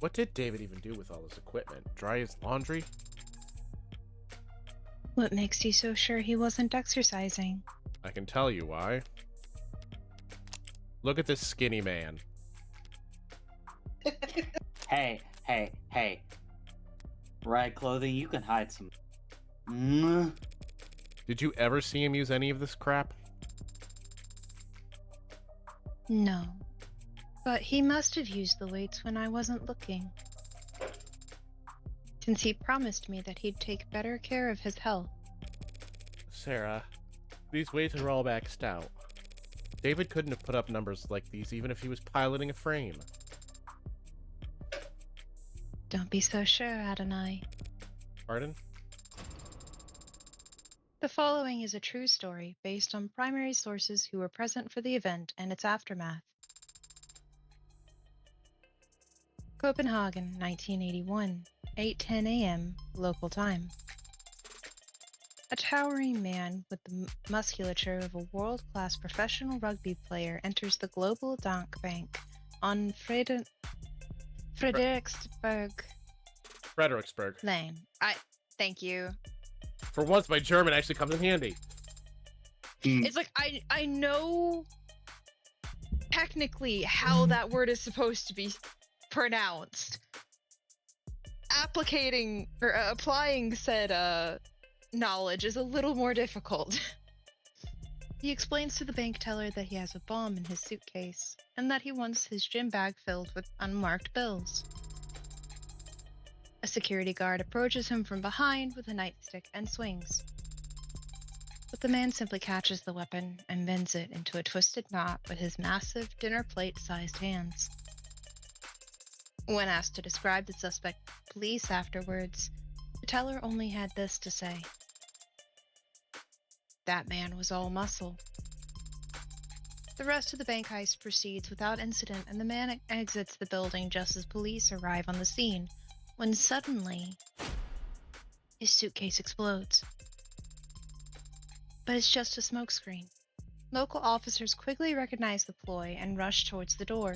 What did David even do with all this equipment? Dry his laundry? What makes you so sure he wasn't exercising? I can tell you why. Look at this skinny man. Hey, hey, hey. Rag clothing, you can hide some. Mm. Did you ever see him use any of this crap? No. But he must have used the weights when I wasn't looking. Since he promised me that he'd take better care of his health. Sarah, these weights are all maxed out. David couldn't have put up numbers like these even if he was piloting a frame. Don't be so sure, Adonai. Pardon? The following is a true story based on primary sources who were present for the event and its aftermath. Copenhagen, 1981, 8:10 a.m. local time. A towering man with the musculature of a world-class professional rugby player enters the Global Dank Bank on Fredericksburg. Lane. Thank you. For once, my German actually comes in handy. It's like I know technically how that word is supposed to be pronounced. Applying said knowledge is a little more difficult. He explains to the bank teller that he has a bomb in his suitcase and that he wants his gym bag filled with unmarked bills. A security guard approaches him from behind with a nightstick and swings. But the man simply catches the weapon and bends it into a twisted knot with his massive dinner plate-sized hands. When asked to describe the suspect to police afterwards, the teller only had this to say. That man was all muscle. The rest of the bank heist proceeds without incident and the man exits the building just as police arrive on the scene, when suddenly, his suitcase explodes. But it's just a smokescreen. Local officers quickly recognize the ploy and rush towards the door,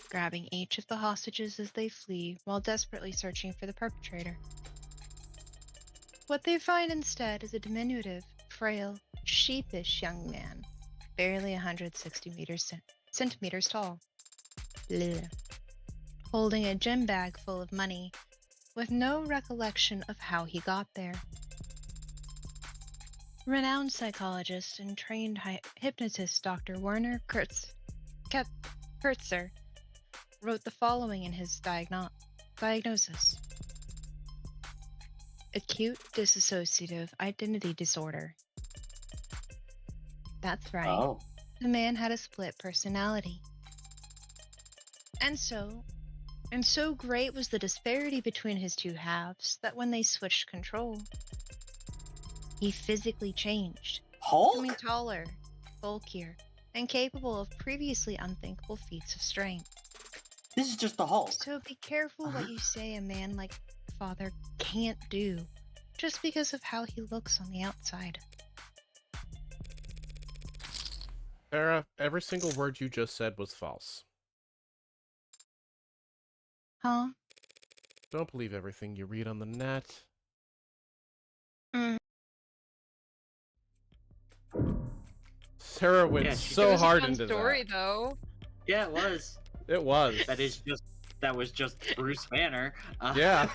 grabbing each of the hostages as they flee while desperately searching for the perpetrator. What they find instead is a diminutive, frail, sheepish young man, barely 160 centimeters tall. Blech. Holding a gym bag full of money, with no recollection of how he got there. Renowned psychologist and trained hypnotist Dr. Werner Kurtzer wrote the following in his diagnosis. Acute dissociative identity disorder. That's right. Oh. The man had a split personality. And so great was the disparity between his two halves that when they switched control, he physically changed, becoming Hulk? taller, bulkier, and capable of previously unthinkable feats of strength. This is just the Hulk. So be careful what you say a man like Father can't do, just because of how he looks on the outside. Sarah, every single word you just said was false. Huh? Don't believe everything you read on the net. Sarah went Yeah, so hard into story that. though. Yeah, it was. It was. That was just Bruce Banner. Yeah.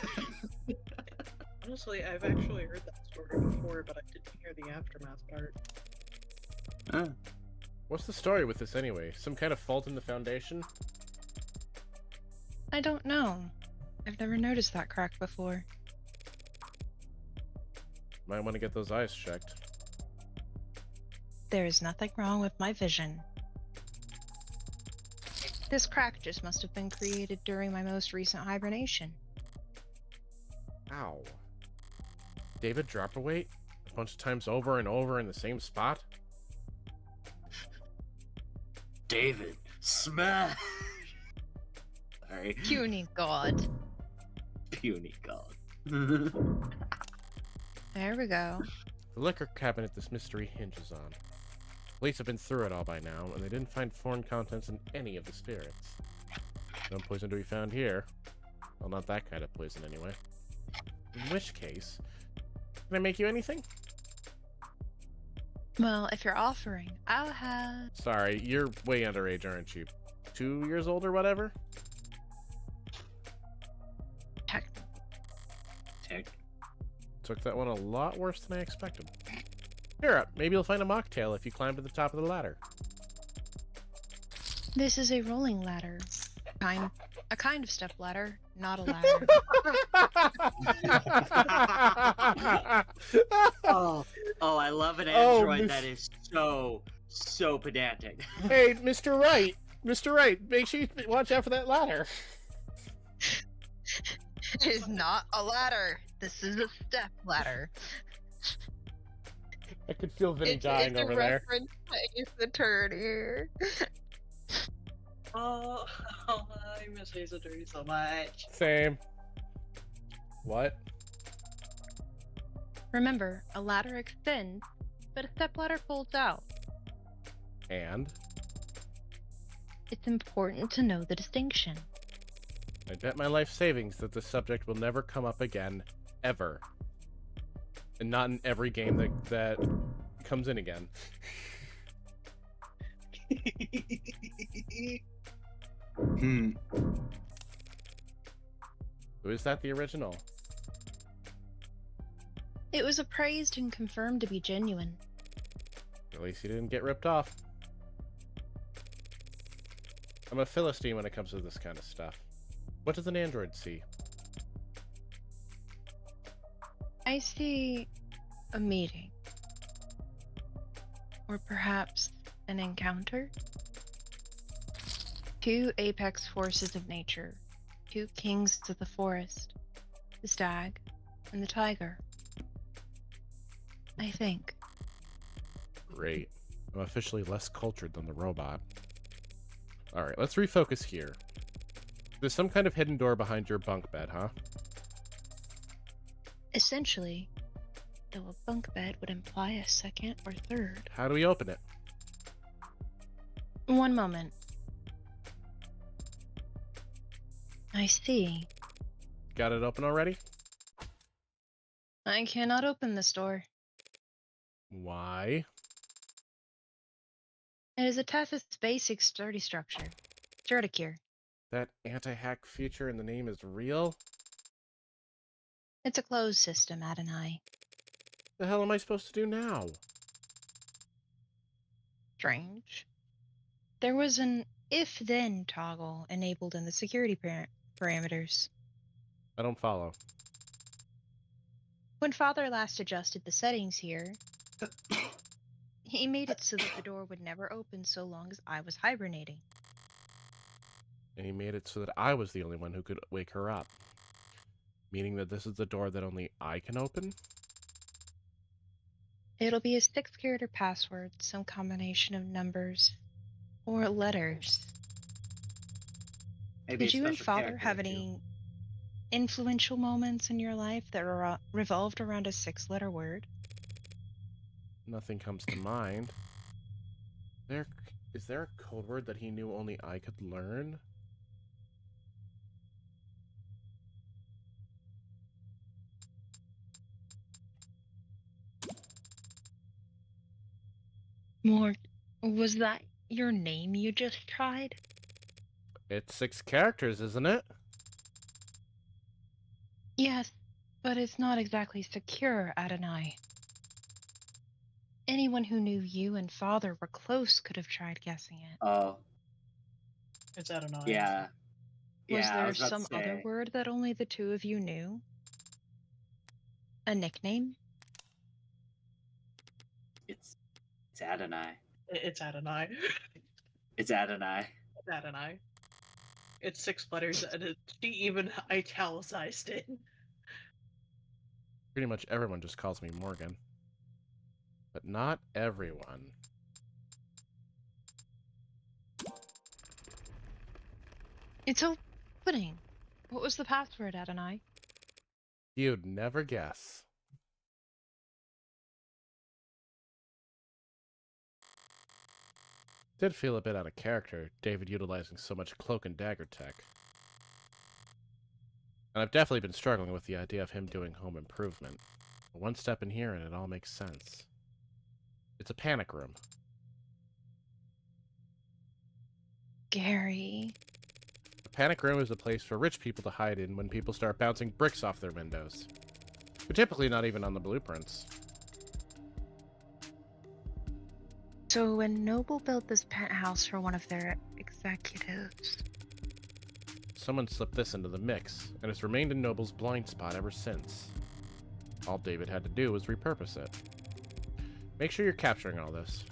Honestly, I've actually heard that story before, but I didn't hear the aftermath part. What's the story with this anyway? Some kind of fault in the foundation? I don't know. I've never noticed that crack before. Might want to get those eyes checked. There is nothing wrong with my vision. This crack just must have been created during my most recent hibernation. Ow. David drop a weight? A bunch of times over and over in the same spot? David, smash! Sorry. Puny god. Puny god. There we go. The liquor cabinet this mystery hinges on. Police have been through it all by now, and they didn't find foreign contents in any of the spirits. No poison to be found here. Well, not that kind of poison anyway. In which case, can I make you anything? Well, if you're offering, I'll have. Sorry, you're way underage, aren't you? 2 years old or whatever? Tech. Took that one a lot worse than I expected. Here, maybe you'll find a mocktail if you climb to the top of the ladder. This is a rolling ladder. A kind of step ladder, not a ladder. Oh, I love an android that is so pedantic. Hey, Mr. Wright! Mr. Wright, make sure you watch out for that ladder. It is not a ladder. This is a step ladder. I could feel Vinny dying over there. It's a reference to Ace Attorney. Oh, I miss Ace Attorney so much. Same. What? Remember, a ladder extends, but a step ladder folds out. And? It's important to know the distinction. I bet my life savings that this subject will never come up again, ever. And not in every game that comes in again. Is that the original? It was appraised and confirmed to be genuine. At least you didn't get ripped off. I'm a Philistine when it comes to this kind of stuff. What does an android see? I see a meeting. Or perhaps an encounter? Two apex forces of nature. Two kings of the forest. The stag and the tiger. I think. Great. I'm officially less cultured than the robot. Alright, let's refocus here. There's some kind of hidden door behind your bunk bed, huh? Essentially, though a bunk bed would imply a second or third. How do we open it? One moment. I see. Got it open already? I cannot open this door. Why? It is a test of its basic sturdy structure. Sturdicure. That anti-hack feature in the name is real? It's a closed system, Adonai. The hell am I supposed to do now? Strange. There was an if-then toggle enabled in the security parameters. I don't follow. When Father last adjusted the settings here, he made it so that the door would never open so long as I was hibernating. And he made it so that I was the only one who could wake her up. Meaning that this is the door that only I can open? It'll be a 6-character password, some combination of numbers or letters. Maybe Did a you and special Father character have or two. any influential moments in your life that revolved around a 6-letter word? Nothing comes to mind. Is there a code word that he knew only I could learn? More, was that your name you just tried? It's 6 characters, isn't it? Yes, but it's not exactly secure, Adonai. Anyone who knew you and Father were close could have tried guessing it. Oh, It's Adonai. yeah. Was Yeah, I there was about to some other say. word that only the two of you knew? A nickname? It's Adonai. It's Adonai. It's Adonai. It's Adonai. It's 6 letters, and she even italicized it. Pretty much everyone just calls me Morgan. But not everyone. It's opening. What was the password, Adonai? You'd never guess. Did feel a bit out of character, David utilizing so much cloak and dagger tech. And I've definitely been struggling with the idea of him doing home improvement. One step in here and it all makes sense. It's a panic room. Gary. A panic room is a place for rich people to hide in when people start bouncing bricks off their windows. They're typically not even on the blueprints. So when Noble built this penthouse for one of their executives, Someone slipped this into the mix, and it's remained in Noble's blind spot ever since. All David had to do was repurpose it. Make sure you're capturing all this.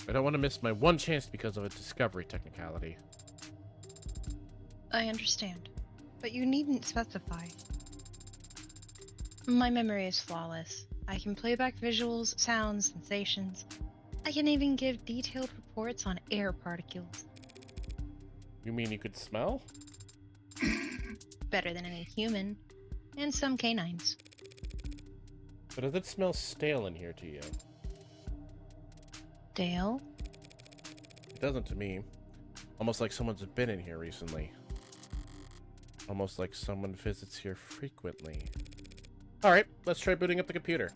I don't want to miss my one chance because of a discovery technicality. I understand, but you needn't specify. My memory is flawless. I can play back visuals, sounds, sensations. I can even give detailed reports on air particles. You mean you could smell? Better than any human, and some canines. But does it smell stale in here to you? Dale? It doesn't to me. Almost like someone's been in here recently. Almost like someone visits here frequently. Alright, let's try booting up the computer.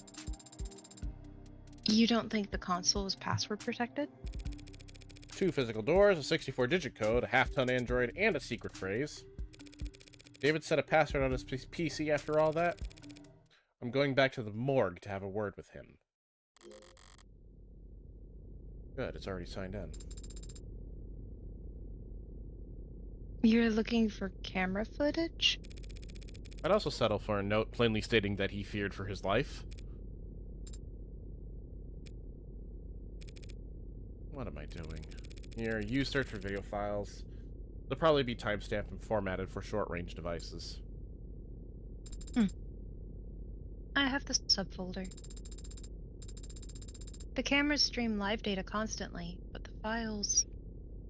You don't think the console is password protected? 2 physical doors, a 64-digit code, a half-ton android, and a secret phrase. David set a password on his PC after all that. I'm going back to the morgue to have a word with him. Good, it's already signed in. You're looking for camera footage? I'd also settle for a note plainly stating that he feared for his life. What am I doing? Here, use search for video files. They'll probably be timestamped and formatted for short-range devices. I have the subfolder. The cameras stream live data constantly, but the files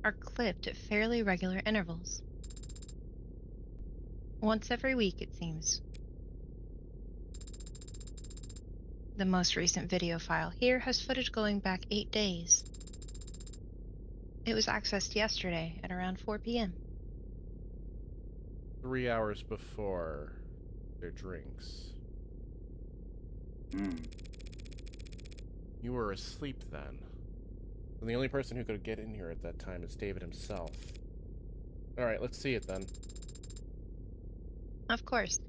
are clipped at fairly regular intervals. Once every week, it seems. The most recent video file here has footage going back 8 days. It was accessed yesterday at around 4 p.m. 3 hours before their drinks. You were asleep then. And the only person who could get in here at that time is David himself. Alright, let's see it then. Of course.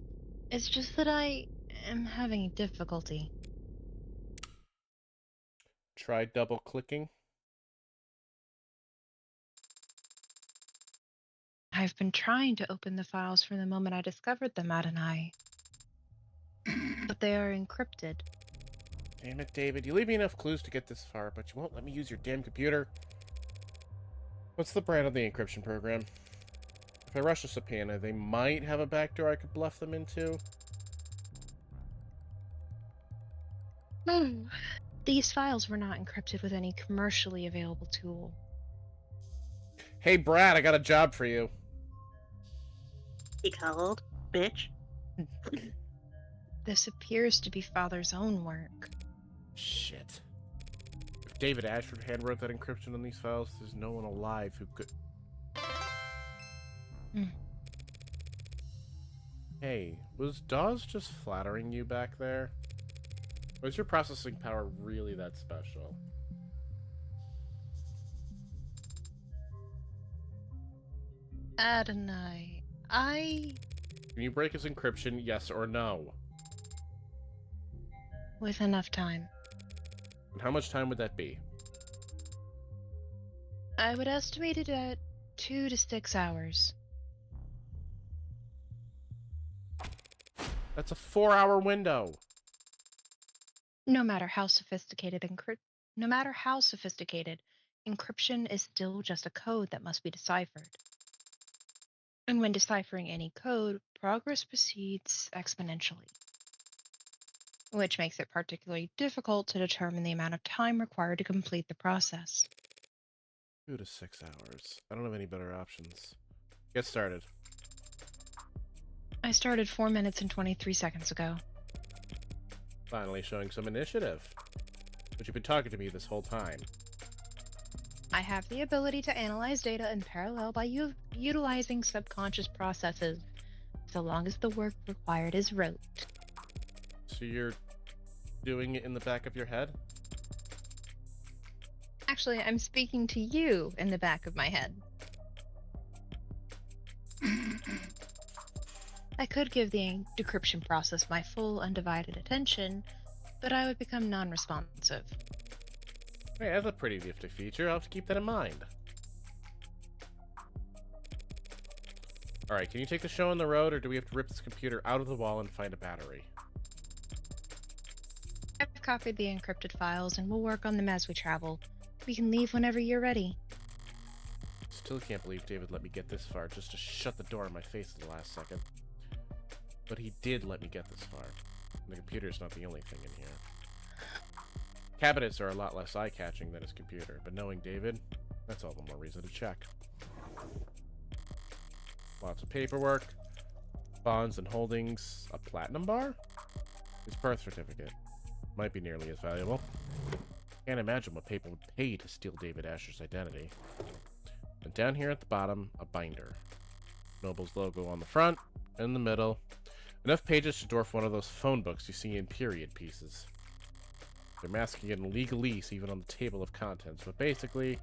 It's just that I am having difficulty. Try double-clicking. I've been trying to open the files from the moment I discovered them, Adonai. But they are encrypted. Damn it, David. You leave me enough clues to get this far, but you won't let me use your damn computer. What's the brand of the encryption program? If I rush a subpoena, they might have a backdoor I could bluff them into. These files were not encrypted with any commercially available tool. Hey, Brad, I got a job for you. He called, bitch. This appears to be Father's own work. Shit. If David Ashford handwrote that encryption on these files, there's no one alive who could... Hey, was Dawes just flattering you back there? Or is your processing power really that special? Adonai, Can you break his encryption, yes or no? with enough time. And how much time would that be? I would estimate it at 2 to 6 hours. That's a 4-hour window. No matter how sophisticated encryption is still just a code that must be deciphered. And when deciphering any code, progress proceeds exponentially, which makes it particularly difficult to determine the amount of time required to complete the process. 2 to 6 hours. I don't have any better options. Get started. I started 4 minutes and 23 seconds ago. Finally showing some initiative. But you've been talking to me this whole time. I have the ability to analyze data in parallel by utilizing subconscious processes, so long as the work required is rote. So you're doing it in the back of your head? Actually, I'm speaking to you in the back of my head. I could give the decryption process my full, undivided attention, but I would become non-responsive. Hey, that's a pretty nifty feature. I'll have to keep that in mind. Alright, can you take the show on the road, or do we have to rip this computer out of the wall and find a battery? I've copied the encrypted files and we'll work on them as we travel. We can leave whenever you're ready. Still can't believe David let me get this far just to shut the door in my face at the last second. But he did let me get this far. And the computer's not the only thing in here. Cabinets are a lot less eye-catching than his computer, but knowing David, that's all the more reason to check. Lots of paperwork, bonds and holdings, a platinum bar? His birth certificate. Might be nearly as valuable. Can't imagine what people would pay to steal David Asher's identity. And down here at the bottom, a binder. Noble's logo on the front, in the middle. Enough pages to dwarf one of those phone books you see in period pieces. They're masking it in legalese even on the table of contents, but basically,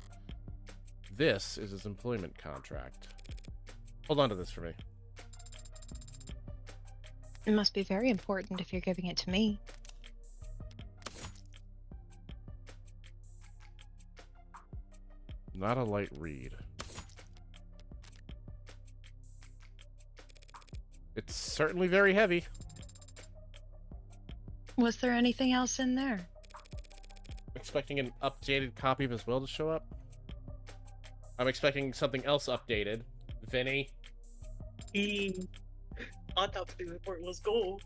this is his employment contract. Hold on to this for me. It must be very important if you're giving it to me. Not a light read. It's certainly very heavy. Was there anything else in there? Expecting an updated copy of his will to show up? I'm expecting something else updated. Vinny? I thought the report was gold.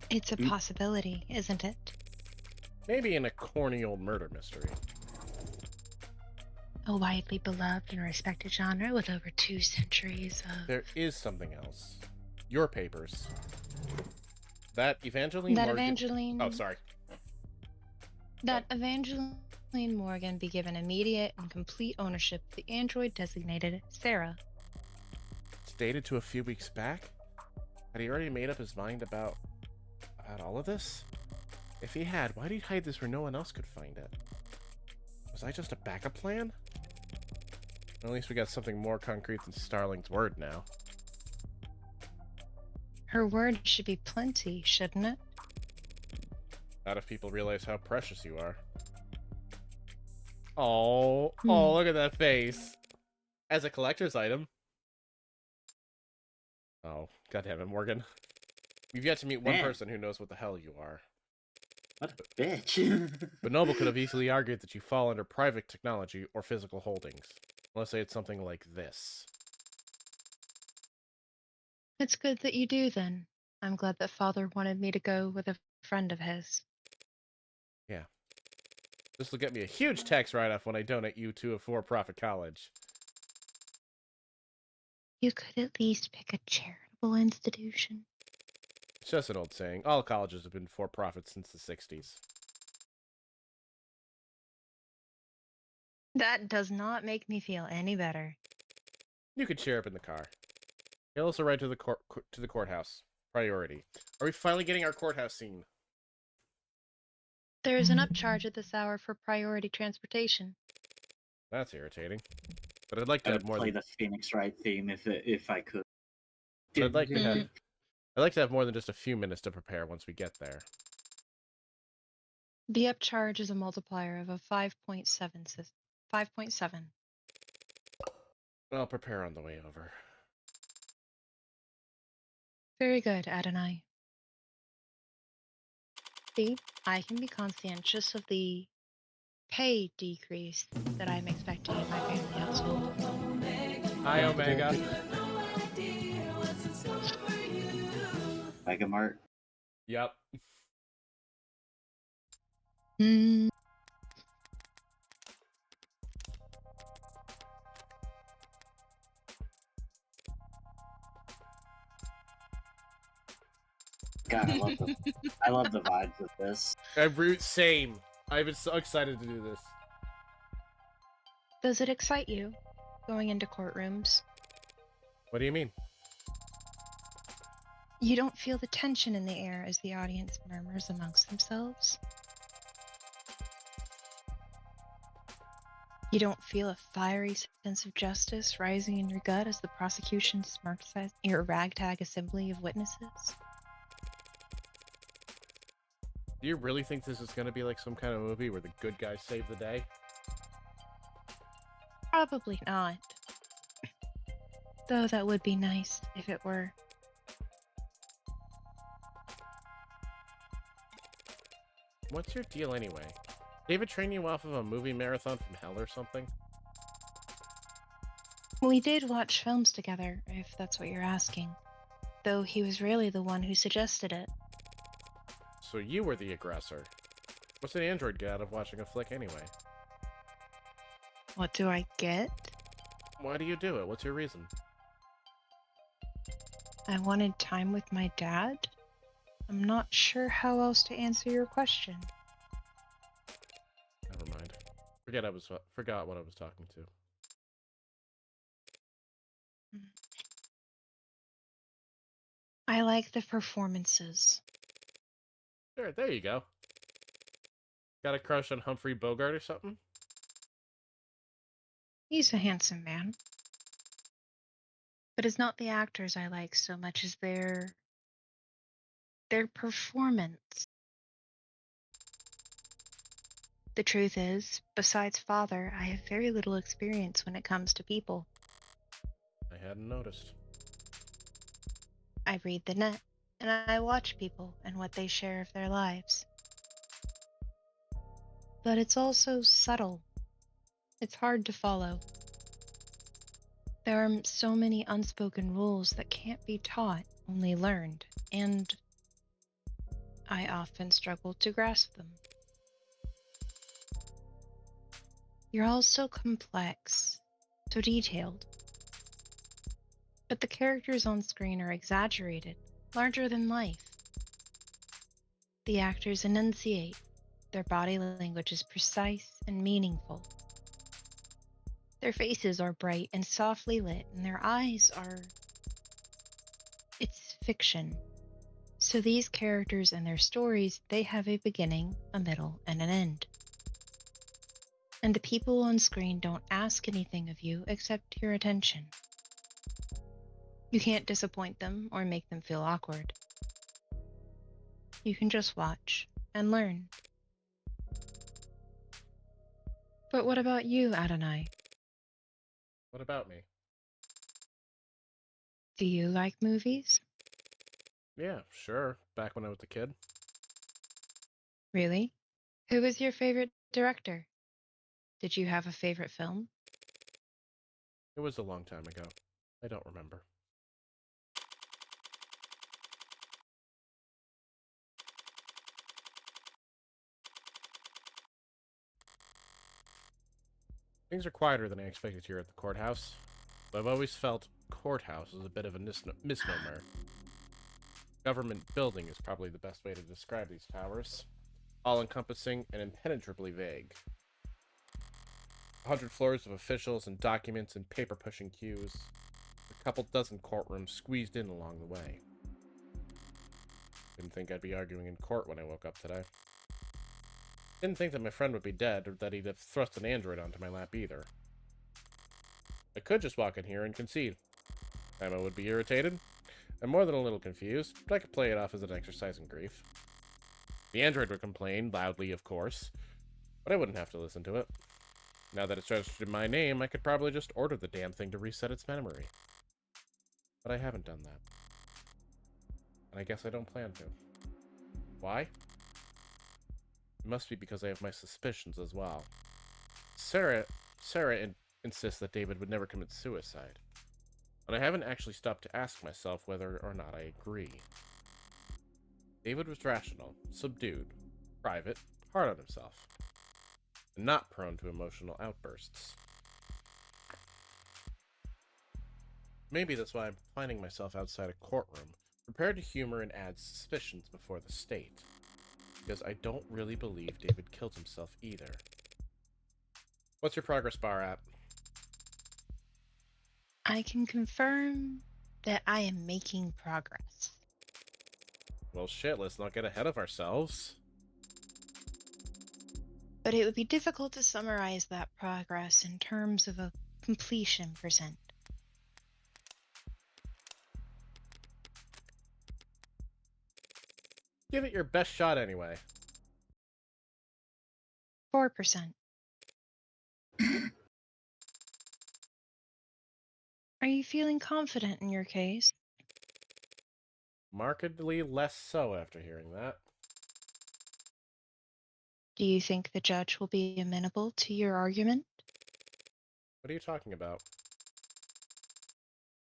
It's a possibility, isn't it? Maybe in a corny old murder mystery. A widely beloved and respected genre with over 2 centuries of... There is something else. Your papers. That Evangeline That Morgan... Evangeline... Oh, sorry. That Evangeline Morgan be given immediate and complete ownership of the android designated Sarah. It's dated to a few weeks back? Had he already made up his mind about all of this? If he had, why did he hide this where no one else could find it? Was I just a backup plan? At least we got something more concrete than Starling's word now. Her word should be plenty, shouldn't it? Not if people realize how precious you are. Oh, look at that face. As a collector's item. Oh, goddammit, Morgan. We've yet to meet one person who knows what the hell you are. What a bitch. But Noble could have easily argued that you fall under private technology or physical holdings. Let's say it's something like this. It's good that you do, then. I'm glad that Father wanted me to go with a friend of his. Yeah. This will get me a huge tax write-off when I donate you to a for-profit college. You could at least pick a charitable institution. It's just an old saying. All colleges have been for-profit since the 60s. That does not make me feel any better. You could cheer up in the car. He'll also ride to the courthouse. Priority. Are we finally getting our courthouse scene? There is an upcharge at this hour for priority transportation. That's irritating. But I'd like to have more play than... the Phoenix Wright theme if I could. I'd like to have more than just a few minutes to prepare once we get there. The upcharge is a multiplier of a 5.7. 5.7. I'll prepare on the way over. Very good, Adonai. See, I can be conscientious of the pay decrease that I'm expecting in my family household. Hi, Omega. Mega Mart. Yep. God, I love the vibes of this. Same. I've been so excited to do this. Does it excite you, going into courtrooms? What do you mean? You don't feel the tension in the air as the audience murmurs amongst themselves? You don't feel a fiery sense of justice rising in your gut as the prosecution smirks at your ragtag assembly of witnesses? Do you really think this is going to be like some kind of movie where the good guys save the day? Probably not. Though that would be nice if it were. What's your deal anyway? David train you off of a movie marathon from hell or something? We did watch films together, if that's what you're asking. Though he was really the one who suggested it. So you were the aggressor. What's an android get out of watching a flick anyway? What do I get? Why do you do it? What's your reason? I wanted time with my dad? I'm not sure how else to answer your question. Never mind. Forgot what I was talking to. I like the performances. Sure, there you go. Got a crush on Humphrey Bogart or something? He's a handsome man. But it's not the actors I like so much as their performance. The truth is, besides father, I have very little experience when it comes to people. I hadn't noticed. I read the net, and I watch people and what they share of their lives. But it's also subtle. It's hard to follow. There are so many unspoken rules that can't be taught, only learned, and I often struggle to grasp them. You're all so complex, so detailed. But the characters on screen are exaggerated, larger than life. The actors enunciate. Their body language is precise and meaningful. Their faces are bright and softly lit, and their eyes are... It's fiction. So these characters and their stories, they have a beginning, a middle, and an end. And the people on screen don't ask anything of you except your attention. You can't disappoint them or make them feel awkward. You can just watch and learn. But what about you, Adonai? What about me? Do you like movies? Yeah, sure. Back when I was a kid. Really? Who was your favorite director? Did you have a favorite film? It was a long time ago. I don't remember. Things are quieter than I expected here at the courthouse. But I've always felt courthouse is a bit of a misnomer. Government building is probably the best way to describe these towers. All-encompassing and impenetrably vague. 100 floors of officials and documents and paper-pushing queues. A couple dozen courtrooms squeezed in along the way. Didn't think I'd be arguing in court when I woke up today. Didn't think that my friend would be dead, or that he'd have thrust an android onto my lap either. I could just walk in here and concede. Emma would be irritated. I'm more than a little confused, but I could play it off as an exercise in grief. The android would complain, loudly of course, but I wouldn't have to listen to it. Now that it's registered in my name, I could probably just order the damn thing to reset its memory. But I haven't done that. And I guess I don't plan to. Why? It must be because I have my suspicions as well. Sarah insists that David would never commit suicide. But I haven't actually stopped to ask myself whether or not I agree. David was rational, subdued, private, hard on himself, and not prone to emotional outbursts. Maybe that's why I'm finding myself outside a courtroom, prepared to humor and add suspicions before the state. because I don't really believe David killed himself either. What's your progress bar at? I can confirm that I am making progress. Well, shit, let's not get ahead of ourselves. But it would be difficult to summarize that progress in terms of a completion percent. Give it your best shot anyway. 4%. Are you feeling confident in your case? Markedly less so after hearing that. Do you think the judge will be amenable to your argument? What are you talking about?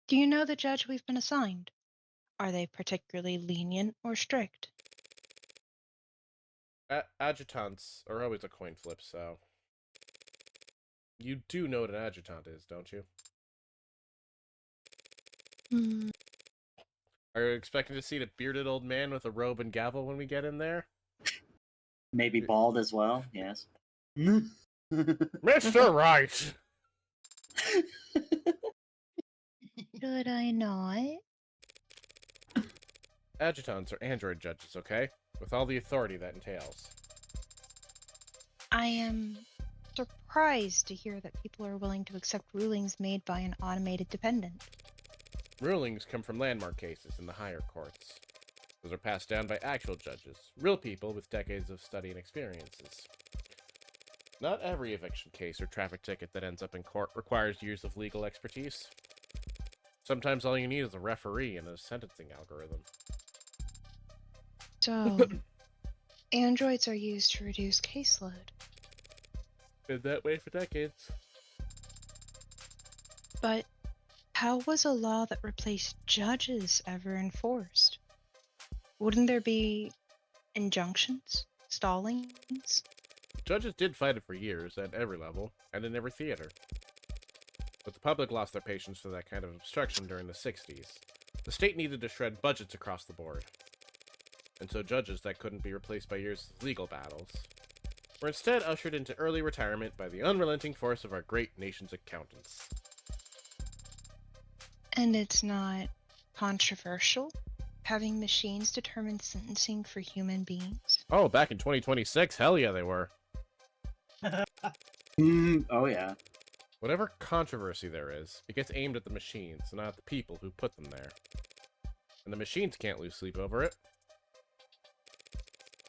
Do you know the judge we've been assigned? Are they particularly lenient or strict? Adjutants are always a coin flip, so... You do know what an adjutant is, don't you? Hmm. Are you expecting to see the bearded old man with a robe and gavel when we get in there? Maybe bald as well. Yes. Mr. Right! Should I not? Adjutants are android judges, okay? With all the authority that entails. I am surprised to hear that people are willing to accept rulings made by an automated dependent. Rulings come from landmark cases in the higher courts. Those are passed down by actual judges, real people with decades of study and experiences. Not every eviction case or traffic ticket that ends up in court requires years of legal expertise. Sometimes all you need is a referee and a sentencing algorithm. So, androids are used to reduce caseload. Been that way for decades. But how was a law that replaced judges ever enforced? Wouldn't there be injunctions? Stallings? Judges did fight it for years, at every level, and in every theater. But the public lost their patience for that kind of obstruction during the 60s. The state needed to shred budgets across the board. And so judges that couldn't be replaced by years of legal battles were instead ushered into early retirement by the unrelenting force of our great nation's accountants. And it's not controversial having machines determine sentencing for human beings? Oh, back in 2026, hell yeah they were. Oh yeah. Whatever controversy there is, it gets aimed at the machines, not the people who put them there. And the machines can't lose sleep over it.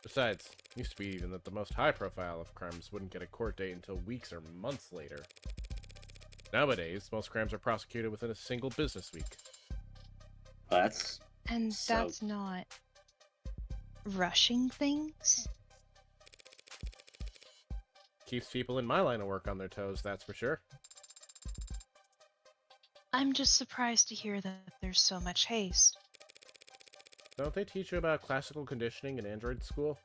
Besides, it used to be even that the most high-profile of crimes wouldn't get a court date until weeks or months later. Nowadays, most crimes are prosecuted within a single business week. That's And So- that's not rushing things? Keeps people in my line of work on their toes, that's for sure. I'm just surprised to hear that there's so much haste. Don't they teach you about classical conditioning in android school?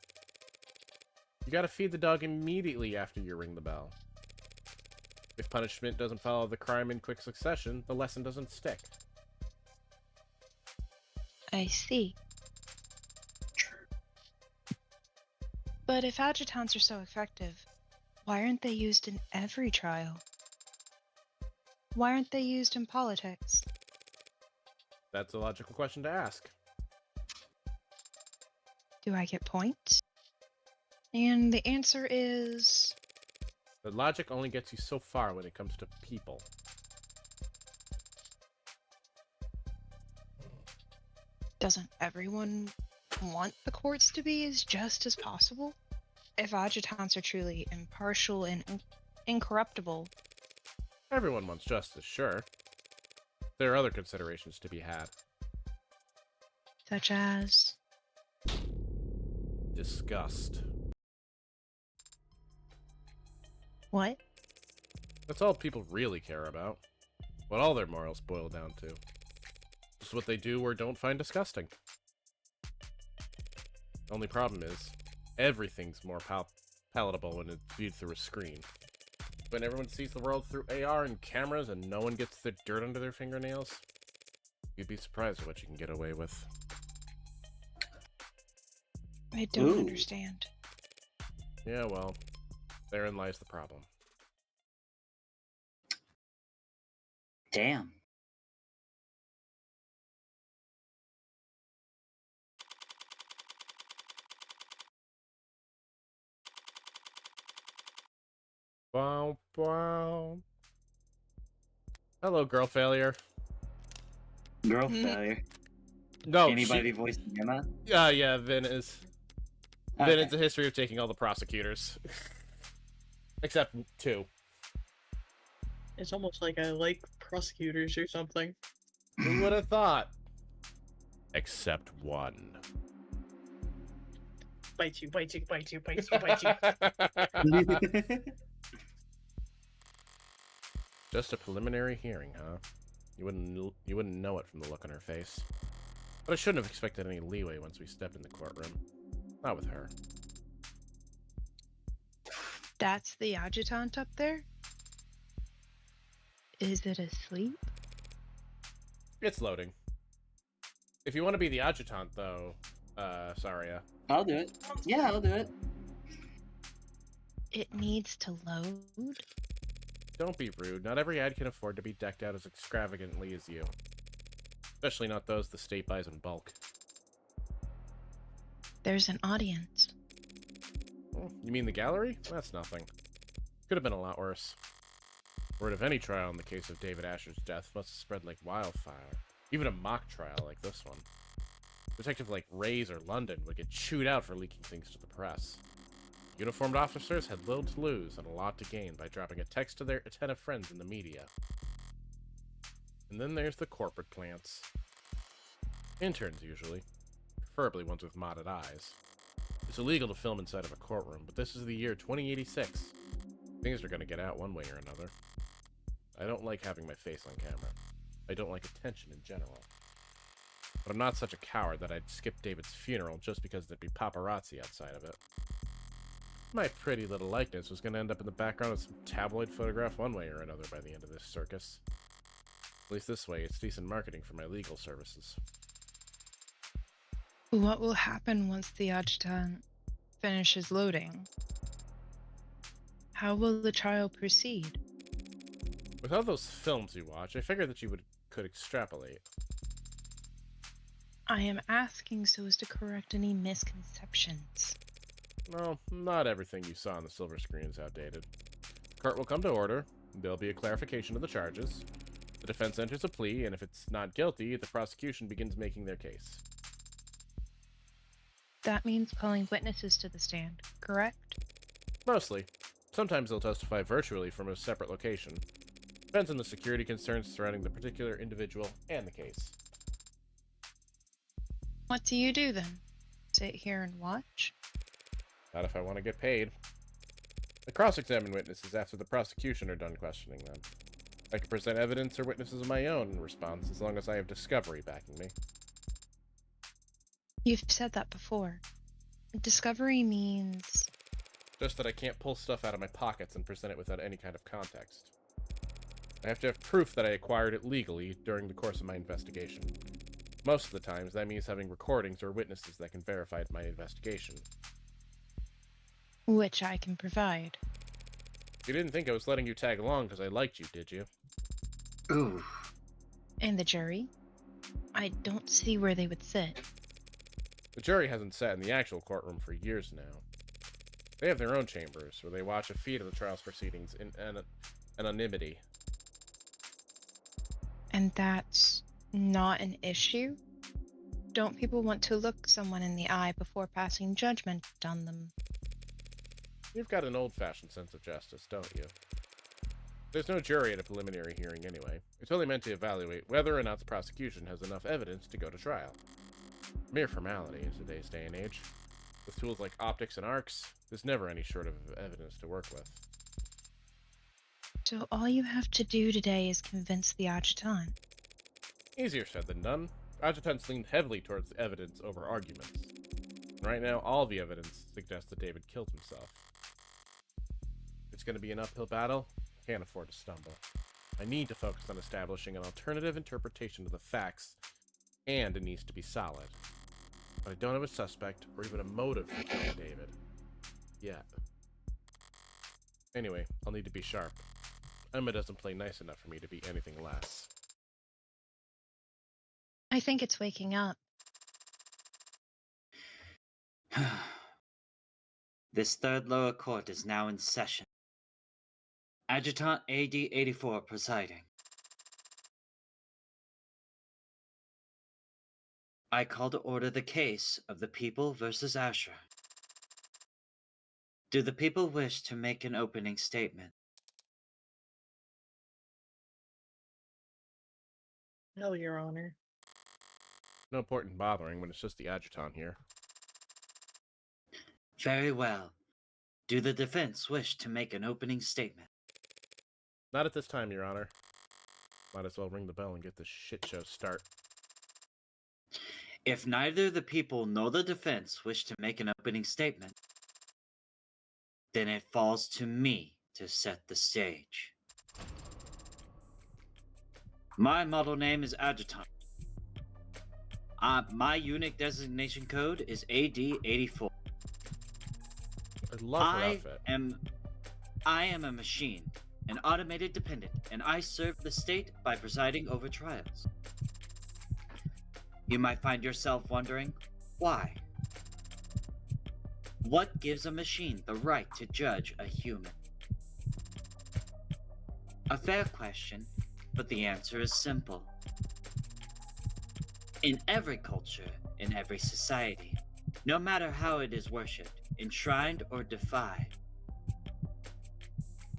You gotta feed the dog immediately after you ring the bell. If punishment doesn't follow the crime in quick succession, the lesson doesn't stick. I see. But if adjutants are so effective, why aren't they used in every trial? Why aren't they used in politics? That's a logical question to ask. Do I get points? And the answer is... The logic only gets you so far when it comes to people. Doesn't everyone want the courts to be as just as possible? If adjutants are truly impartial and incorruptible, Everyone wants justice, sure. There are other considerations to be had. such as... Disgust. What? That's all people really care about. What all their morals boil down to. Just what they do or don't find disgusting. Only problem is, everything's more palatable when it's viewed through a screen. When everyone sees the world through AR and cameras and no one gets the dirt under their fingernails, you'd be surprised at what you can get away with. I don't Ooh. understand. Yeah, well, therein lies the problem. Damn. Wow, wow. Hello, girl failure. Girl failure. No, Anybody voice Emma? Yeah, Vin is. Vin Okay. is a history of taking all the prosecutors. Except 2. It's almost like I like prosecutors or something. Who would have thought? Except 1. Bite you, bite you, bite you, bite you, bite you. Just a preliminary hearing, huh? You wouldn't know it from the look on her face. But I shouldn't have expected any leeway once we stepped in the courtroom. Not with her. That's the adjutant up there? Is it asleep? It's loading. If you want to be the adjutant, though, Saria. I'll do it. Yeah, I'll do it. It needs to load? Don't be rude. Not every ad can afford to be decked out as extravagantly as you. Especially not those the state buys in bulk. There's an audience. Oh, you mean the gallery? That's nothing. Could have been a lot worse. Word of any trial in the case of David Asher's death must have spread like wildfire. Even a mock trial like this one. Detective like Ray's or London would get chewed out for leaking things to the press. Uniformed officers had little to lose and a lot to gain by dropping a text to their attentive friends in the media. And then there's the corporate plants. Interns, usually. Preferably ones with modded eyes. It's illegal to film inside of a courtroom, but this is the year 2086. Things are gonna get out one way or another. I don't like having my face on camera. I don't like attention in general. But I'm not such a coward that I'd skip David's funeral just because there'd be paparazzi outside of it. My pretty little likeness was gonna end up in the background of some tabloid photograph one way or another by the end of this circus. At least this way, it's decent marketing for my legal services. What will happen once the adjutant finishes loading? How will the trial proceed? With all those films you watch, I figured that you could extrapolate. I am asking so as to correct any misconceptions. No, not everything you saw on the silver screen is outdated. Court will come to order, there'll be a clarification of the charges, the defense enters a plea, and if it's not guilty, the prosecution begins making their case. That means calling witnesses to the stand, correct? Mostly. Sometimes they'll testify virtually from a separate location. Depends on the security concerns surrounding the particular individual and the case. What do you do then? Sit here and watch? Not if I want to get paid. I cross-examine witnesses after the prosecution are done questioning them. I can present evidence or witnesses of my own in response as long as I have discovery backing me. You've said that before. Discovery means... Just that I can't pull stuff out of my pockets and present it without any kind of context. I have to have proof that I acquired it legally during the course of my investigation. Most of the times, that means having recordings or witnesses that can verify my investigation. which I can provide. You didn't think I was letting you tag along because I liked you, did you? Ooh. And the jury? I don't see where they would sit. The jury hasn't sat in the actual courtroom for years now. They have their own chambers, where they watch a feed of the trial's proceedings in anonymity. And that's not an issue? Don't people want to look someone in the eye before passing judgment on them? You've got an old-fashioned sense of justice, don't you? There's no jury at a preliminary hearing anyway. It's only meant to evaluate whether or not the prosecution has enough evidence to go to trial. Mere formality in today's day and age. With tools like optics and arcs, there's never any short of evidence to work with. So all you have to do today is convince the adjutant. Easier said than done. Adjutants leaned heavily towards evidence over arguments. And right now, all the evidence suggests that David killed himself. If it's going to be an uphill battle, I can't afford to stumble. I need to focus on establishing an alternative interpretation of the facts, and it needs to be solid. But I don't have a suspect or even a motive for killing David. Yet. Anyway, I'll need to be sharp. Emma doesn't play nice enough for me to be anything less. I think it's waking up. This third lower court is now in session. Adjutant AD-84 presiding. I call to order the case of the people versus Asher. Do the people wish to make an opening statement? No, Your Honor. No point in bothering when it's just the adjutant here. Very well. Do the defense wish to make an opening statement? Not at this time, Your Honor. Might as well ring the bell and get this shit show start. If neither the people nor the defense wish to make an opening statement, then it falls to me to set the stage. My model name is Adjutant. My unit designation code is AD-84. I love her outfit. I am a machine, an automated dependent, and I serve the state by presiding over trials. You might find yourself wondering, why? What gives a machine the right to judge a human? A fair question, but the answer is simple. In every culture, in every society, no matter how it is worshipped, enshrined or defied,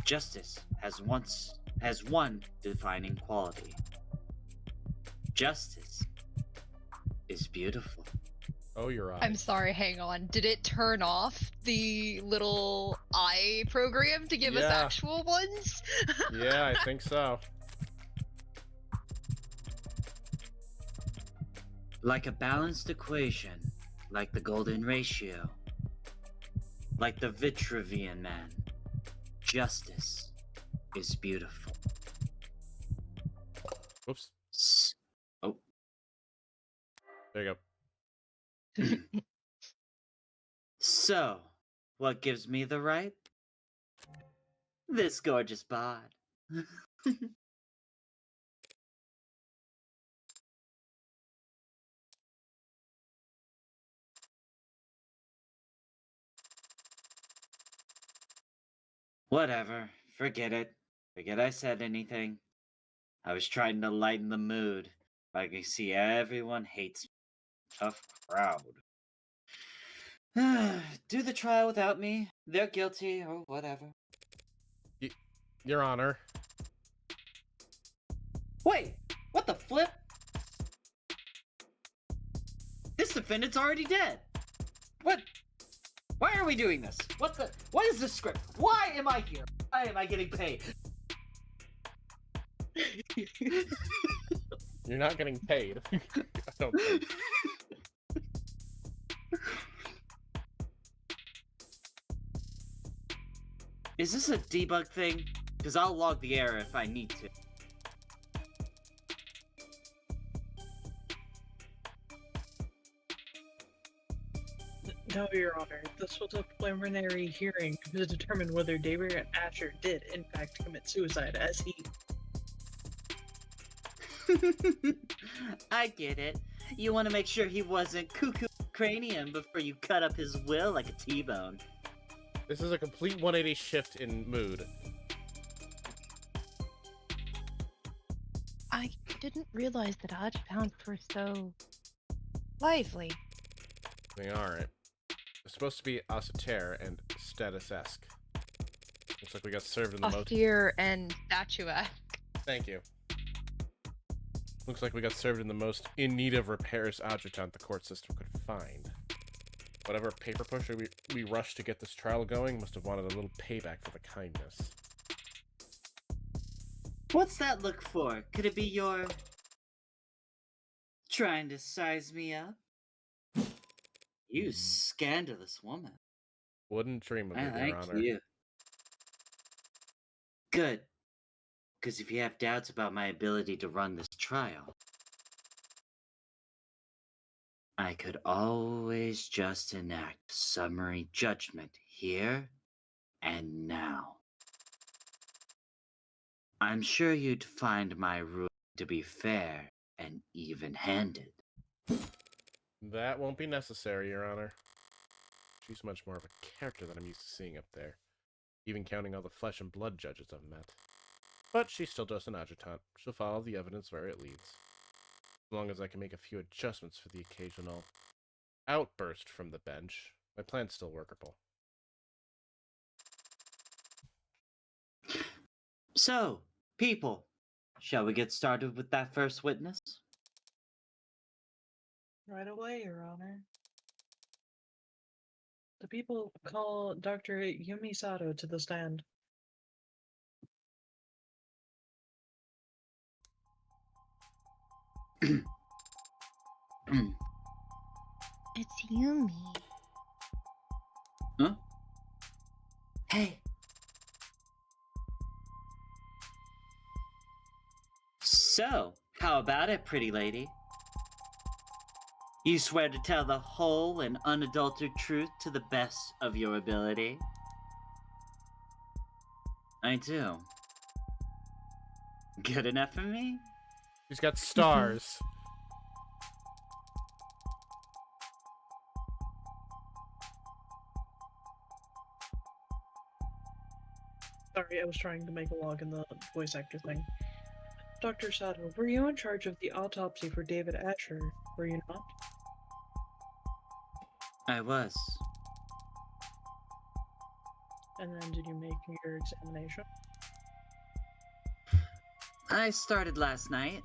justice has one defining quality. Justice is beautiful. Oh, you're right. I'm sorry, hang on. Did it turn off the little eye program to give us Yeah. actual ones? Yeah, I think so. Like a balanced equation, like the golden ratio, like the Vitruvian man, justice is beautiful. Whoops. Oh, There you go. so, what gives me the right? This gorgeous bod. Whatever, forget it. Forget I said anything. I was trying to lighten the mood, but I can see everyone hates me. Tough crowd. Do the trial without me. They're guilty or whatever. Your Honor. Wait, what the flip? This defendant's already dead. What? Why are we doing this? What is this script? Why am I here? Why am I getting paid? You're not getting paid. I don't think. Is this a debug thing? Because I'll log the error if I need to. No, Your Honor. This was a preliminary hearing to determine whether David Asher did, in fact, commit suicide, as he... I get it. You want to make sure he wasn't cuckoo cranium before you cut up his will like a T-bone. This is a complete 180 shift in mood. I didn't realize that adjutants were so lively. They aren't. They're supposed to be austere and status-esque. Looks like we got served in the most... Austere and statuesque. Thank you. Looks like we got served in the most in need of repairs adjutant the court system could find. Whatever paper pusher we rushed to get this trial going must have wanted a little payback for the kindness. What's that look for? Could it be your... trying to size me up? You scandalous woman. Wouldn't dream of I it, Your like Honor. you. Good. Because if you have doubts about my ability to run this trial, I could always just enact summary judgment here and now. I'm sure you'd find my rule to be fair and even-handed. That won't be necessary, Your Honor. She's much more of a character than I'm used to seeing up there, even counting all the flesh and blood judges I've met. But she's still just an adjutant. She'll follow the evidence where it leads. As long as I can make a few adjustments for the occasional outburst from the bench, my plan's still workable. So, people, shall we get started with that first witness? Right away, Your Honor. The people call Dr. Yumi Sato to the stand. It's Yumi. Huh? Hey. So, how about it, pretty lady? You swear to tell the whole and unadulterated truth to the best of your ability? I do. Good enough for me? She's got stars. Sorry, I was trying to make a log in the voice actor thing. Dr. Sato, were you in charge of the autopsy for David Asher, were you not? I was. And then did you make your examination? I started last night.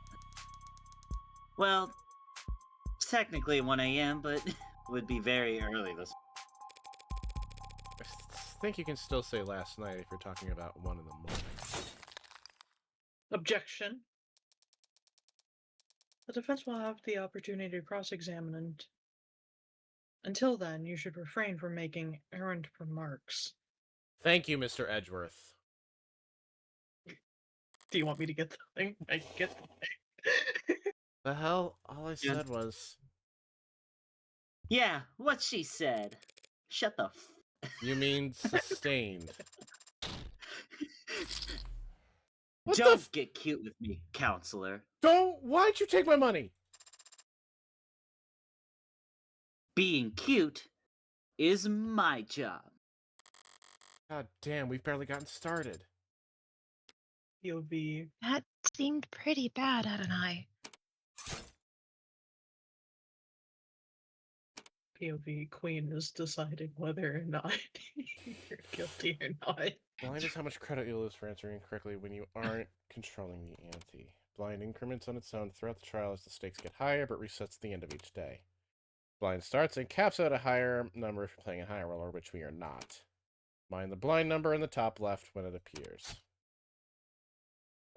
Well, technically 1 a.m., but it would be very early this. I think you can still say last night if you're talking about 1 in the morning. Objection. The defense will have the opportunity to cross-examine, and until then, you should refrain from making errant remarks. Thank you, Mr. Edgeworth. Do you want me to get the thing? I can get the thing. The hell? All I said was... Yeah, what she said. Shut the You mean sustained. What the Don't get cute with me, counselor. Why'd you take my money? Being cute is my job. God damn, we've barely gotten started. POV. That seemed pretty bad, Adonai. POV Queen is deciding whether or not you're guilty or not. Blind is how much credit you lose for answering incorrectly when you aren't controlling the ante. Blind increments on its own throughout the trial as the stakes get higher, but resets at the end of each day. Blind starts and caps out a higher number if you're playing a higher roller, which we are not. Mind the blind number in the top left when it appears.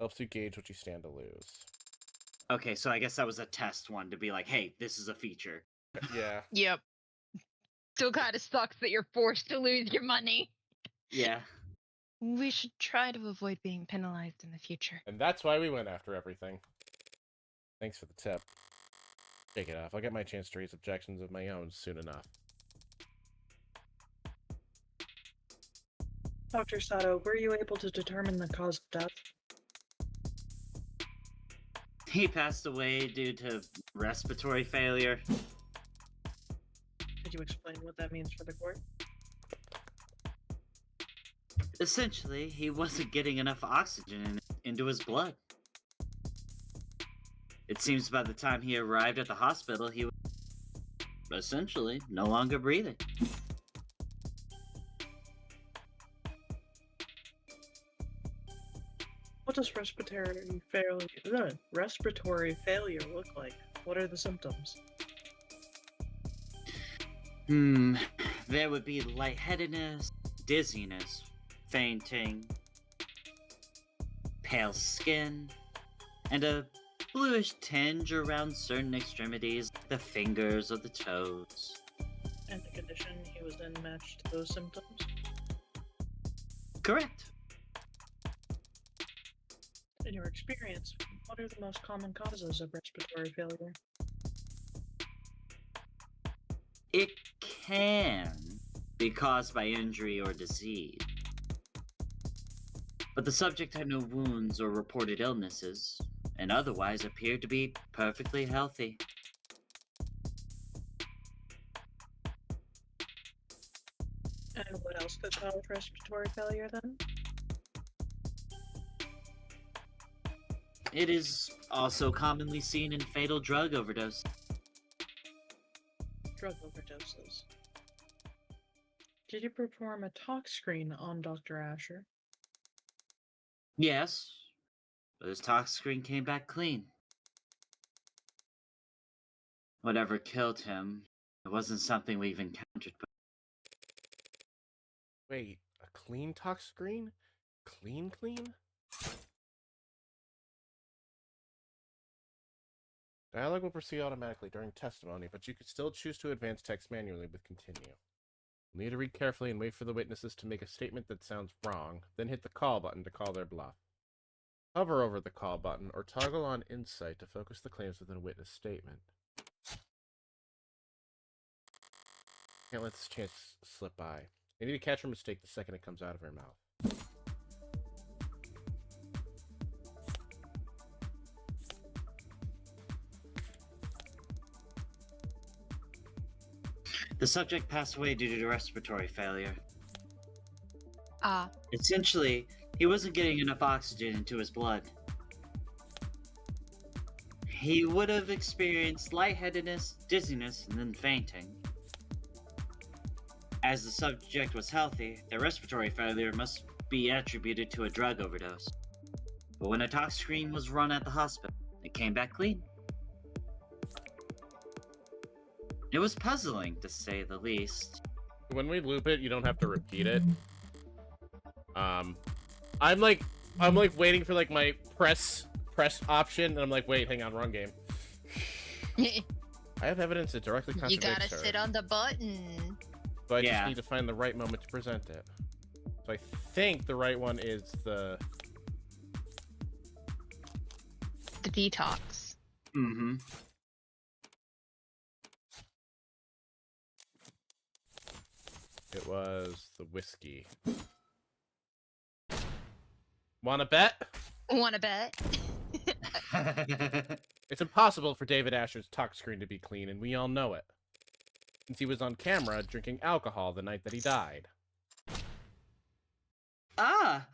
Helps you gauge what you stand to lose. Okay, so I guess that was a test one to be like, hey, this is a feature. Yeah. Yep. Still kind of sucks that you're forced to lose your money. Yeah. We should try to avoid being penalized in the future. And that's why we went after everything. Thanks for the tip. Take it off. I'll get my chance to raise objections of my own soon enough. Dr. Sato, were you able to determine the cause of death? He passed away due to respiratory failure. Could you explain what that means for the court? Essentially, he wasn't getting enough oxygen into his blood. It seems by the time he arrived at the hospital, he was essentially no longer breathing. What does respiratory failure look like? What are the symptoms? There would be lightheadedness, dizziness, fainting, pale skin, and a bluish tinge around certain extremities, the fingers or the toes. And the condition he was in matched those symptoms? Correct. In your experience, what are the most common causes of respiratory failure? It can be caused by injury or disease. But the subject had no wounds or reported illnesses, and otherwise appeared to be perfectly healthy. And what else could cause respiratory failure then? It is also commonly seen in fatal drug overdose. Drug overdoses. Did you perform a tox screen on Dr. Asher? Yes, but his tox screen came back clean. Whatever killed him, it wasn't something we've encountered. Wait, a clean tox screen? Clean? Dialogue will proceed automatically during testimony, but you could still choose to advance text manually with continue. You'll need to read carefully and wait for the witnesses to make a statement that sounds wrong, then hit the call button to call their bluff. Hover over the call button or toggle on insight to focus the claims within a witness statement. Can't let this chance slip by. You need to catch her mistake the second it comes out of her mouth. The subject passed away due to respiratory failure. Ah, Essentially, he wasn't getting enough oxygen into his blood. He would have experienced lightheadedness, dizziness, and then fainting. As the subject was healthy, the respiratory failure must be attributed to a drug overdose. But when a tox screen was run at the hospital, it came back clean. It was puzzling, to say the least. When we loop it, you don't have to repeat it. I'm like waiting for like my press option, and I'm like, wait, hang on, wrong game. I have evidence that directly you contradicts gotta her, sit on the button. so I Yeah. just need to find the right moment to present it. So I think the right one is the... The detox. Mm-hmm. It was the whiskey. Wanna bet? Wanna bet? It's impossible for David Asher's tox screen to be clean, and we all know it, since he was on camera drinking alcohol the night that he died. Ah!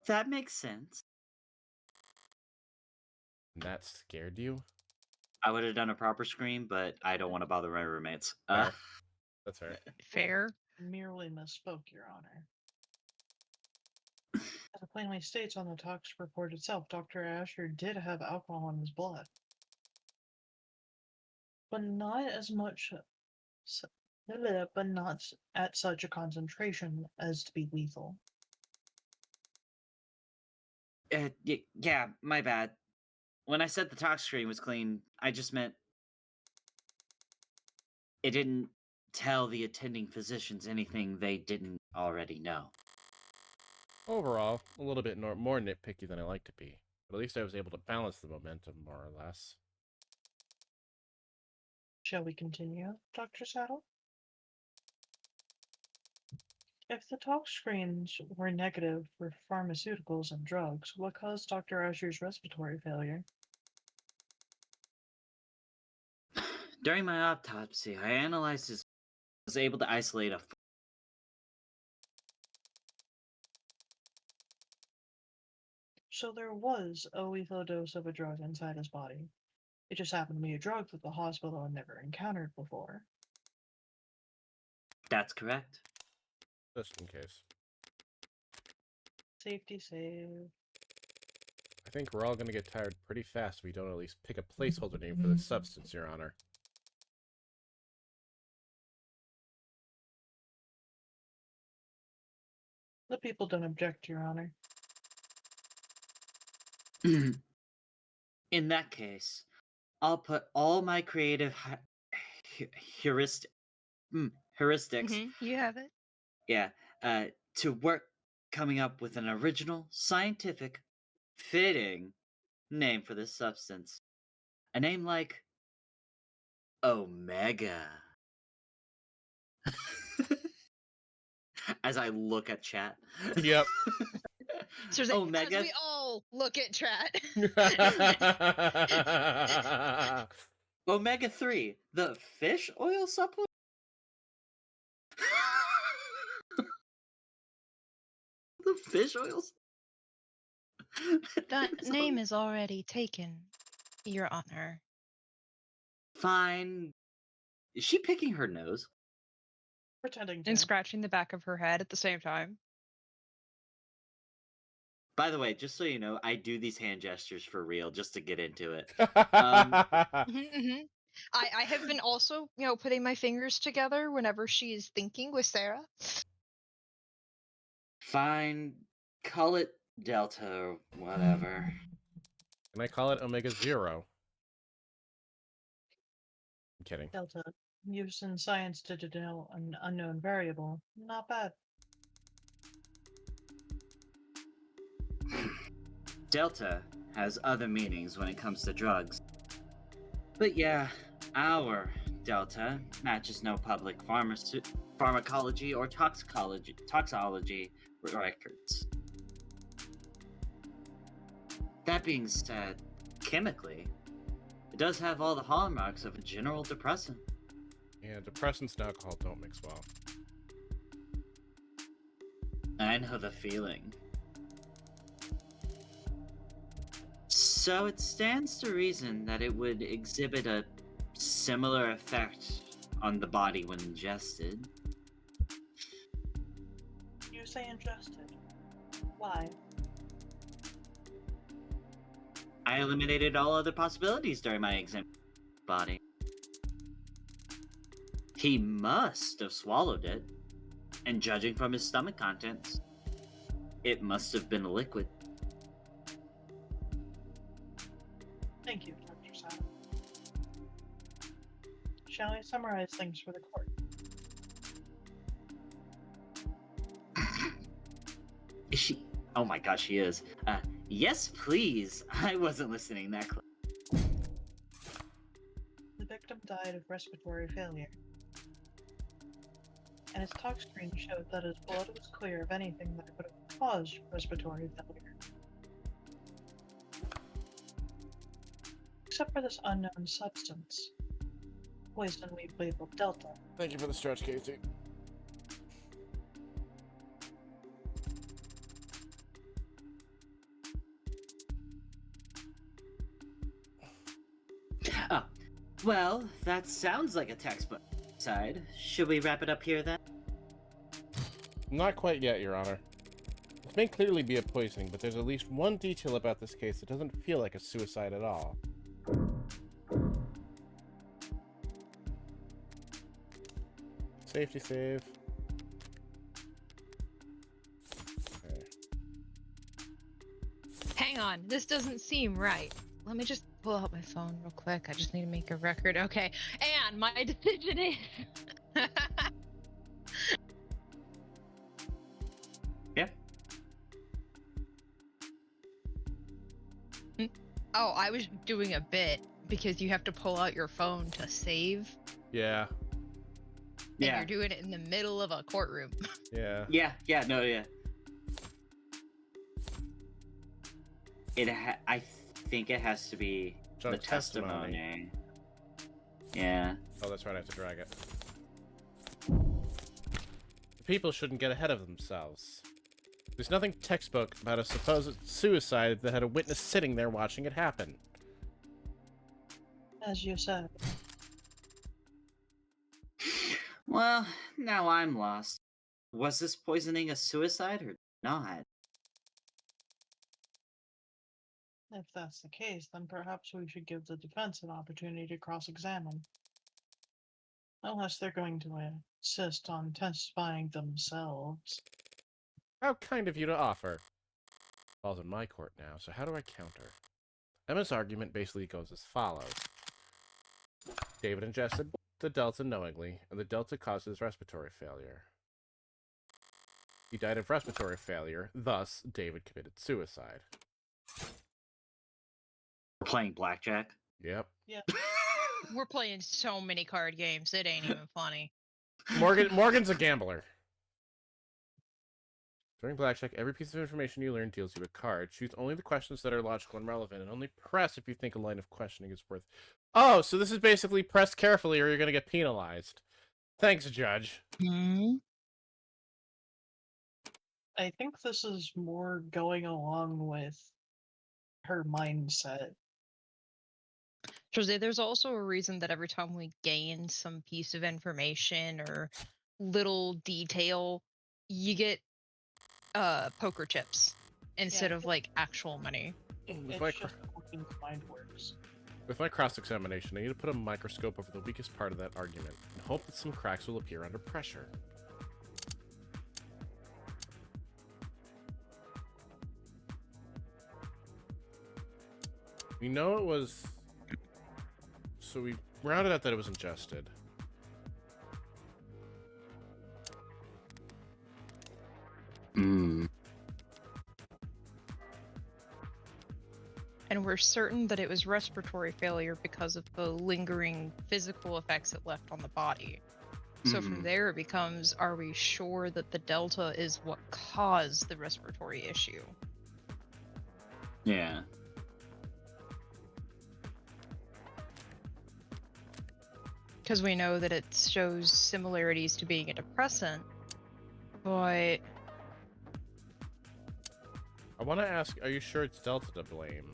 That makes sense. And that scared you? I would have done a proper scream, but I don't want to bother my roommates. Fair. That's fair. Fair. Merely misspoke, Your Honor. As it plainly states on the tox report itself, Dr. Asher did have alcohol in his blood. But not as much, but not at such a concentration as to be lethal. Yeah, my bad. When I said the tox screen was clean, I just meant it didn't tell the attending physicians anything they didn't already know. Overall, a little bit more nitpicky than I like to be, but at least I was able to balance the momentum, more or less. Shall we continue, Dr. Saddle? If the tox screens were negative for pharmaceuticals and drugs, what caused Dr. Asher's respiratory failure? During my autopsy, I analyzed his. Was able to isolate a. So there was a lethal dose of a drug inside his body. It just happened to be a drug that the hospital had never encountered before. That's correct. Just in case. Safety save. I think we're all gonna get tired pretty fast if we don't at least pick a placeholder name for this substance, Your Honor. The people don't object, Your Honor. In that case, I'll put all my creative heuristics, You have it. yeah, to work coming up with an original, scientific, fitting name for this substance. A name like Omega. As I look at chat. Yep. So as Omega. we all look at chat. Omega-3, the fish oil supplement? The fish oils? That name is already taken, Your Honor. Fine. Is she picking her nose? Pretending to. And scratching the back of her head at the same time. By the way, just so you know, I do these hand gestures for real, just to get into it. I have been also, putting my fingers together whenever she's thinking with Sarah. Fine. Call it Delta or whatever. Can I call it Omega Zero? I'm kidding. Delta. Use in science to denote an unknown variable. Not bad. Delta has other meanings when it comes to drugs. But yeah, our Delta matches no public pharmacology or toxology records. That being said, chemically, it does have all the hallmarks of a general depressant. Yeah, depressants and alcohol don't mix well. I know the feeling. So it stands to reason that it would exhibit a similar effect on the body when ingested. You say ingested. Why? I eliminated all other possibilities during my exam. Body. He must have swallowed it, and judging from his stomach contents, it must have been a liquid. Thank you, Dr. Sam. Shall we summarize things for the court? Is she? Oh my gosh, she is. Yes, please. I wasn't listening that close. The victim died of respiratory failure, and his tox screen showed that his blood was clear of anything that could have caused respiratory failure. Except for this unknown substance. Poison we've labeled Delta. Thank you for the stretch, Casey. Oh, well, that sounds like a textbook. Side. Should we wrap it up here then? Not quite yet, Your Honor. This may clearly be a poisoning, but there's at least one detail about this case that doesn't feel like a suicide at all. Safety save. Okay. Hang on, this doesn't seem right. Let me just pull out my phone real quick. I just need to make a record. Okay, and my decision is... Yeah. Oh, I was doing a bit because you have to pull out your phone to save. Yeah. And Yeah. you're doing it in the middle of a courtroom. Yeah. Yeah, no, yeah. I think it has to be Show the testimony. testimony. Yeah. Oh, that's right, I have to drag it. The people shouldn't get ahead of themselves. There's nothing textbook about a supposed suicide that had a witness sitting there watching it happen. As you said. Well, now I'm lost. Was this poisoning a suicide or not? If that's the case, then perhaps we should give the defense an opportunity to cross-examine. Unless they're going to insist on testifying themselves. How kind of you to offer. Ball's in my court now, so how do I counter? Emma's argument basically goes as follows. David ingested the Delta knowingly, and the Delta caused his respiratory failure. He died of respiratory failure, thus David committed suicide. We're playing blackjack? Yep. Yeah. We're playing so many card games. It ain't even funny. Morgan's a gambler. During blackjack, every piece of information you learn deals you a card. Choose only the questions that are logical and relevant, and only press if you think a line of questioning is worth. Oh, so this is basically press carefully or you're gonna get penalized. Thanks, Judge. Hmm. I think this is more going along with her mindset. Jose, there's also a reason that every time we gain some piece of information or little detail, you get poker chips instead of like actual money. With It's just how Queen's mind works. my cross-examination, I need to put a microscope over the weakest part of that argument and hope that some cracks will appear under pressure. We know it was... So we rounded out that it was ingested. And we're certain that it was respiratory failure because of the lingering physical effects it left on the body. So from there it becomes, are we sure that the Delta is what caused the respiratory issue? Yeah. Because we know that it shows similarities to being a depressant, but I want to ask, are you sure it's Delta to blame?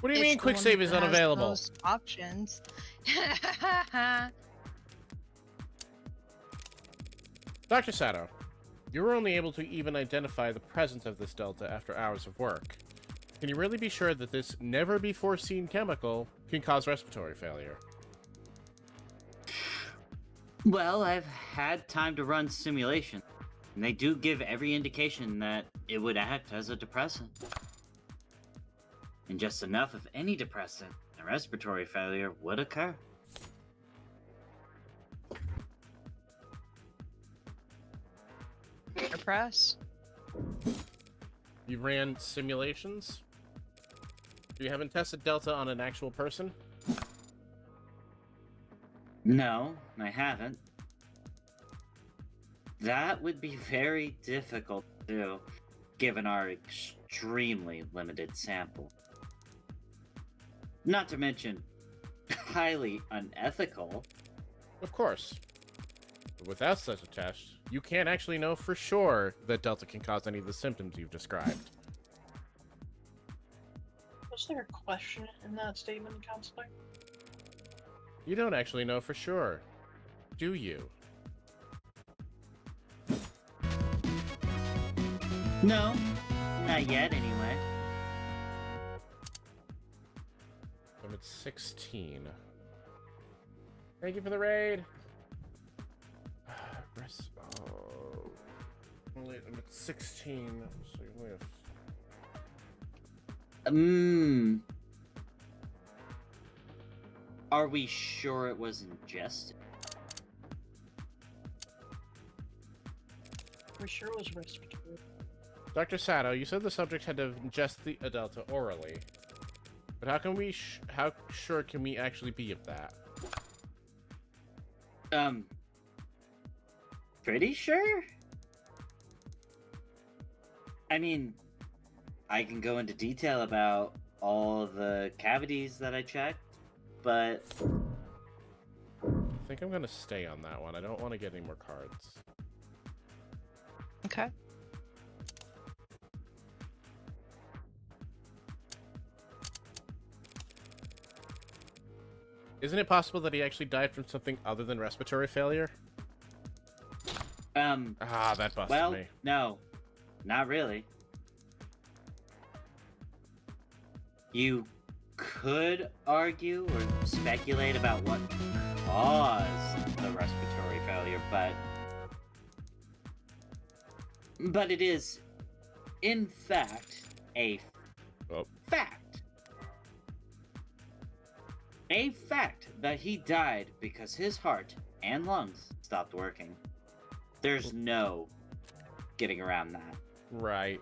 What do you mean it's the quick one save that is has the unavailable? most options. Dr. Sato, you were only able to even identify the presence of this Delta after hours of work. Can you really be sure that this never-before-seen chemical can cause respiratory failure? Well, I've had time to run simulations, and they do give every indication that it would act as a depressant. And just enough of any depressant, and respiratory failure would occur. Press. You ran simulations? You haven't tested Delta on an actual person? No, I haven't. That would be very difficult to do, given our extremely limited sample. Not to mention, highly unethical. Of course. But without such a test, you can't actually know for sure that Delta can cause any of the symptoms you've described. Was there a question in that statement, Counselor? You don't actually know for sure, do you? No, not yet anyway. I'm at 16. Thank you for the raid! I'm at 16, so you only have... Are we sure it was ingested? For sure it was respiratory. Dr. Sato, you said the subject had to ingest the Delta orally. But how can we how sure can we actually be of that? Pretty sure? I mean, I can go into detail about all the cavities that I checked, but... I think I'm gonna stay on that one. I don't want to get any more cards. Okay. Isn't it possible that he actually died from something other than respiratory failure? That busted me. No, not really. You could argue or speculate about what caused the respiratory failure, but it is, in fact, a fact. A fact that he died because his heart and lungs stopped working. There's no getting around that. Right.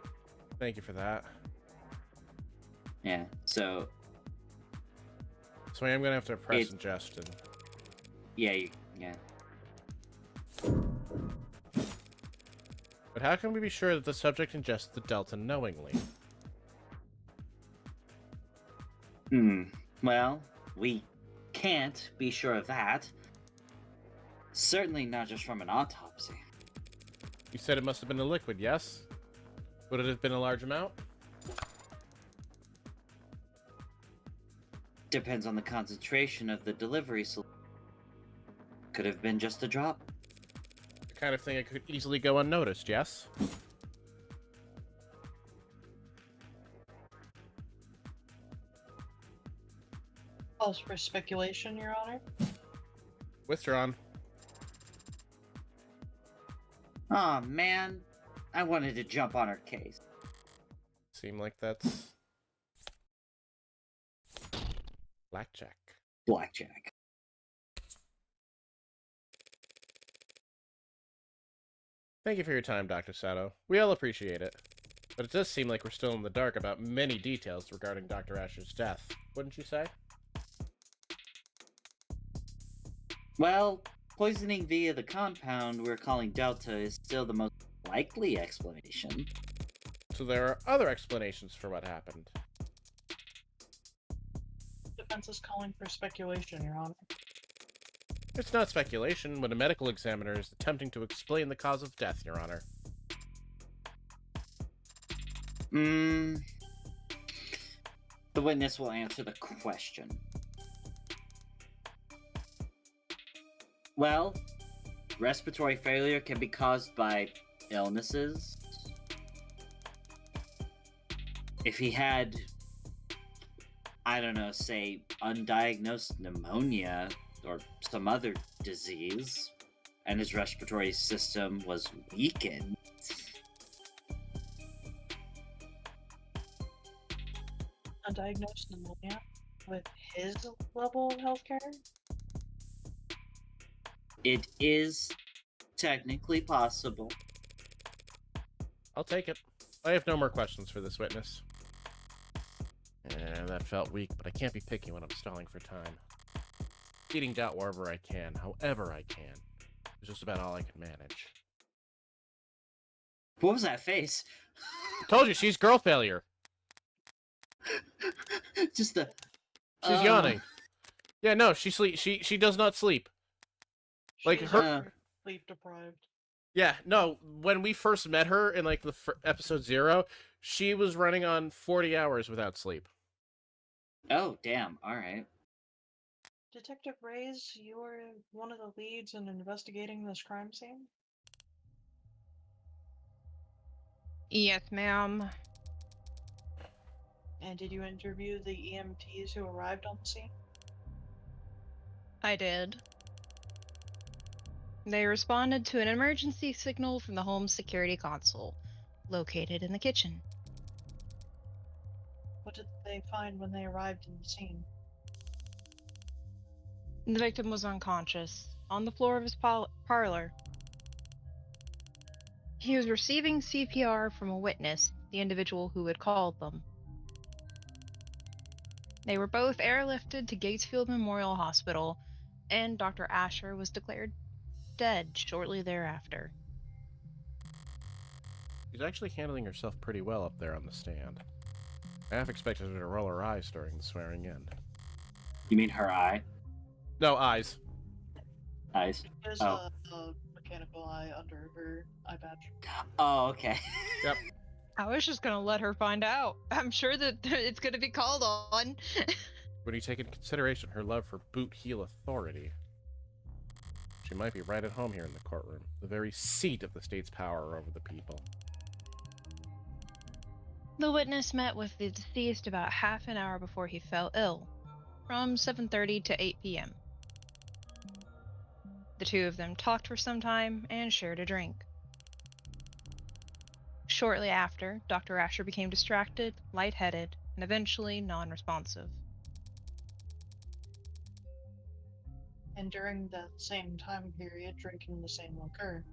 Thank you for that. Yeah. So So I am gonna have to press It- ingestion. yeah, yeah. But how can we be sure that the subject ingests the Delta knowingly? Well, we can't be sure of that. Certainly not just from an autopsy. You said it must have been a liquid, yes? Would it have been a large amount? Depends on the concentration of the delivery solution. Could have been just a drop. The kind of thing that could easily go unnoticed, yes? Pause for speculation, Your Honor. Withdrawn. Aw, man. I wanted to jump on her case. Seem like that's... blackjack. Blackjack. Thank you for your time, Dr. Sato. We all appreciate it. But it does seem like we're still in the dark about many details regarding Dr. Asher's death, wouldn't you say? Well, poisoning via the compound we're calling Delta is still the most likely explanation. So there are other explanations for what happened. Defense is calling for speculation, Your Honor. It's not speculation when a medical examiner is attempting to explain the cause of death, Your Honor. The witness will answer the question. Well, respiratory failure can be caused by illnesses. If he had, I don't know, say, undiagnosed pneumonia or some other disease, and his respiratory system was weakened. Undiagnosed pneumonia with his level of healthcare? It is technically possible. I'll take it. I have no more questions for this witness. That felt weak, but I can't be picky when I'm stalling for time. Eating doubt wherever I can, however I can, is just about all I can manage. What was that face? Told you, she's girl failure. Just the. She's yawning. Yeah, no, she does not sleep. Like, She's her- sleep deprived. Yeah, no, when we first met her in, like, the episode 0, she was running on 40 hours without sleep. Oh, damn. All right. Detective Reyes, you were one of the leads in investigating this crime scene? Yes, ma'am. And did you interview the EMTs who arrived on the scene? I did. They responded to an emergency signal from the home security console, located in the kitchen. What did they find when they arrived in the scene? The victim was unconscious, on the floor of his parlor. He was receiving CPR from a witness, the individual who had called them. They were both airlifted to Gatesfield Memorial Hospital, and Dr. Asher was declared dead shortly thereafter. She's actually handling herself pretty well up there on the stand. I half expected her to roll her eyes during the swearing in. You mean her eye? No, eyes. Eyes. There's Oh. a mechanical eye under her eye patch. Oh, okay. Yep. I was just gonna let her find out. I'm sure that it's gonna be called on. When you take into consideration her love for boot heel authority, she might be right at home here in the courtroom, the very seat of the state's power over the people. The witness met with the deceased about half an hour before he fell ill, from 7:30 to 8 p.m. The two of them talked for some time and shared a drink. Shortly after, Dr. Asher became distracted, lightheaded, and eventually non-responsive. And during that same time period, drinking the same liquor,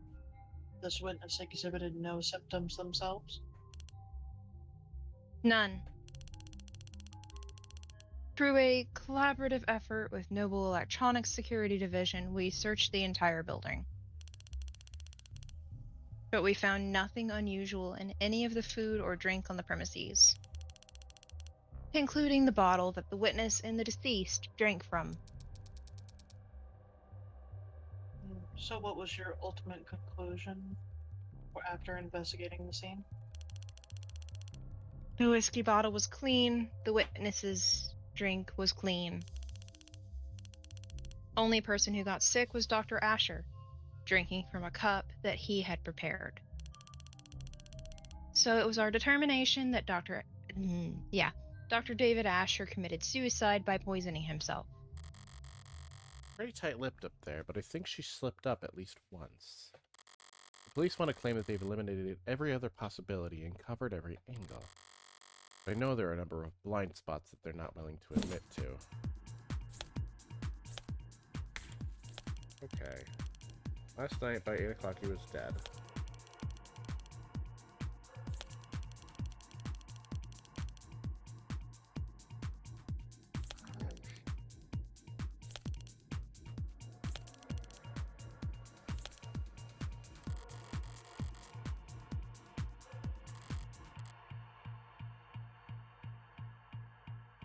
this witness exhibited no symptoms themselves? None. Through a collaborative effort with Noble Electronics Security Division, we searched the entire building. But we found nothing unusual in any of the food or drink on the premises, including the bottle that the witness and the deceased drank from. So what was your ultimate conclusion after investigating the scene? The whiskey bottle was clean, the witness's drink was clean. Only person who got sick was Dr. Asher, drinking from a cup that he had prepared. So it was our determination that Dr. David Asher committed suicide by poisoning himself. Pretty tight-lipped up there, but I think she slipped up at least once. The police want to claim that they've eliminated every other possibility and covered every angle. But I know there are a number of blind spots that they're not willing to admit to. Okay. Last night, by 8 o'clock, he was dead.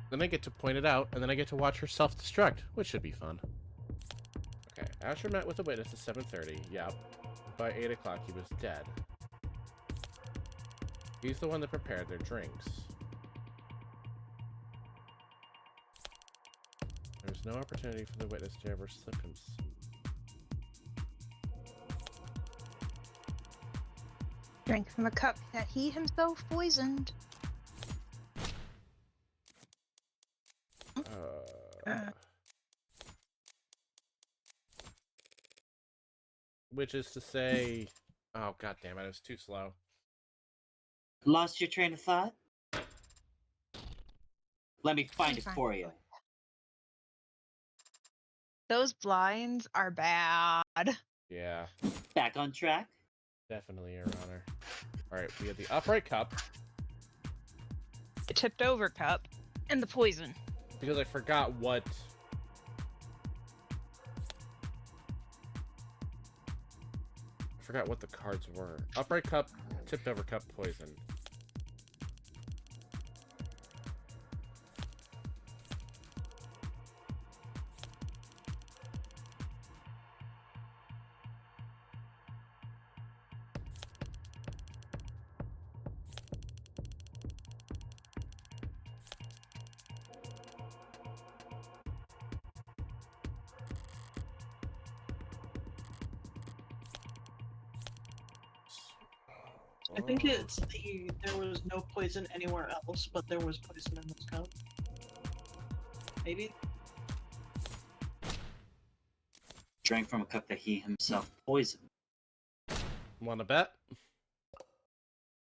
Then I get to point it out, and then I get to watch her self-destruct, which should be fun. Okay, Asher met with the witness at 7:30. Yep. By 8 o'clock, he was dead. He's the one that prepared their drinks. There's no opportunity for the witness to ever slip himself. Drank from a cup that he himself poisoned. Which is to say... Oh, god damn it, it was too slow. Lost your train of thought? Let me find it Fine. for you. Those blinds are bad. Yeah, Back on track? definitely, Your Honor. Alright, we had the upright cup, The tipped over cup, and the poison. because I forgot what... I forgot what the cards were. Upright cup, tipped over cup, poison. I think it's there was no poison anywhere else, but there was poison in this cup. Maybe? Drank from a cup that he himself poisoned. Wanna bet?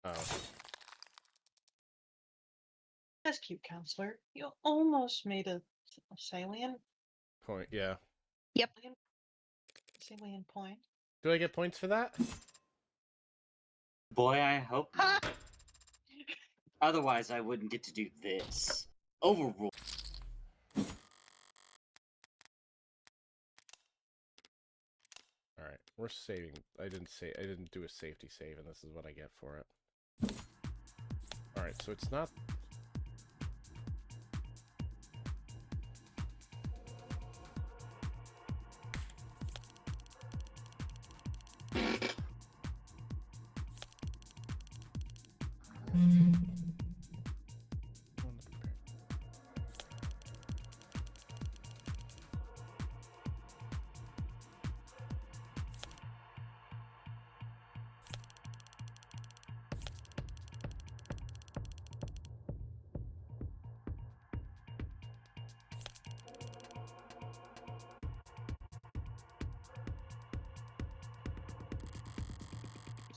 Oh. That's cute, counselor. You almost made a salient Point, yeah. point. Do I get points for that? Boy, I hope not. Otherwise, I wouldn't get to do this. Overruled. Alright, we're saving. I didn't do a safety save, and this is what I get for it. Alright, so it's not...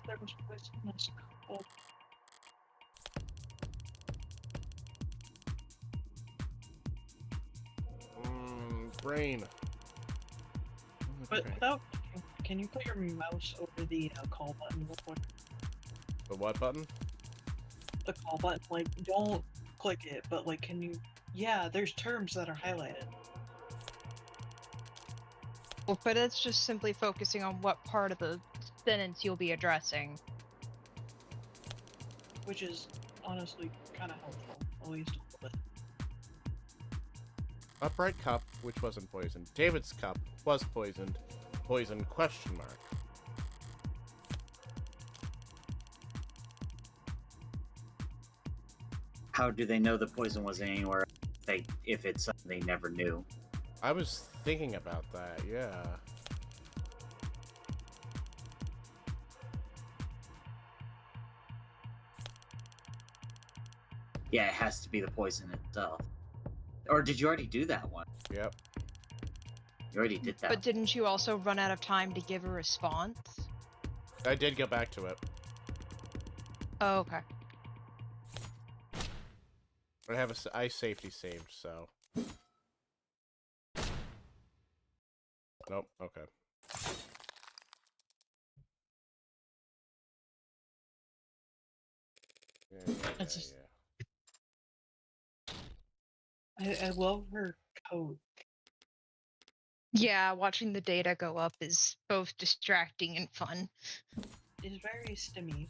There was poison in this cup. brain. But Okay. without, can you put your mouse over the call button real quick? The what button? The call button, like, don't click it, but like, can you Yeah, there's terms that are highlighted, Well, but it's just simply focusing on what part of the sentence you'll be addressing. which is honestly kind of helpful, at least a little bit. Upright cup, which wasn't poisoned. David's cup was poisoned. Poison question mark. How do they know the poison wasn't anywhere? If it's something they never knew. I was thinking about that, yeah. Yeah, it has to be the poison itself. Or did you already do that one? Yep. You already did that. But didn't you also run out of time to give a response? I did go back to it. Oh, okay. I have I safety saved, so. Nope, okay. Yeah, That's just- I love her coat. Yeah, watching the data go up is both distracting and fun. It's very stimmy.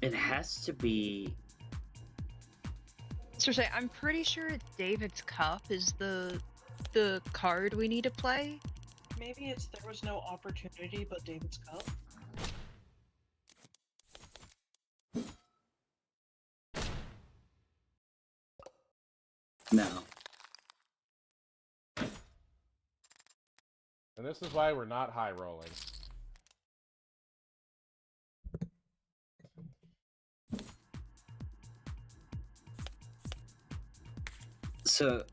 It has to be. So say, I'm pretty sure David's cup is the card we need to play. Maybe it's there was no opportunity but David's cup. No. And this is why we're not high rolling. So.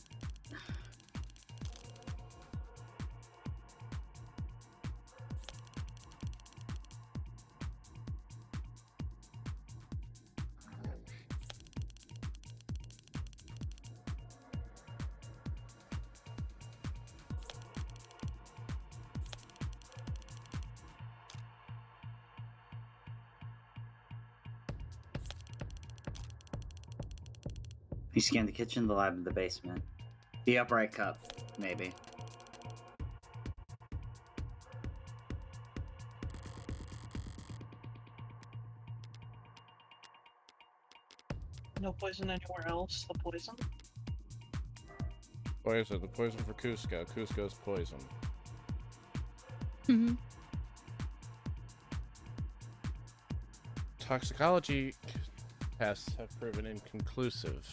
You scanned the kitchen, the lab, and the basement. The upright cup, maybe. No poison anywhere else. The poison. Poison, the poison for Cusco. Cusco's poison. Mm-hmm. Toxicology tests have proven inconclusive.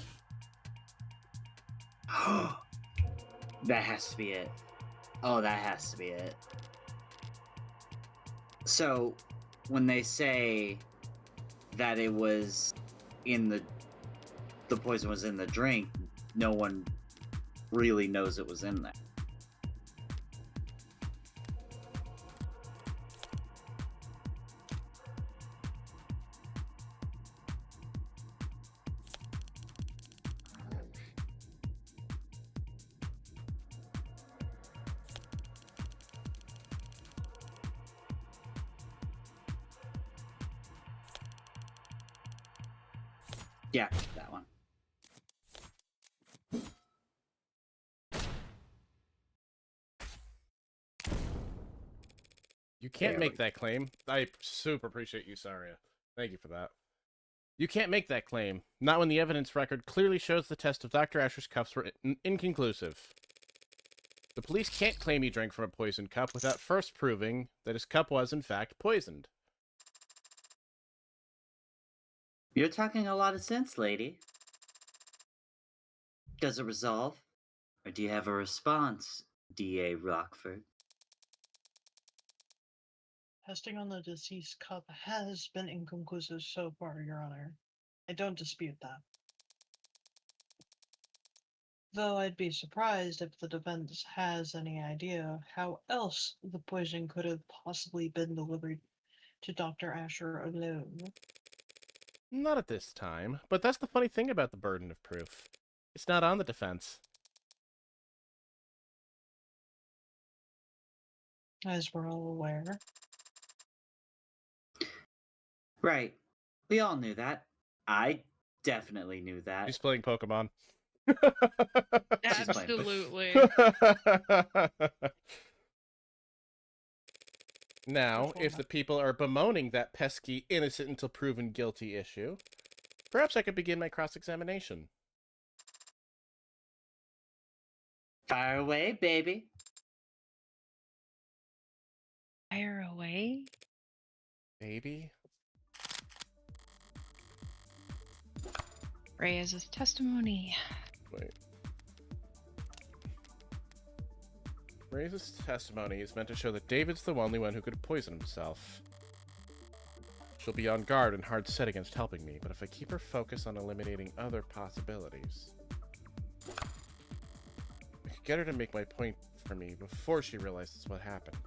That has to be it. Oh, that has to be it. So, when they say that it was in the poison was in the drink, no one really knows it was in there. Yeah, that one. You can't There make we- that claim. I super appreciate you, Saria. Thank you for that. You can't make that claim. Not when the evidence record clearly shows the test of Dr. Asher's cups were inconclusive. The police can't claim he drank from a poisoned cup without first proving that his cup was, in fact, poisoned. You're talking a lot of sense, lady. Does it resolve? Or do you have a response, D.A. Rockford? Testing on the deceased cup has been inconclusive so far, Your Honor. I don't dispute that. Though I'd be surprised if the defense has any idea how else the poison could have possibly been delivered to Dr. Asher alone. Not at this time, but that's the funny thing about the burden of proof. It's not on the defense. As we're all aware. Right. We all knew that. I definitely knew that. She's playing Pokemon. She's playing Absolutely. Now, Which one? if the people are bemoaning that pesky innocent until proven guilty issue, perhaps I could begin my cross-examination. Fire away, baby. Fire away. Baby? Reyes' testimony. Wait. Reyes' testimony is meant to show that David's the only one who could poison himself. She'll be on guard and hard set against helping me, but if I keep her focused on eliminating other possibilities, I could get her to make my point for me before she realizes what happened.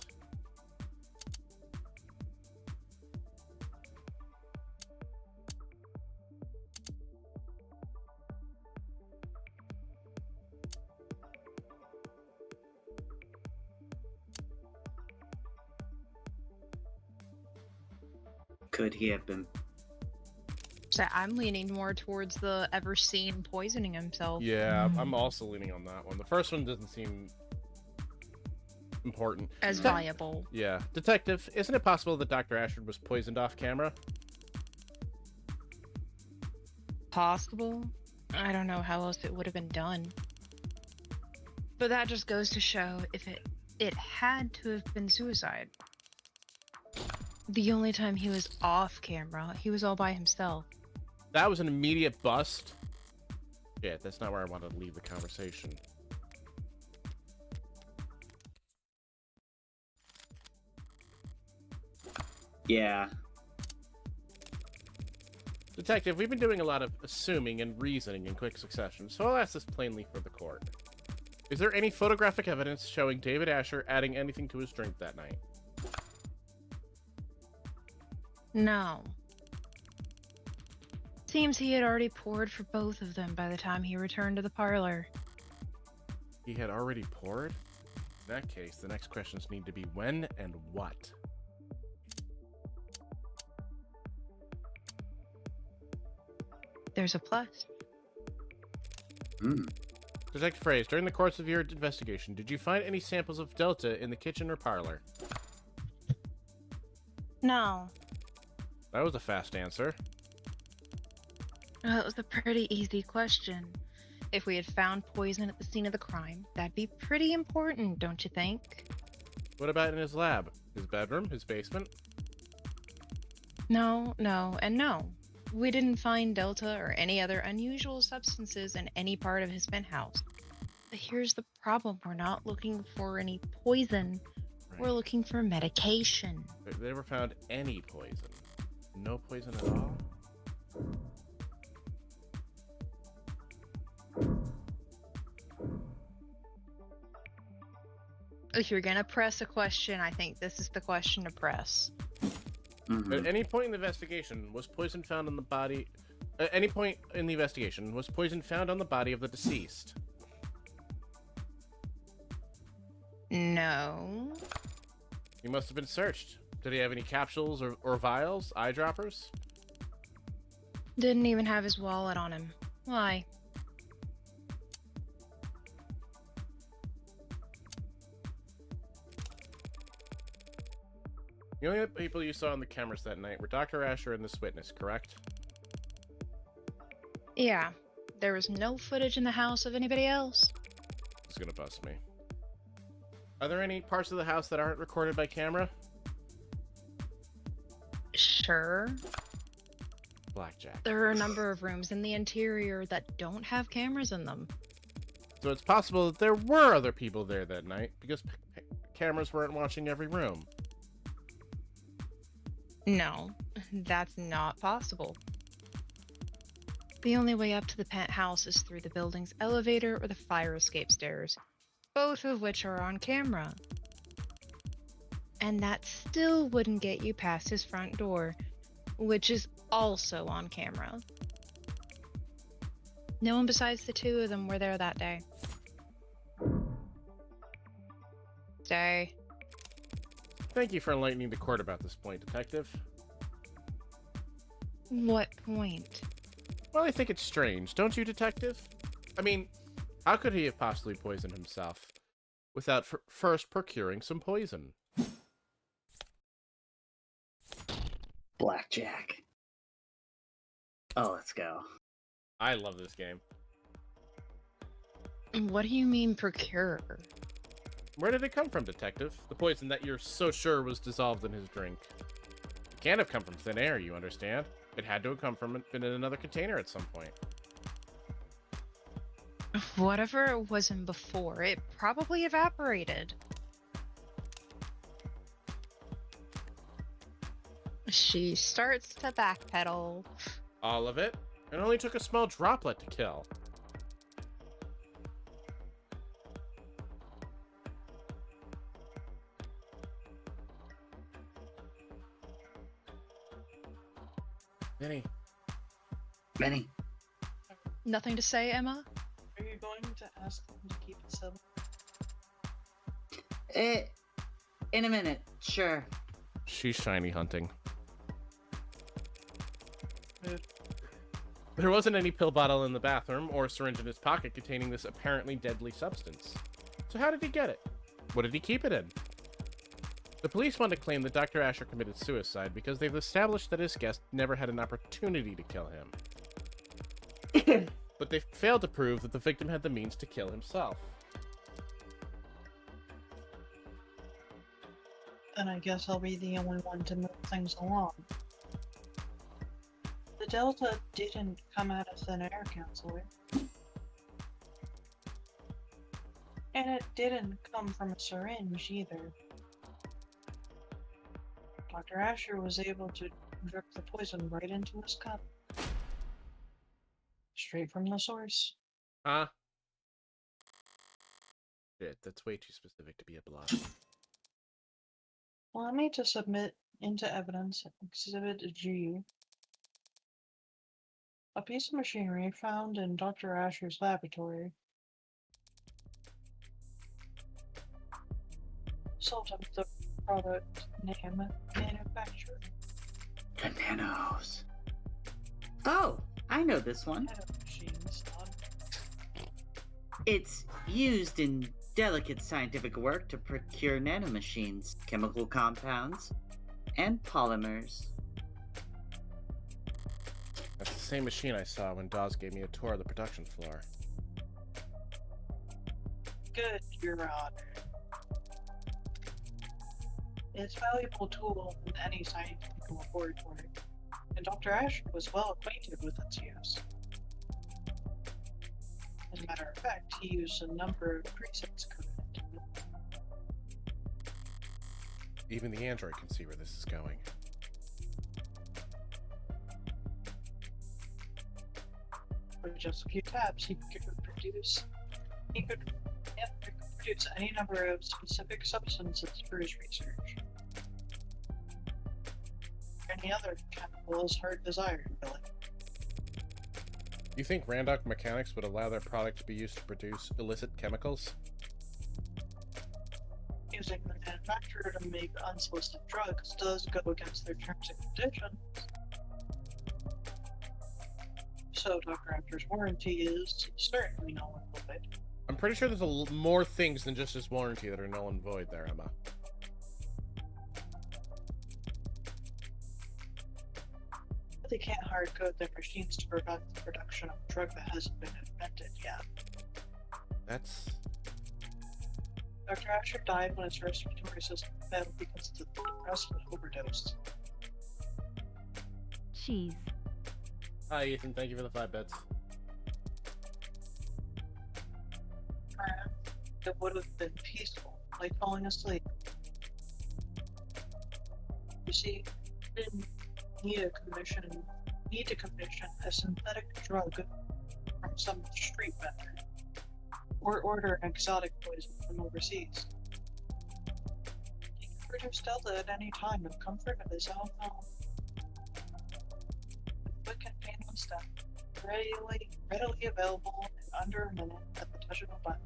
Could he have been? So I'm leaning more towards the ever seen poisoning himself. Yeah, I'm also leaning on that one. The first one doesn't seem important. As viable. Yeah. Detective, isn't it possible that Dr. Ashford was poisoned off camera? Possible. I don't know how else it would have been done. But that just goes to show if it had to have been suicide. The only time he was off camera, he was all by himself. That was an immediate bust. Shit, that's not where I wanted to leave the conversation. Yeah. Detective, we've been doing a lot of assuming and reasoning in quick succession, so I'll ask this plainly for the court. Is there any photographic evidence showing David Asher adding anything to his drink that night? No. Seems he had already poured for both of them by the time he returned to the parlor. He had already poured? In that case, the next questions need to be when and what. There's a plus. Detective Phrase, during the course of your investigation, did you find any samples of Delta in the kitchen or parlor? No. That was a fast answer. Well, it was a pretty easy question. If we had found poison at the scene of the crime, that'd be pretty important, don't you think? What about in his lab? His bedroom? His basement? No, and no. We didn't find Delta or any other unusual substances in any part of his penthouse. But here's the problem. We're not looking for any poison. Right. We're looking for medication. They never found any poison. No poison at all? If you're gonna press a question, I think this is the question to press. At any point in the investigation, was poison found on the body... At any point in the investigation, was poison found on the body of the deceased? No. He must have been searched. Did he have any capsules or vials? Eyedroppers? Didn't even have his wallet on him. Why? The only people you saw on the cameras that night were Dr. Asher and this witness, correct? Yeah. There was no footage in the house of anybody else. It's gonna bust me. Are there any parts of the house that aren't recorded by camera? Sure. Blackjack. There are a number of rooms in the interior that don't have cameras in them. So it's possible that there were other people there that night because cameras weren't watching every room. No, that's not possible. The only way up to the penthouse is through the building's elevator or the fire escape stairs, both of which are on camera. And that still wouldn't get you past his front door, which is also on camera. No one besides the two of them were there that day. Thank you for enlightening the court about this point, Detective. What point? Well, I think it's strange, don't you, Detective? I mean, how could he have possibly poisoned himself without first procuring some poison? Blackjack. Oh, let's go. I love this game. What do you mean procure? Where did it come from, Detective? The poison that you're so sure was dissolved in his drink. It can't have come from thin air, you understand? It had to have come from been in another container at some point. Whatever it was in before, it probably evaporated. She starts to backpedal. All of it? It only took a small droplet to kill. Benny. Nothing to say, Emma? Are you going to ask them to keep it civil? In a minute, sure. She's shiny hunting. Good. There wasn't any pill bottle in the bathroom or syringe in his pocket containing this apparently deadly substance. So how did he get it? What did he keep it in? The police want to claim that Dr. Asher committed suicide because they've established that his guest never had an opportunity to kill him. But they failed to prove that the victim had the means to kill himself. Then I guess I'll be the only one to move things along. The Delta didn't come out of thin air, Counselor. And it didn't come from a syringe either. Dr. Asher was able to drip the poison right into his cup. Straight from the source. Huh? Shit, that's way too specific to be a bluff. Allow me to submit into evidence Exhibit G, a piece of machinery found in Dr. Asher's laboratory. Sold him the product name manufacturer. The nanos. Oh, I know this one. Machines, It's used in delicate scientific work to procure nanomachines, chemical compounds, and polymers. That's the same machine I saw when Dawes gave me a tour of the production floor. Good, Your Honor. It's a valuable tool in any scientific laboratory, and Dr. Asher was well acquainted with its use. As a matter of fact, he used a number of presets coded into it. Even the android can see where this is going. With just a few taps, he could produce any number of specific substances for his research. Any other chemical his heart desired, really. You think Randolph Mechanics would allow their product to be used to produce illicit chemicals? Using the manufacturer to make unsolicited drugs does go against their terms and conditions. So Dr. Asher's warranty is certainly null and void. I'm pretty sure there's more things than just his warranty that are null and void there, Emma. But they can't hard code their machines to prevent the production of a drug that hasn't been invented yet. That's... Dr. Asher died when his respiratory system failed because of the depressant overdose. Jeez. Hi, Ethan. Thank you for the 5 bits. It would have been peaceful, like falling asleep. You see, you didn't need to commission a synthetic drug from some street vendor, or order an exotic poison from overseas. He could produce Delta at any time in the comfort of his own home. A quick and painless step, readily available in under a minute at the touch of a button.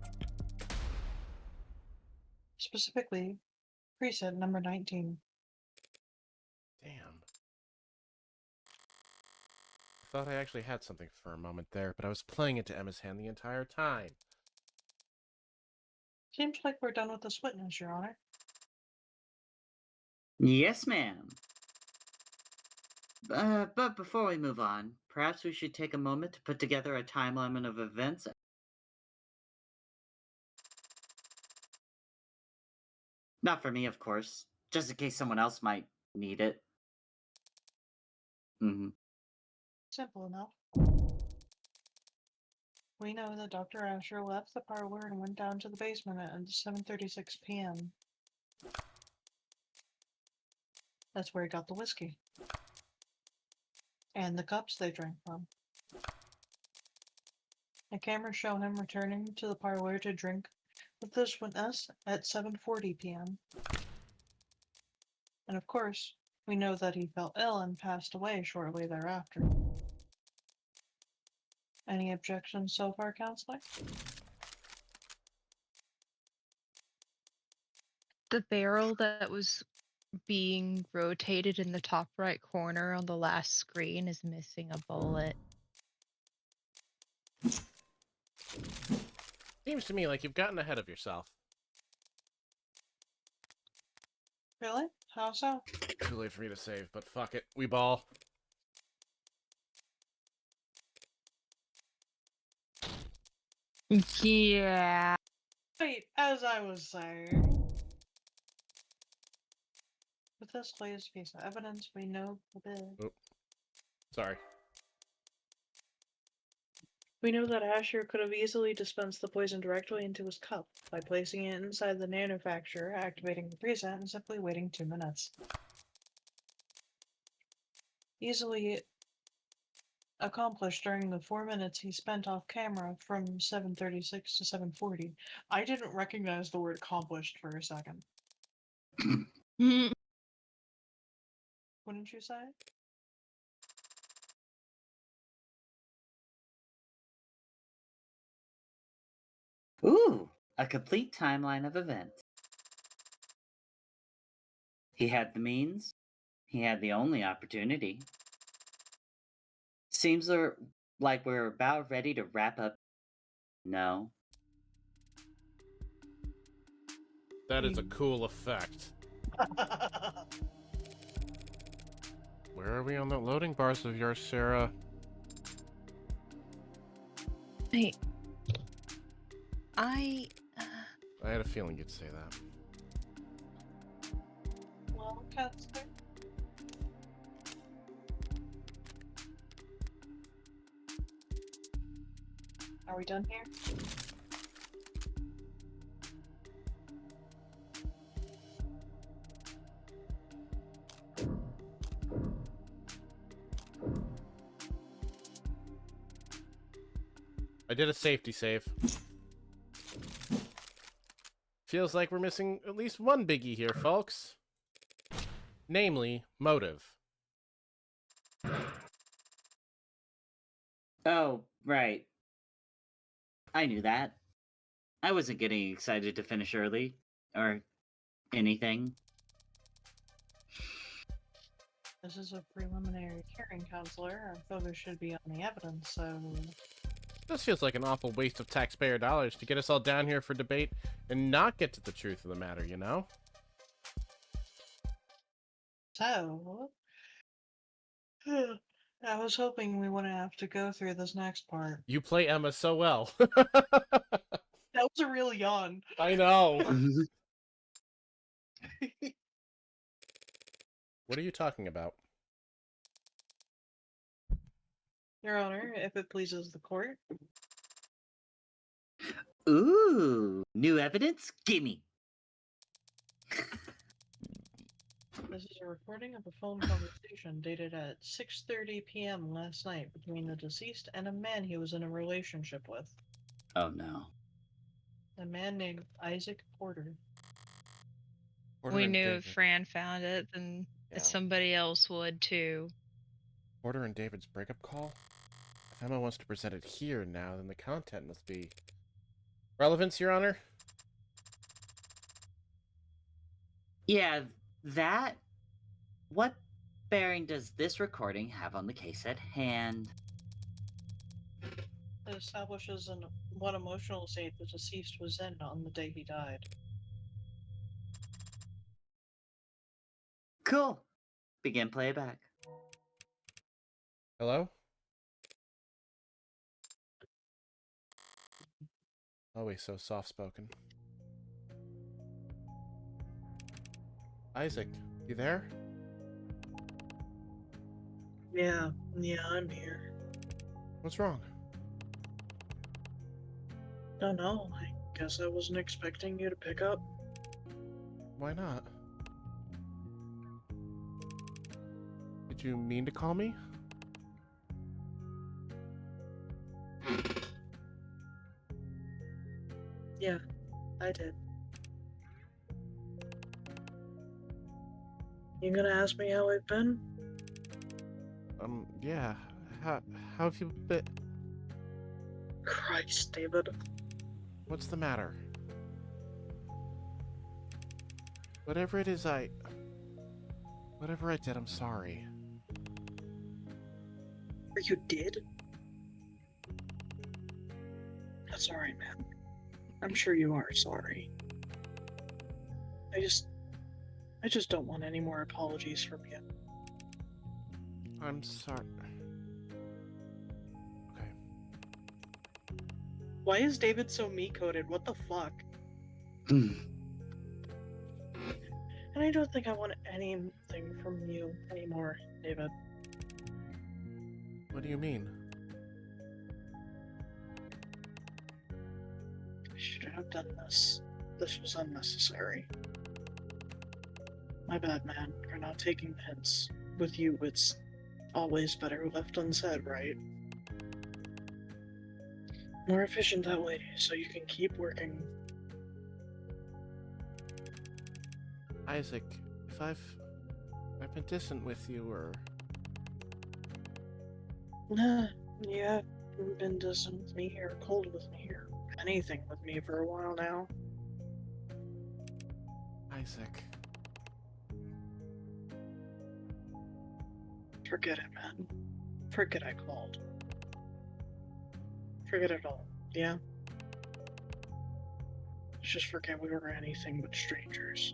Specifically, preset number 19. Damn. thought I actually had something for a moment there, but I was playing into Emma's hand the entire time. Seems like we're done with this witness, Your Honor. Yes, ma'am. But before we move on, perhaps we should take a moment to put together a timeline of events. Not for me, of course. Just in case someone else might need it. Simple enough. We know that Dr. Asher left the parlor and went down to the basement at 7:36 p.m. That's where he got the whiskey. And the cups they drank from. The cameras show him returning to the parlor to drink with this witness at 7:40 p.m. And of course, we know that he fell ill and passed away shortly thereafter. Any objections so far, Counselor? The barrel that was being rotated in the top right corner on the last screen is missing a bullet. Seems to me like you've gotten ahead of yourself. Really? How so? Too late for me to save, but fuck it. We ball. Yeah. Wait, as I was saying. With this latest piece of evidence, we know Sorry. We know that Asher could have easily dispensed the poison directly into his cup by placing it inside the manufacturer, activating the preset, and simply waiting 2 minutes. Easily accomplished during the 4 minutes he spent off camera from 7:36 to 7:40. I didn't recognize the word accomplished for a second. Wouldn't you say? Ooh, a complete timeline of events. He had the means. He had the only opportunity. Seems like we're about ready to wrap up. No. That is a cool effect. Where are we on the loading bars of yours, Sarah? Wait. I had a feeling you'd say that. Well, Counselor. Are we done here? I did a safety save. Feels like we're missing at least one biggie here, folks. Namely, motive. Oh, right. I knew that. I wasn't getting excited to finish early. Or anything. This is a preliminary hearing, Counselor. Our focus should be on the evidence, so... This feels like an awful waste of taxpayer dollars to get us all down here for debate and not get to the truth of the matter, you know? So... I was hoping we wouldn't have to go through this next part. You play Emma so well. That was a real yawn. I know. What are you talking about? Your Honor, if it pleases the court. Ooh, new evidence? Gimme. This is a recording of a phone conversation dated at 6:30 p.m. last night between the deceased and a man he was in a relationship with. Oh no. A man named Isaac Porter. we knew if Fran found it, then somebody else would too. Porter and David's breakup call? If Emma wants to present it here now, then the content must be... Relevance, Your Honor? Yeah, that... What bearing does this recording have on the case at hand? It establishes what emotional state the deceased was in on the day he died. Cool. Begin playback. Hello? Always so soft-spoken. Isaac, you there? Yeah, I'm here. What's wrong? Don't know. I guess I wasn't expecting you to pick up. Why not? Did you mean to call me? Yeah, I did. You gonna ask me how I've been? Yeah. How have you been? Christ, David. What's the matter? Whatever it is whatever I did, I'm sorry. Or you did? That's alright, man. I'm sure you are sorry. I just don't want any more apologies from you. I'm sorry. Okay. Why is David so me-coded? What the fuck? Hmm. And I don't think I want anything from you anymore, David. What do you mean? I shouldn't have done this. This was unnecessary. My bad, man, for not taking hints. With you, it's always better left unsaid, right? More efficient that way, so you can keep working. Isaac, if I've been distant with you, or... Nah, you haven't been distant with me or cold with me or anything with me for a while now. Isaac... Forget it, man. Forget I called. Forget it all, yeah? Just forget we were anything but strangers.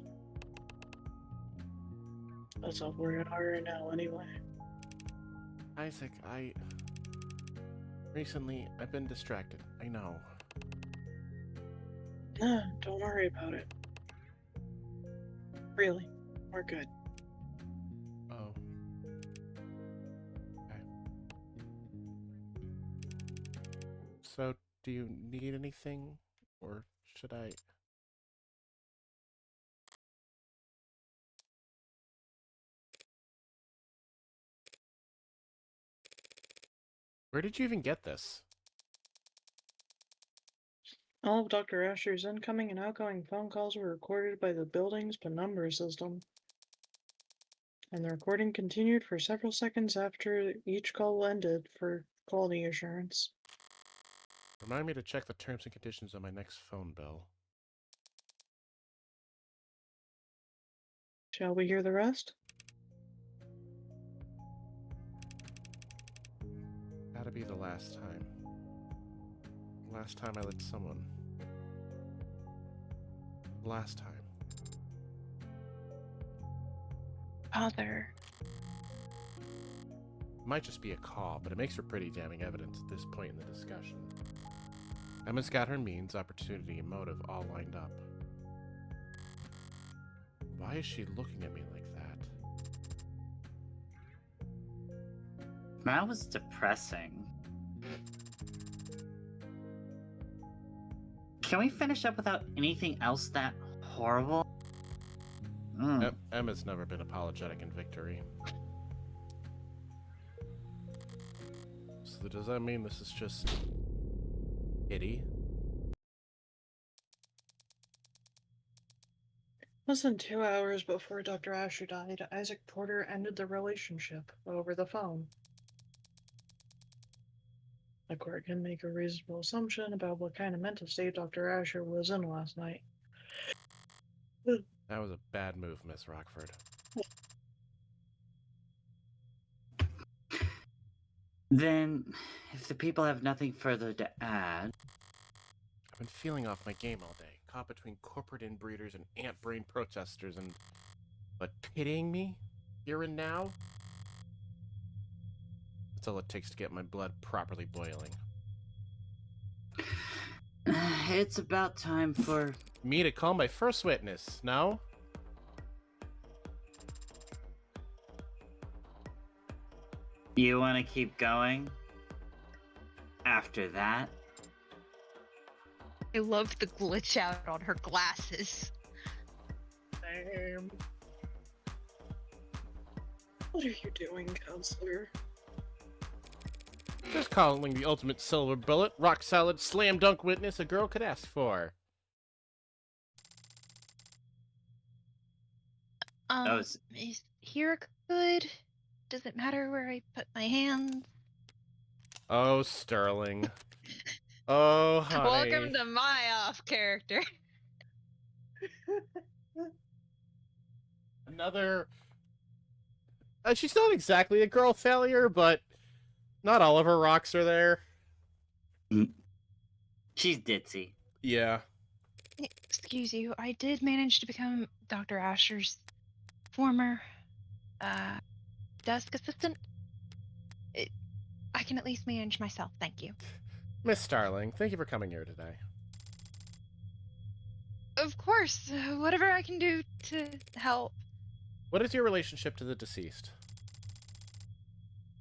That's all we're at right now, anyway. Isaac, recently, I've been distracted. I know. Nah, don't worry about it. Really, we're good. Oh. Okay. So, do you need anything? Or should I... Where did you even get this? All of Dr. Asher's incoming and outgoing phone calls were recorded by the building's penumbra system. And the recording continued for several seconds after each call ended for quality assurance. Remind me to check the terms and conditions on my next phone bill. Shall we hear the rest? Gotta be the last time. Last time I let someone... Last time. Father. Might just be a call, but it makes for pretty damning evidence at this point in the discussion. Emma's got her means, opportunity, and motive all lined up. Why is she looking at me like that? That was depressing. Can we finish up without anything else that horrible? Emma's never been apologetic in victory. So does that mean this is just... pity? Less than 2 hours before Dr. Asher died, Isaac Porter ended the relationship over the phone. The court can make a reasonable assumption about what kind of mental state Dr. Asher was in last night. That was a bad move, Miss Rockford. Then, if the people have nothing further to add, I've been feeling off my game all day, caught between corporate inbreeders and ant brain protesters and... But pitying me? Here and now? That's all it takes to get my blood properly boiling. it's about time for... Me to call my first witness, no? You want to keep going? After that? I love the glitch out on her glasses. Damn. What are you doing, counselor? Just calling the ultimate silver bullet, rock solid, slam dunk witness a girl could ask for. That was... Is here good? Does it matter where I put my hands? Oh, Sterling. Oh, honey. Welcome to my off character. Another... she's not exactly a girl failure, but not all of her rocks are there. She's ditzy. Yeah. Excuse you, I did manage to become Dr. Asher's former, desk assistant. I can at least manage myself, thank you. Miss Starling, thank you for coming here today. Of course, whatever I can do to help. What is your relationship to the deceased?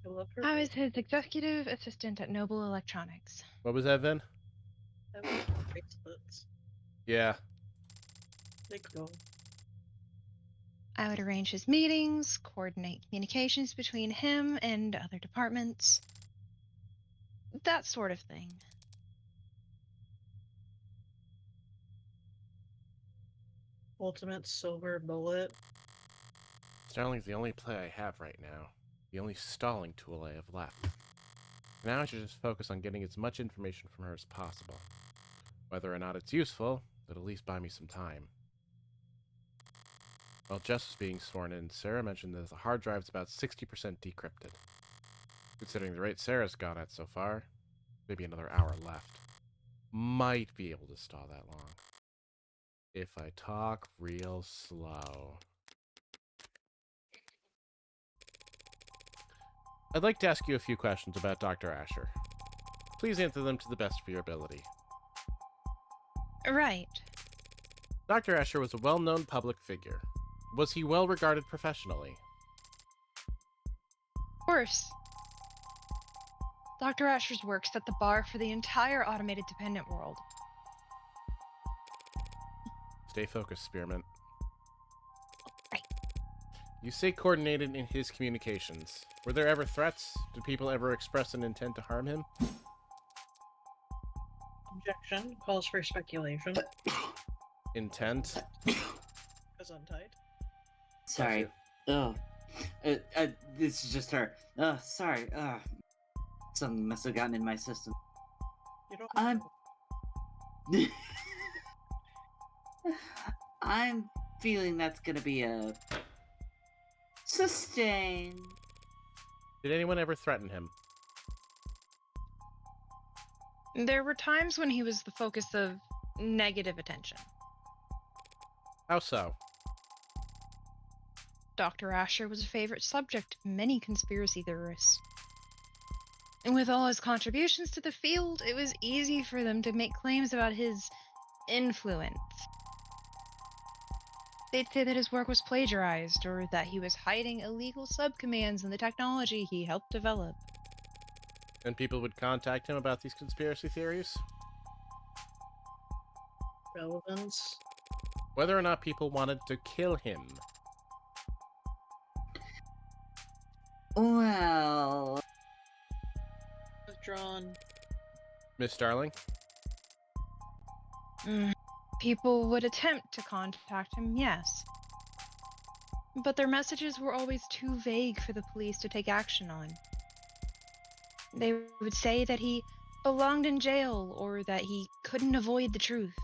I love her. I was his executive assistant at Noble Electronics. What was that, Vin? I love her bracelets. Yeah. They go. I would arrange his meetings, coordinate communications between him and other departments. That sort of thing. Ultimate silver bullet. Starling's the only play I have right now. The only stalling tool I have left. Now I should just focus on getting as much information from her as possible. Whether or not it's useful, it'll at least buy me some time. While Jess was being sworn in, Sarah mentioned that the hard drive's about 60% decrypted. Considering the rate Sarah's gone at so far, maybe another hour left. Might be able to stall that long. If I talk real slow. I'd like to ask you a few questions about Dr. Asher. Please answer them to the best of your ability. Right. Dr. Asher was a well-known public figure. Was he well regarded professionally? Of course. Dr. Asher's work set the bar for the entire automated dependent world. Stay focused, Spearmint. Right. You say coordinated in his communications. Were there ever threats? Did people ever express an intent to harm him? Objection calls for speculation. Intent? Because I'm tight. Sorry. Oh. This is just her. Sorry. Something must have gotten in my system. You don't. I'm... I'm feeling that's gonna be a... sustain. Did anyone ever threaten him? There were times when he was the focus of negative attention. How so? Dr. Asher was a favorite subject of many conspiracy theorists. And with all his contributions to the field, it was easy for them to make claims about his influence. They'd say that his work was plagiarized, or that he was hiding illegal subcommands in the technology he helped develop. And people would contact him about these conspiracy theories? Relevance. Whether or not people wanted to kill him. Well... Withdrawn. Miss Starling? People would attempt to contact him, yes. But their messages were always too vague for the police to take action on. They would say that he belonged in jail, or that he couldn't avoid the truth.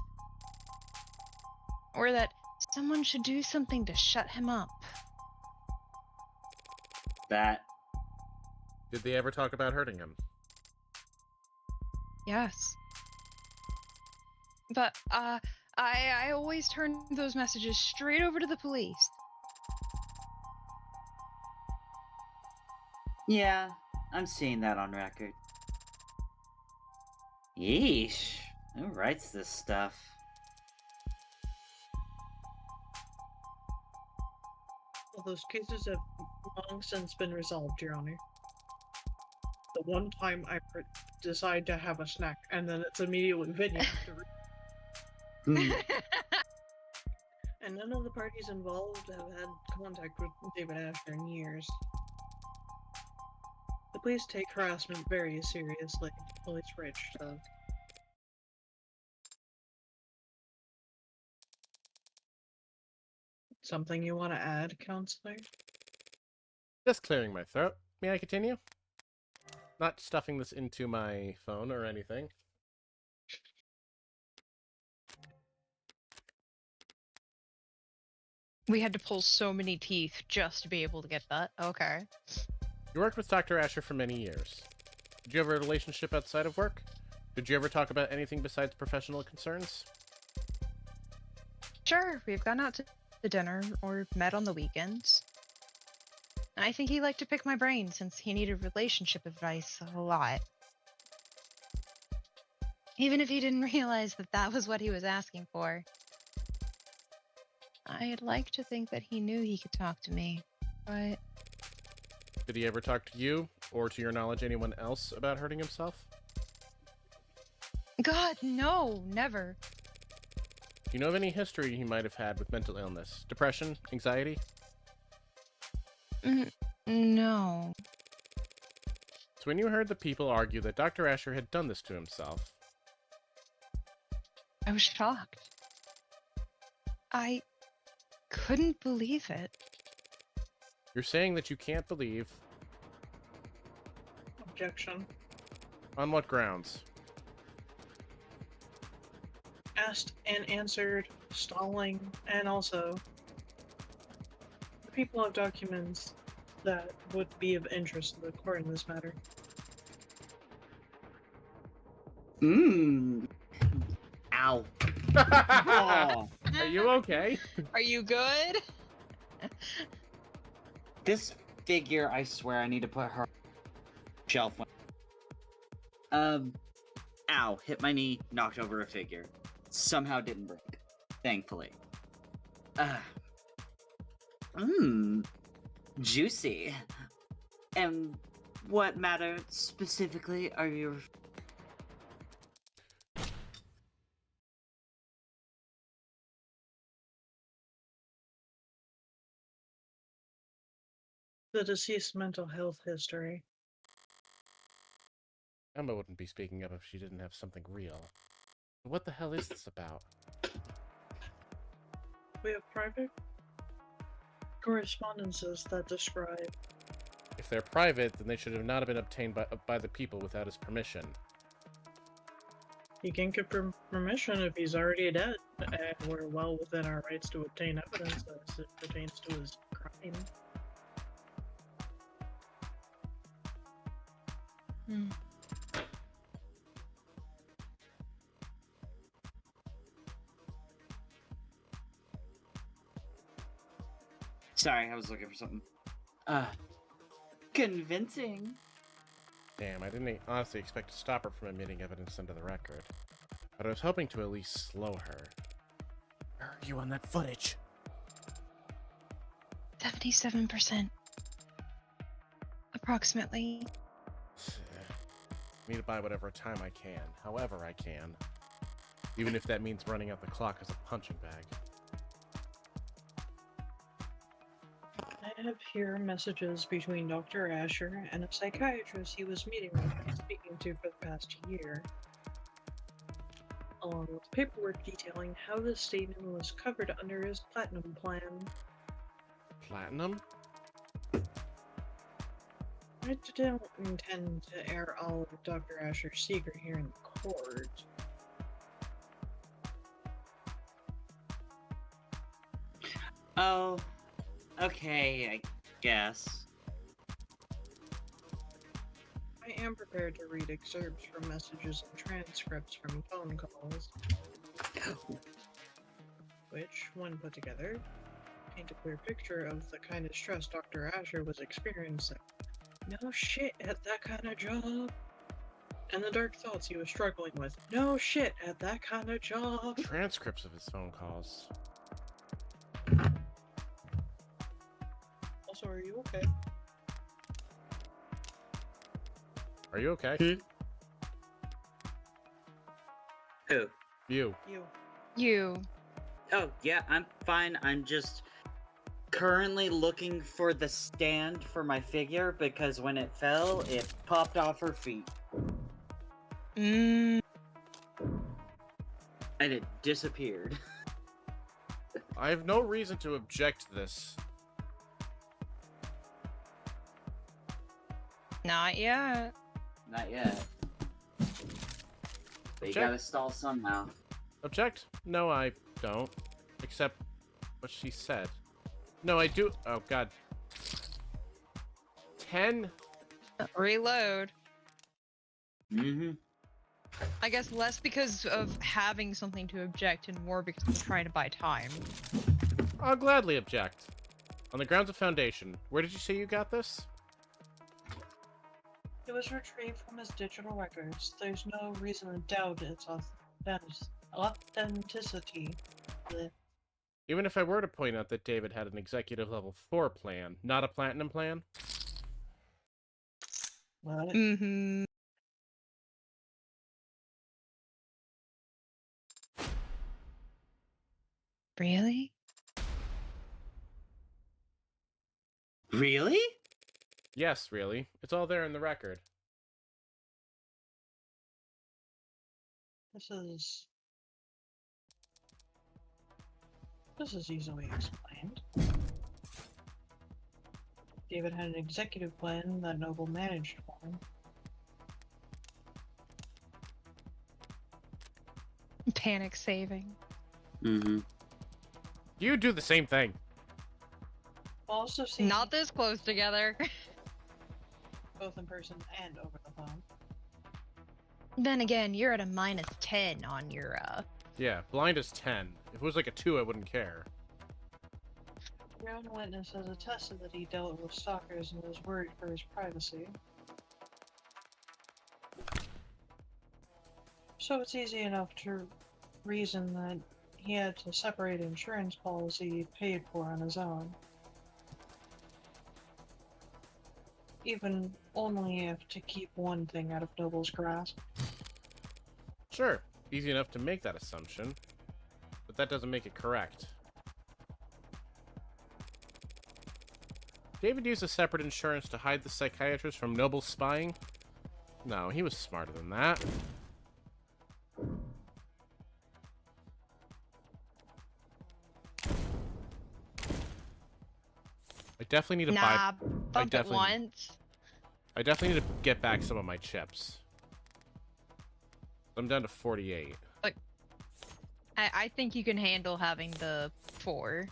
Or that someone should do something to shut him up. That Did they ever talk about hurting him? Yes. But, I always turn those messages straight over to the police. Yeah, I'm seeing that on record. Yeesh. Who writes this stuff? Well, those cases have long since been resolved, Your Honor. The one time I decide to have a snack, and then it's immediately video after. Hmm. And none of the parties involved have had contact with David Asher in years. The police take harassment very seriously. Police Rich does. Something you want to add, Counselor? Just clearing my throat. May I continue? Not stuffing this into my phone or anything. We had to pull so many teeth just to be able to get that. Okay. You worked with Dr. Asher for many years. Did you have a relationship outside of work? Did you ever talk about anything besides professional concerns? Sure, we've gone out to dinner or met on the weekends. I think he liked to pick my brain since he needed relationship advice a lot. Even if he didn't realize that that was what he was asking for. I'd like to think that he knew he could talk to me, but... Did he ever talk to you, or to your knowledge anyone else, about hurting himself? God, no, never. Do you know of any history he might have had with mental illness? Depression? Anxiety? No. So when you heard the people argue that Dr. Asher had done this to himself... I was shocked. I couldn't believe it. You're saying that you can't believe... Objection. On what grounds? Asked and answered, stalling, and also the people have documents that would be of interest to the court in this matter. Mmm. Ow. Oh, Are you okay? Are you good? this figure, I swear I need to put her on the shelf. Ow. Hit my knee, knocked over a figure. Somehow didn't break. Thankfully. Juicy. And what matter specifically are you... The deceased mental health history. Emma wouldn't be speaking up if she didn't have something real. What the hell is this about? We have private correspondences that describe. If they're private, then they should have not been obtained by the people without his permission. He can give permission if he's already dead, and we're well within our rights to obtain evidence as it pertains to his crime. Sorry, I was looking for something. Convincing. Damn, I didn't honestly expect to stop her from admitting evidence into the record. But I was hoping to at least slow her. Where are you on that footage? 77%. Approximately. I need to buy whatever time I can, however I can. Even if that means running out the clock as a punching bag. I have here messages between Dr. Asher and a psychiatrist he was meeting with and speaking to for the past year, along with paperwork detailing how the statement was covered under his platinum plan. Platinum? I don't intend to air all of Dr. Asher's secret here in the court. Oh, okay, I guess. am prepared to read excerpts from messages and transcripts from phone calls, which, when put together, paint a clear picture of the kind of stress Dr. Asher was experiencing. No shit at that kind of job. And the dark thoughts he was struggling with. No shit at that kind of job. Transcripts of his phone calls. Also, are you okay? Are you okay? Who? You. You. You. Oh, yeah, I'm fine. I'm just currently looking for the stand for my figure because when it fell, it popped off her feet. Mm. And it disappeared. I have no reason to object to this. Not yet. Not yet. But you Check. gotta stall somehow. Object? No, I don't. Except what she said. No, I do. Oh, God. 10? Reload. Mm-hmm. I guess less because of having something to object and more because of trying to buy time. I'll gladly object. On the grounds of foundation, where did you say you got this? It was retrieved from his digital records. There's no reason to doubt its authenticity. Blech. Even if I were to point out that David had an executive level 4 plan, not a platinum plan? What? Mm-hmm. Really? Really? Yes, really. It's all there in the record. This is easily explained. David had an executive plan that Noble managed for him. Panic saving. Mm-hmm. You do the same thing. Also see Not this close together. both in person and over the phone. Then again, you're at a -10 on your, Yeah, blind is 10. If it was like a 2, I wouldn't care. Ground witness has attested that he dealt with stalkers and was worried for his privacy. So it's easy enough to reason that he had to separate insurance policy he paid for on his own. Even only if to keep one thing out of Noble's grasp. Sure, easy enough to make that assumption. But that doesn't make it correct. David used a separate insurance to hide the psychiatrist from Noble's spying? No, he was smarter than that. I definitely need to buy... nah, bump it definitely- once. I definitely need to get back some of my chips. I'm down to 48. I think you can handle having the 4.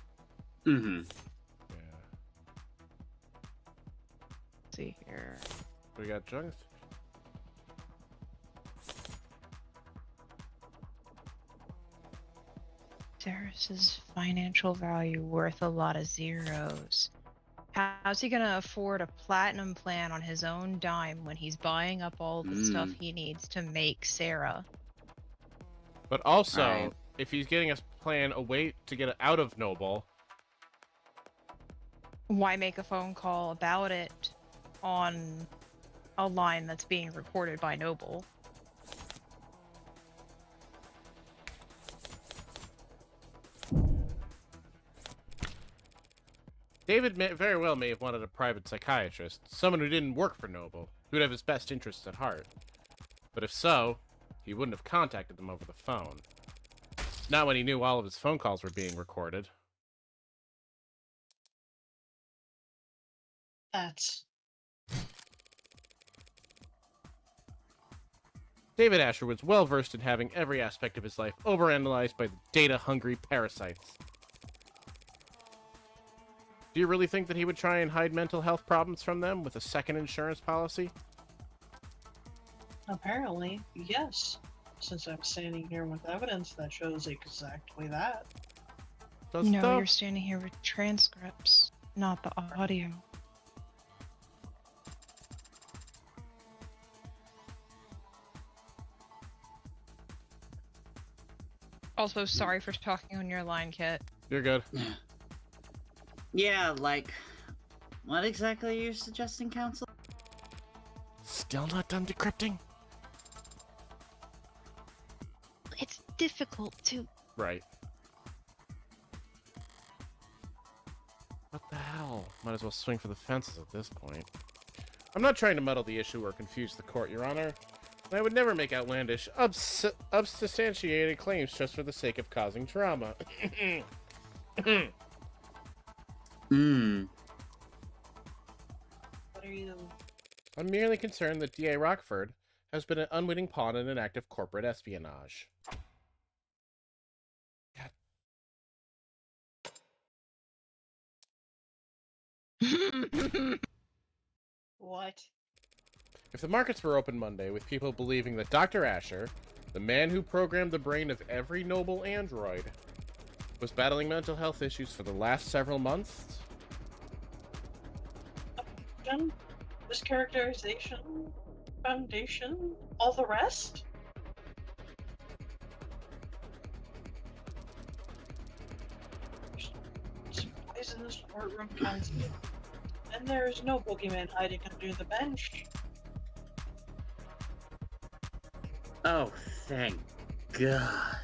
Mm-hmm. Yeah. Let's see here. We got junk. Darius's financial value worth a lot of zeros. How's he gonna afford a platinum plan on his own dime when he's buying up all the stuff he needs to make Sarah? But also, Right. if he's getting a plan away to get out of Noble, Why make a phone call about it on a line that's being recorded by Noble? David very well may have wanted a private psychiatrist, someone who didn't work for Noble, who'd have his best interests at heart. But if so, he wouldn't have contacted them over the phone. Not when he knew all of his phone calls were being recorded. That's David Asher was well versed in having every aspect of his life overanalyzed by the data-hungry parasites. Do you really think that he would try and hide mental health problems from them with a second insurance policy? Apparently, yes. Since I'm standing here with evidence that shows exactly that. Does No, stuff. you're standing here with transcripts, not the audio. Also, sorry for talking on your line, Kit. You're good. Yeah, like, what exactly are you suggesting, Counsel? Still not done decrypting? It's difficult to. Right. What the hell? Might as well swing for the fences at this point. I'm not trying to muddle the issue or confuse the court, Your Honor. I would never make outlandish, unsubstantiated claims just for the sake of causing drama. Hmm. What are you? I'm merely concerned that D.A. Rockford has been an unwitting pawn in an act of corporate espionage. What? If the markets were open Monday with people believing that Dr. Asher, the man who programmed the brain of every noble android, was battling mental health issues for the last several months, Jen? Mischaracterization? Foundation? All the rest? Supplies in this courtroom constantly. And there's no boogeyman hiding under the bench. Oh, thank God.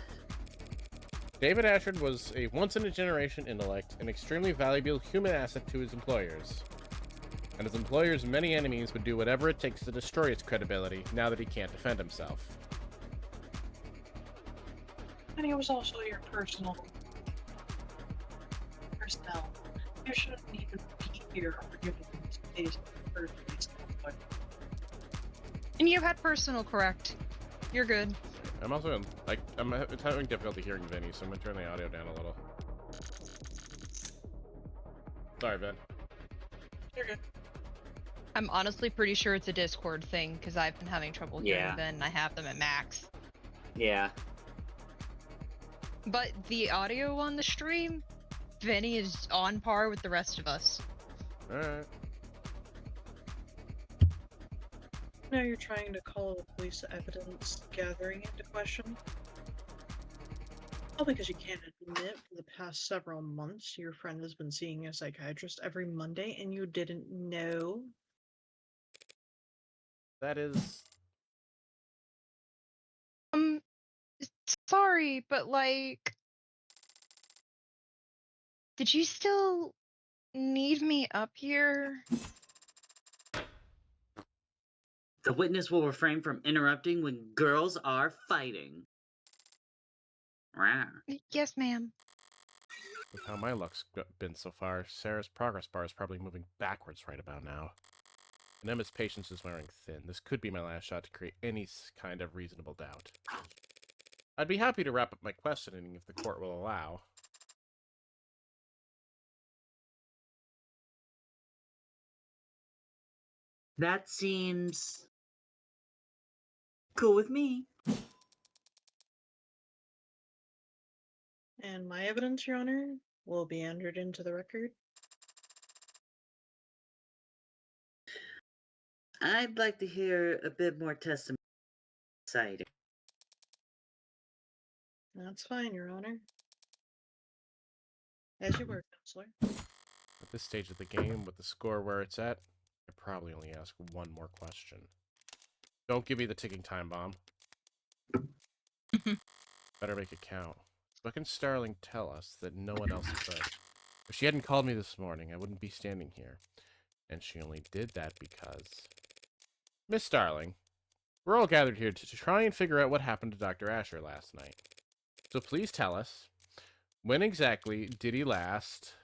David Ashford was a once-in-a-generation intellect, an extremely valuable human asset to his employers. And his employer's many enemies would do whatever it takes to destroy his credibility now that he can't defend himself. And he was also your personnel. You shouldn't even be here arguing these days for these conflict. And you had personal, correct? You're good. I'm also, like, I'm having difficulty hearing Vinny, so I'm gonna turn the audio down a little. Sorry, Vin. You're good. I'm honestly pretty sure it's a Discord thing, because I've been having trouble hearing Yeah. them, and I have them at max. Yeah. But the audio on the stream, Vinny is on par with the rest of us. Alright. Now you're trying to call the police evidence gathering into question? All because you can't admit for the past several months your friend has been seeing a psychiatrist every Monday and you didn't know? That is... Sorry, but like... Did you still need me up here? The witness will refrain from interrupting when girls are fighting. Rawr. Yes, ma'am. With how my luck's been so far, Sarah's progress bar is probably moving backwards right about now. And Emma's patience is wearing thin. This could be my last shot to create any kind of reasonable doubt. I'd be happy to wrap up my questioning if the court will allow. That seems cool with me. And my evidence, Your Honor, will be entered into the record. I'd like to hear a bit more testimony. Exciting. That's fine, Your Honor. As you were, Counselor. At this stage of the game, with the score where it's at, I probably only ask one more question. Don't give me the ticking time bomb. Better make it count. What can Starling tell us that no one else could? If she hadn't called me this morning, I wouldn't be standing here. And she only did that because... Miss Starling, we're all gathered here to try and figure out what happened to Dr. Asher last night. So please tell us, when exactly did he last...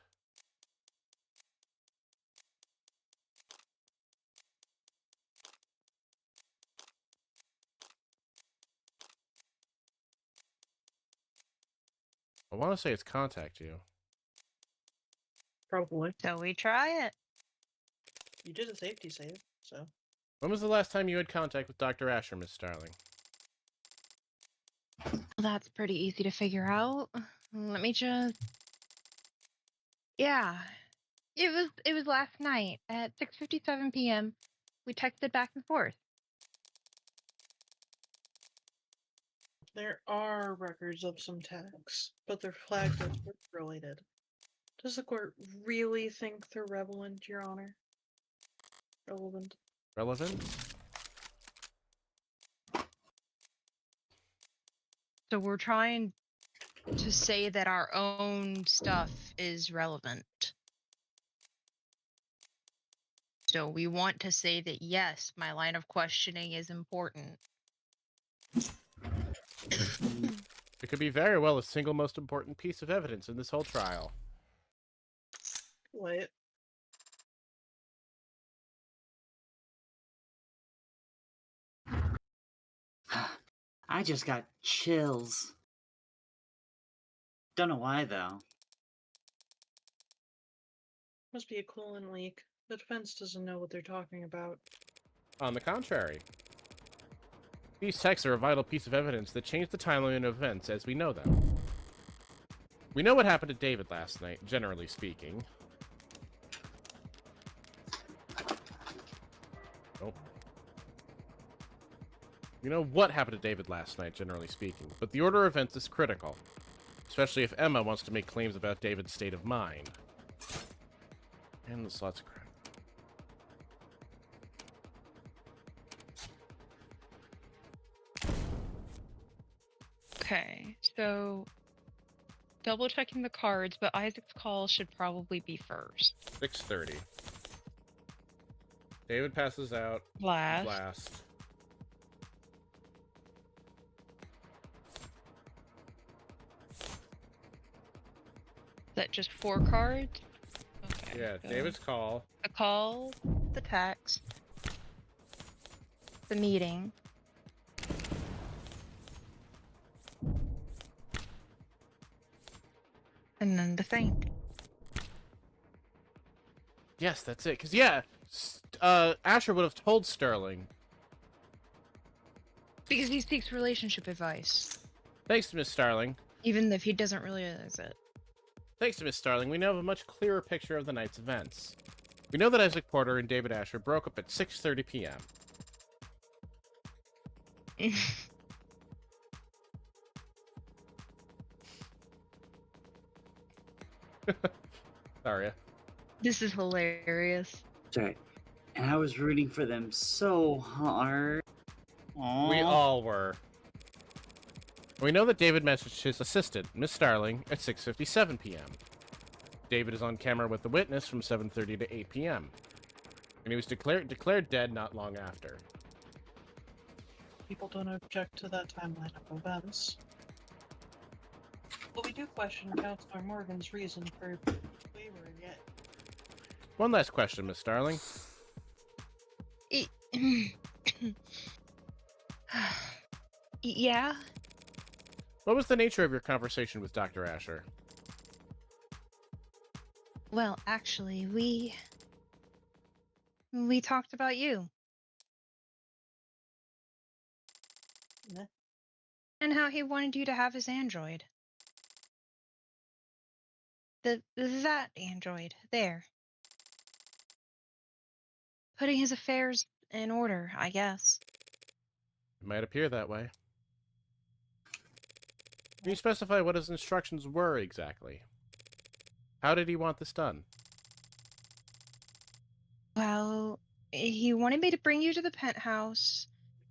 I want to say it's contact you. Probably. So we try it. You did a safety save, so. When was the last time you had contact with Dr. Asher, Miss Starling? Well, that's pretty easy to figure out. Let me just. Yeah, it was last night at 6:57 p.m. We texted back and forth. There are records of some texts, but they're flagged as work related. Does the court really think they're relevant, Your Honor? Relevant. Relevant? So we're trying to say that our own stuff is relevant. So we want to say that yes, my line of questioning is important. It could be very well the single most important piece of evidence in this whole trial. What? I just got chills. Don't know why though. Must be a coolant leak. The defense doesn't know what they're talking about. On the contrary, these texts are a vital piece of evidence that changed the timeline of events as we know them. We know what happened to David last night, generally speaking. Nope. We know what happened to David last night, generally speaking, but the order of events is critical, especially if Emma wants to make claims about David's state of mind. And there's lots of crap. Okay, so double checking the cards, but Isaac's call should probably be first. 6:30. David passes out. Last. Last. Is that just 4 cards? Okay. Yeah, so David's call. the call, the text, the meeting. And then the faint. Yes, that's it. Because, yeah, Asher would have told Sterling. Because he seeks relationship advice. Thanks to Miss Starling. Even if he doesn't realize it. Thanks to Miss Starling, we now have a much clearer picture of the night's events. We know that Isaac Porter and David Asher broke up at 6:30 p.m. Sorry. This is hilarious. Sorry. And I was rooting for them so hard. Aww. We all were. We know that David messaged his assistant, Miss Starling, at 6:57 p.m. David is on camera with the witness from 7:30 to 8 p.m. And he was declared dead not long after. People don't object to that timeline of events. But we do question Counselor Morgan's reason for wavering it. One last question, Miss Starling. Yeah? What was the nature of your conversation with Dr. Asher? Well, actually, we talked about you. Yeah. And how he wanted you to have his android. That android, there. Putting his affairs in order, I guess. It might appear that way. Can you specify what his instructions were exactly? How did he want this done? Well, he wanted me to bring you to the penthouse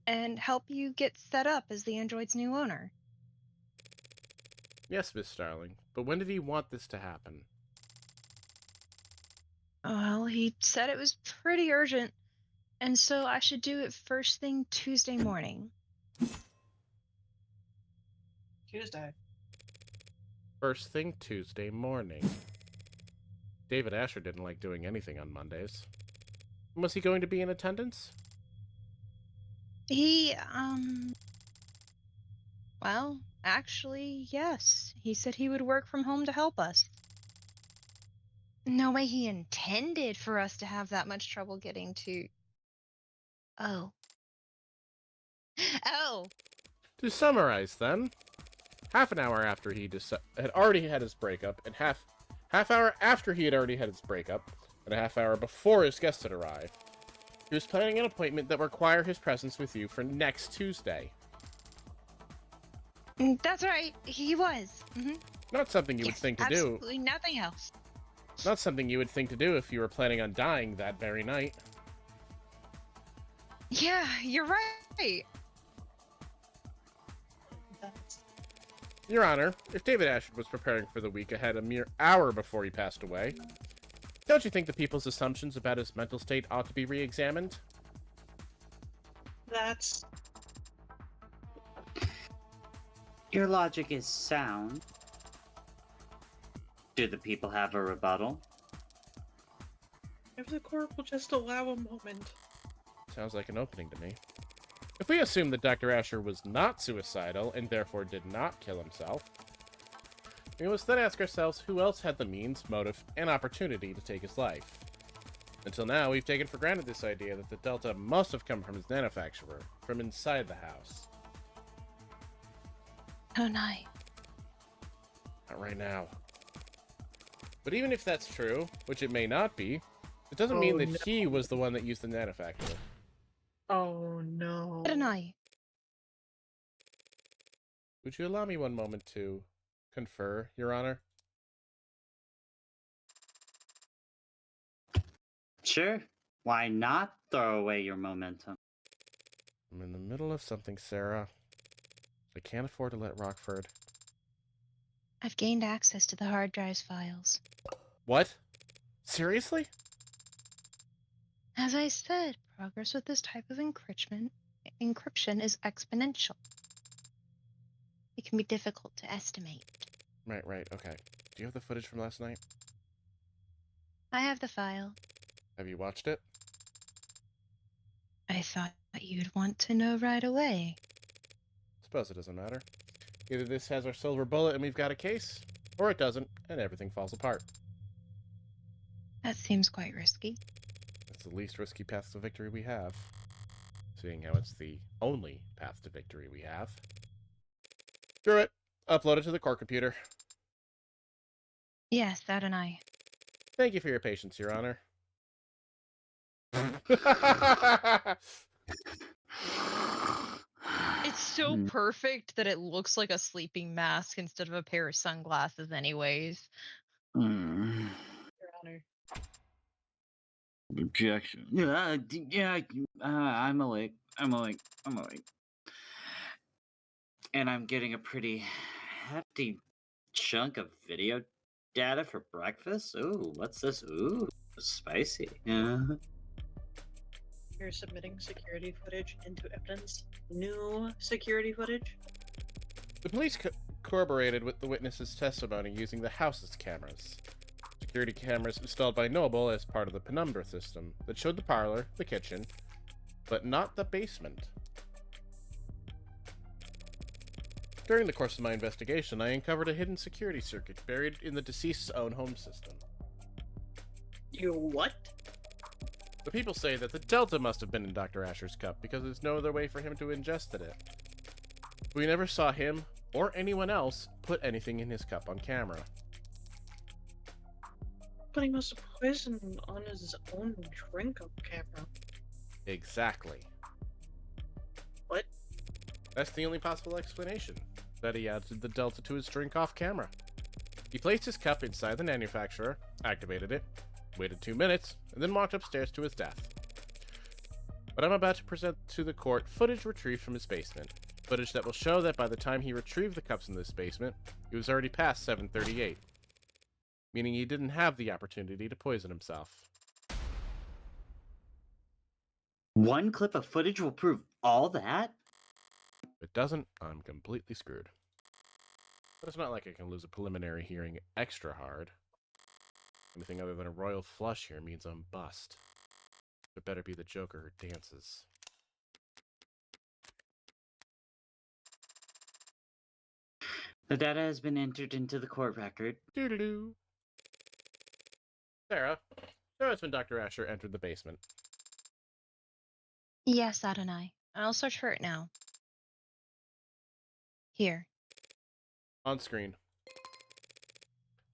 and help you get set up as the android's new owner. Yes, Miss Starling, but when did he want this to happen? Well, he said it was pretty urgent, and so I should do it first thing Tuesday morning. Tuesday. First thing Tuesday morning. David Asher didn't like doing anything on Mondays. Was he going to be in attendance? Well, actually, yes. He said he would work from home to help us. No way he intended for us to have that much trouble getting to Oh. Oh. To summarize, then, half an hour after he had already had his breakup, and half hour after he had already had his breakup, and a half hour before his guest had arrived, he was planning an appointment that would require his presence with you for next Tuesday. That's right. He was. Mm-hmm. Not something you would think to do. Absolutely nothing else. Not something you would think to do if you were planning on dying that very night. Yeah, you're right. That's Your Honor, if David Ashford was preparing for the week ahead a mere hour before he passed away, don't you think the people's assumptions about his mental state ought to be re-examined? that's Your logic is sound. Do the people have a rebuttal? if the court will just allow a moment. Sounds like an opening to me. If we assume that Dr. Asher was not suicidal and therefore did not kill himself, we must then ask ourselves who else had the means, motive, and opportunity to take his life. Until now, we've taken for granted this idea that the Delta must have come from his manufacturer, from inside the house. Oh, no. Not right now. But even if that's true, which it may not be, it doesn't mean Oh, that no. he was the one that used the manufacturer. Oh no. I don't know. Would you allow me one moment to confer, Your Honor? Sure. Why not throw away your momentum? I'm in the middle of something, Sarah. I can't afford to let Rockford... I've gained access to the hard drive's files. What? Seriously? As I said, progress with this type of encryption is exponential. It can be difficult to estimate. Right, okay. Do you have the footage from last night? I have the file. Have you watched it? I thought you'd want to know right away. Suppose it doesn't matter. Either this has our silver bullet and we've got a case, or it doesn't, and everything falls apart. That seems quite risky. It's the least risky path to victory we have. Seeing how it's the only path to victory we have. Screw it. Upload it to the court computer. Yes, that and I. Thank you for your patience, Your Honor. It's so Hmm. perfect that it looks like a sleeping mask instead of a pair of sunglasses, anyways. Hmm. Your Honor. Objection. Yeah, I'm awake. I'm awake. And I'm getting a pretty hefty chunk of video data for breakfast. Ooh, what's this? Ooh, spicy. Yeah. You're submitting security footage into evidence. New security footage? The police corroborated with the witness's testimony using the house's cameras. Security cameras installed by Noble as part of the penumbra system that showed the parlor, the kitchen, but not the basement. During the course of my investigation, I uncovered a hidden security circuit buried in the deceased's own home system. You what? The people say that the Delta must have been in Dr. Asher's cup because there's no other way for him to have ingested it. We never saw him or anyone else put anything in his cup on camera. But he must have poisoned on his own drink on camera. Exactly. What? That's the only possible explanation, that he added the Delta to his drink off camera. He placed his cup inside the manufacturer, activated it, waited 2 minutes, and then walked upstairs to his death. But I'm about to present to the court footage retrieved from his basement. Footage that will show that by the time he retrieved the cups in this basement, it was already past 7:38. Meaning he didn't have the opportunity to poison himself. One clip of footage will prove all that? If it doesn't, I'm completely screwed. But it's not like I can lose a preliminary hearing extra hard. Anything other than a royal flush here means I'm bust. It better be the Joker who dances. The data has been entered into the court record. Doo-doo-doo. Sarah, show us when Dr. Asher entered the basement. Yes, Adonai. I'll search for it now. Here. On screen.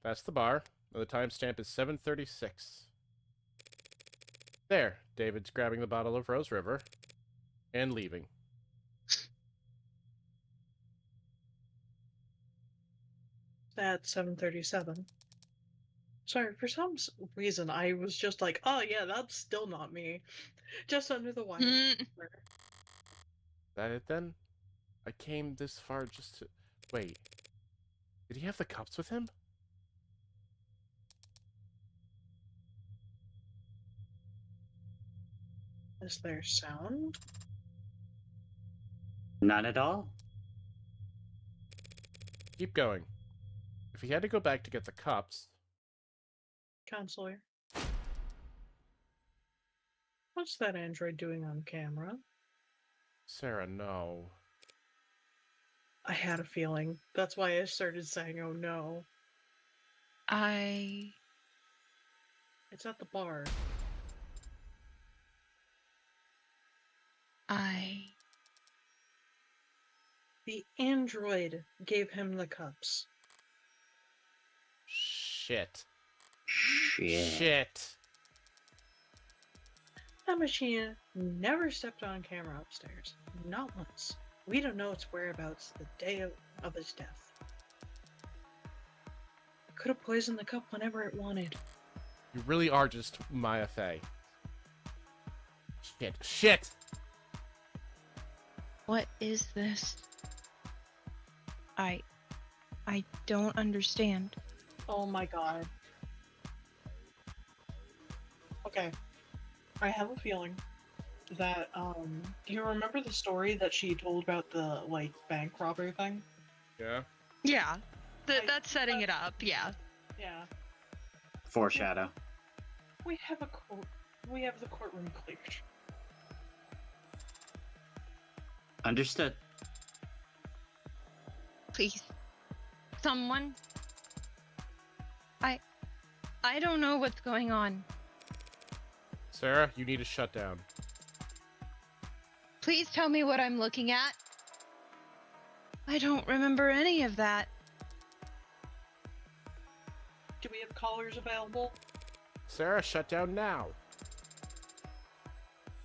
That's the bar. The timestamp is 7:36. There. David's grabbing the bottle of Rose River and leaving. At 7:37. Sorry, for some reason I was just like, oh yeah, that's still not me. Just under the wire. That it then? I came this far just to... Wait. Did he have the cups with him? Is there sound? None at all. Keep going. If he had to go back to get the cups... Counselor. What's that android doing on camera? Sarah, no. I had a feeling. That's why I started saying, oh no. It's at the bar. The android gave him the cups. Shit. Shit. That machine never stepped on camera upstairs. Not once. We don't know its whereabouts the day of his death. It could have poisoned the cup whenever it wanted. You really are just Maya Fey. Shit. Shit! What is this? I don't understand. Oh my god. Okay. I have a feeling that, do you remember the story that she told about the, like, bank robbery thing? Yeah? Yeah. That's setting it up, yeah. Yeah. Foreshadow. We have the courtroom cleared. Understood. Please. Someone. I don't know what's going on. Sarah, you need to shut down. Please tell me what I'm looking at. I don't remember any of that. Do we have callers available? Sarah, shut down now.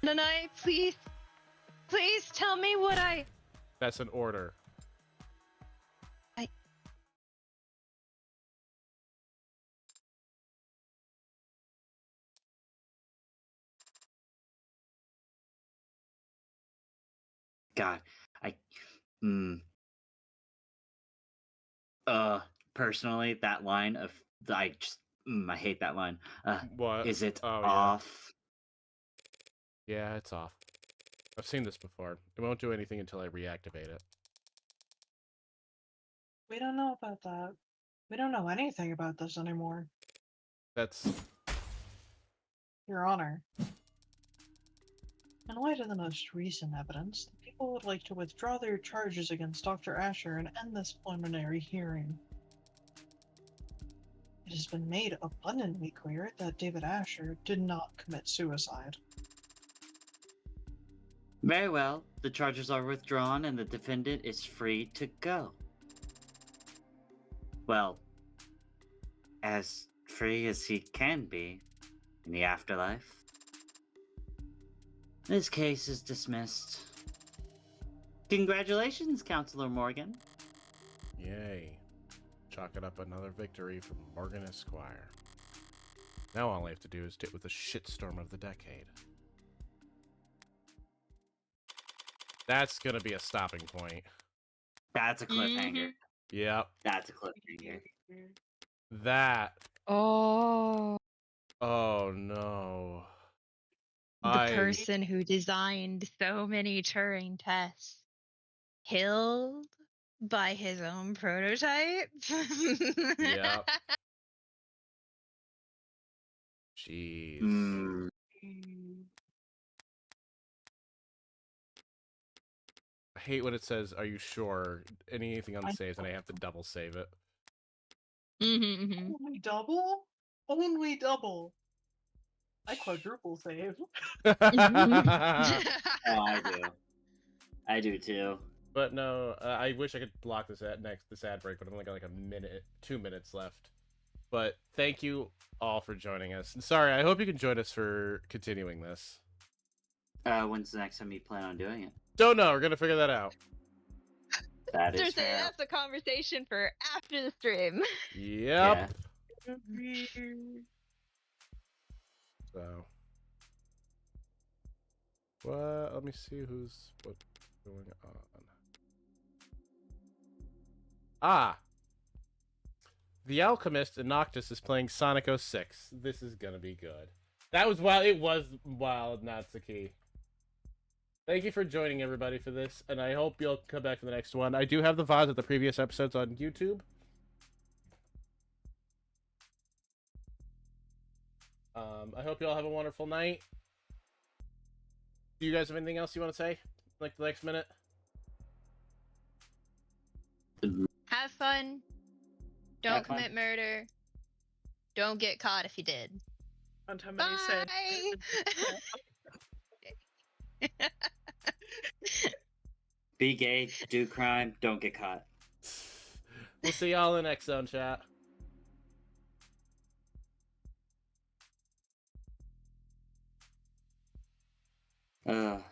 Nanai, please. Please tell me what I... That's an order. God, personally, that line of I hate that line. What? Is it Oh, off? Yeah, it's off. I've seen this before. It won't do anything until I reactivate it. We don't know about that. We don't know anything about this anymore. That's... Your Honor. In light of the most recent evidence, the people would like to withdraw their charges against Dr. Asher and end this preliminary hearing. It has been made abundantly clear that David Asher did not commit suicide. Very well. The charges are withdrawn and the defendant is free to go. Well, as free as he can be in the afterlife. This case is dismissed. Congratulations, Counselor Morgan. Yay. Chalk it up another victory from Morgan Esquire. Now all I have to do is deal with the shitstorm of the decade. That's gonna be a stopping point. That's a cliffhanger. Yep. That's a cliffhanger. That. Oh. Oh no. The person who designed so many Turing tests killed by his own prototype? Yep. Jeez. I hate when it says, "Are you sure?" Anything unsaved, and I have to double save it. Only double? Only double. I quadruple save. Oh, I do. I do too. But no, I wish I could block this ad break, but I've only got like 2 minutes left. But thank you all for joining us. And sorry, I hope you can join us for continuing this. When's the next time you plan on doing it? Don't know. We're gonna figure that out. That is Thursday, fair. that's a conversation for after the stream. Yep. Yeah. So, what? Let me see what's going on. Ah, The Alchemist and Noctis is playing Sonic 06. This is gonna be good. That was wild. It was wild, Natsuki. Thank you for joining everybody for this, and I hope you'll come back for the next one. I do have the VODs of the previous episodes on YouTube. I hope you all have a wonderful night. Do you guys have anything else you want to say? Like the next minute? Have fun. Don't Have fun. commit murder. Don't get caught if you did. One time when he said, Be gay, do crime, don't get caught. We'll see y'all in the next zone chat. Ugh.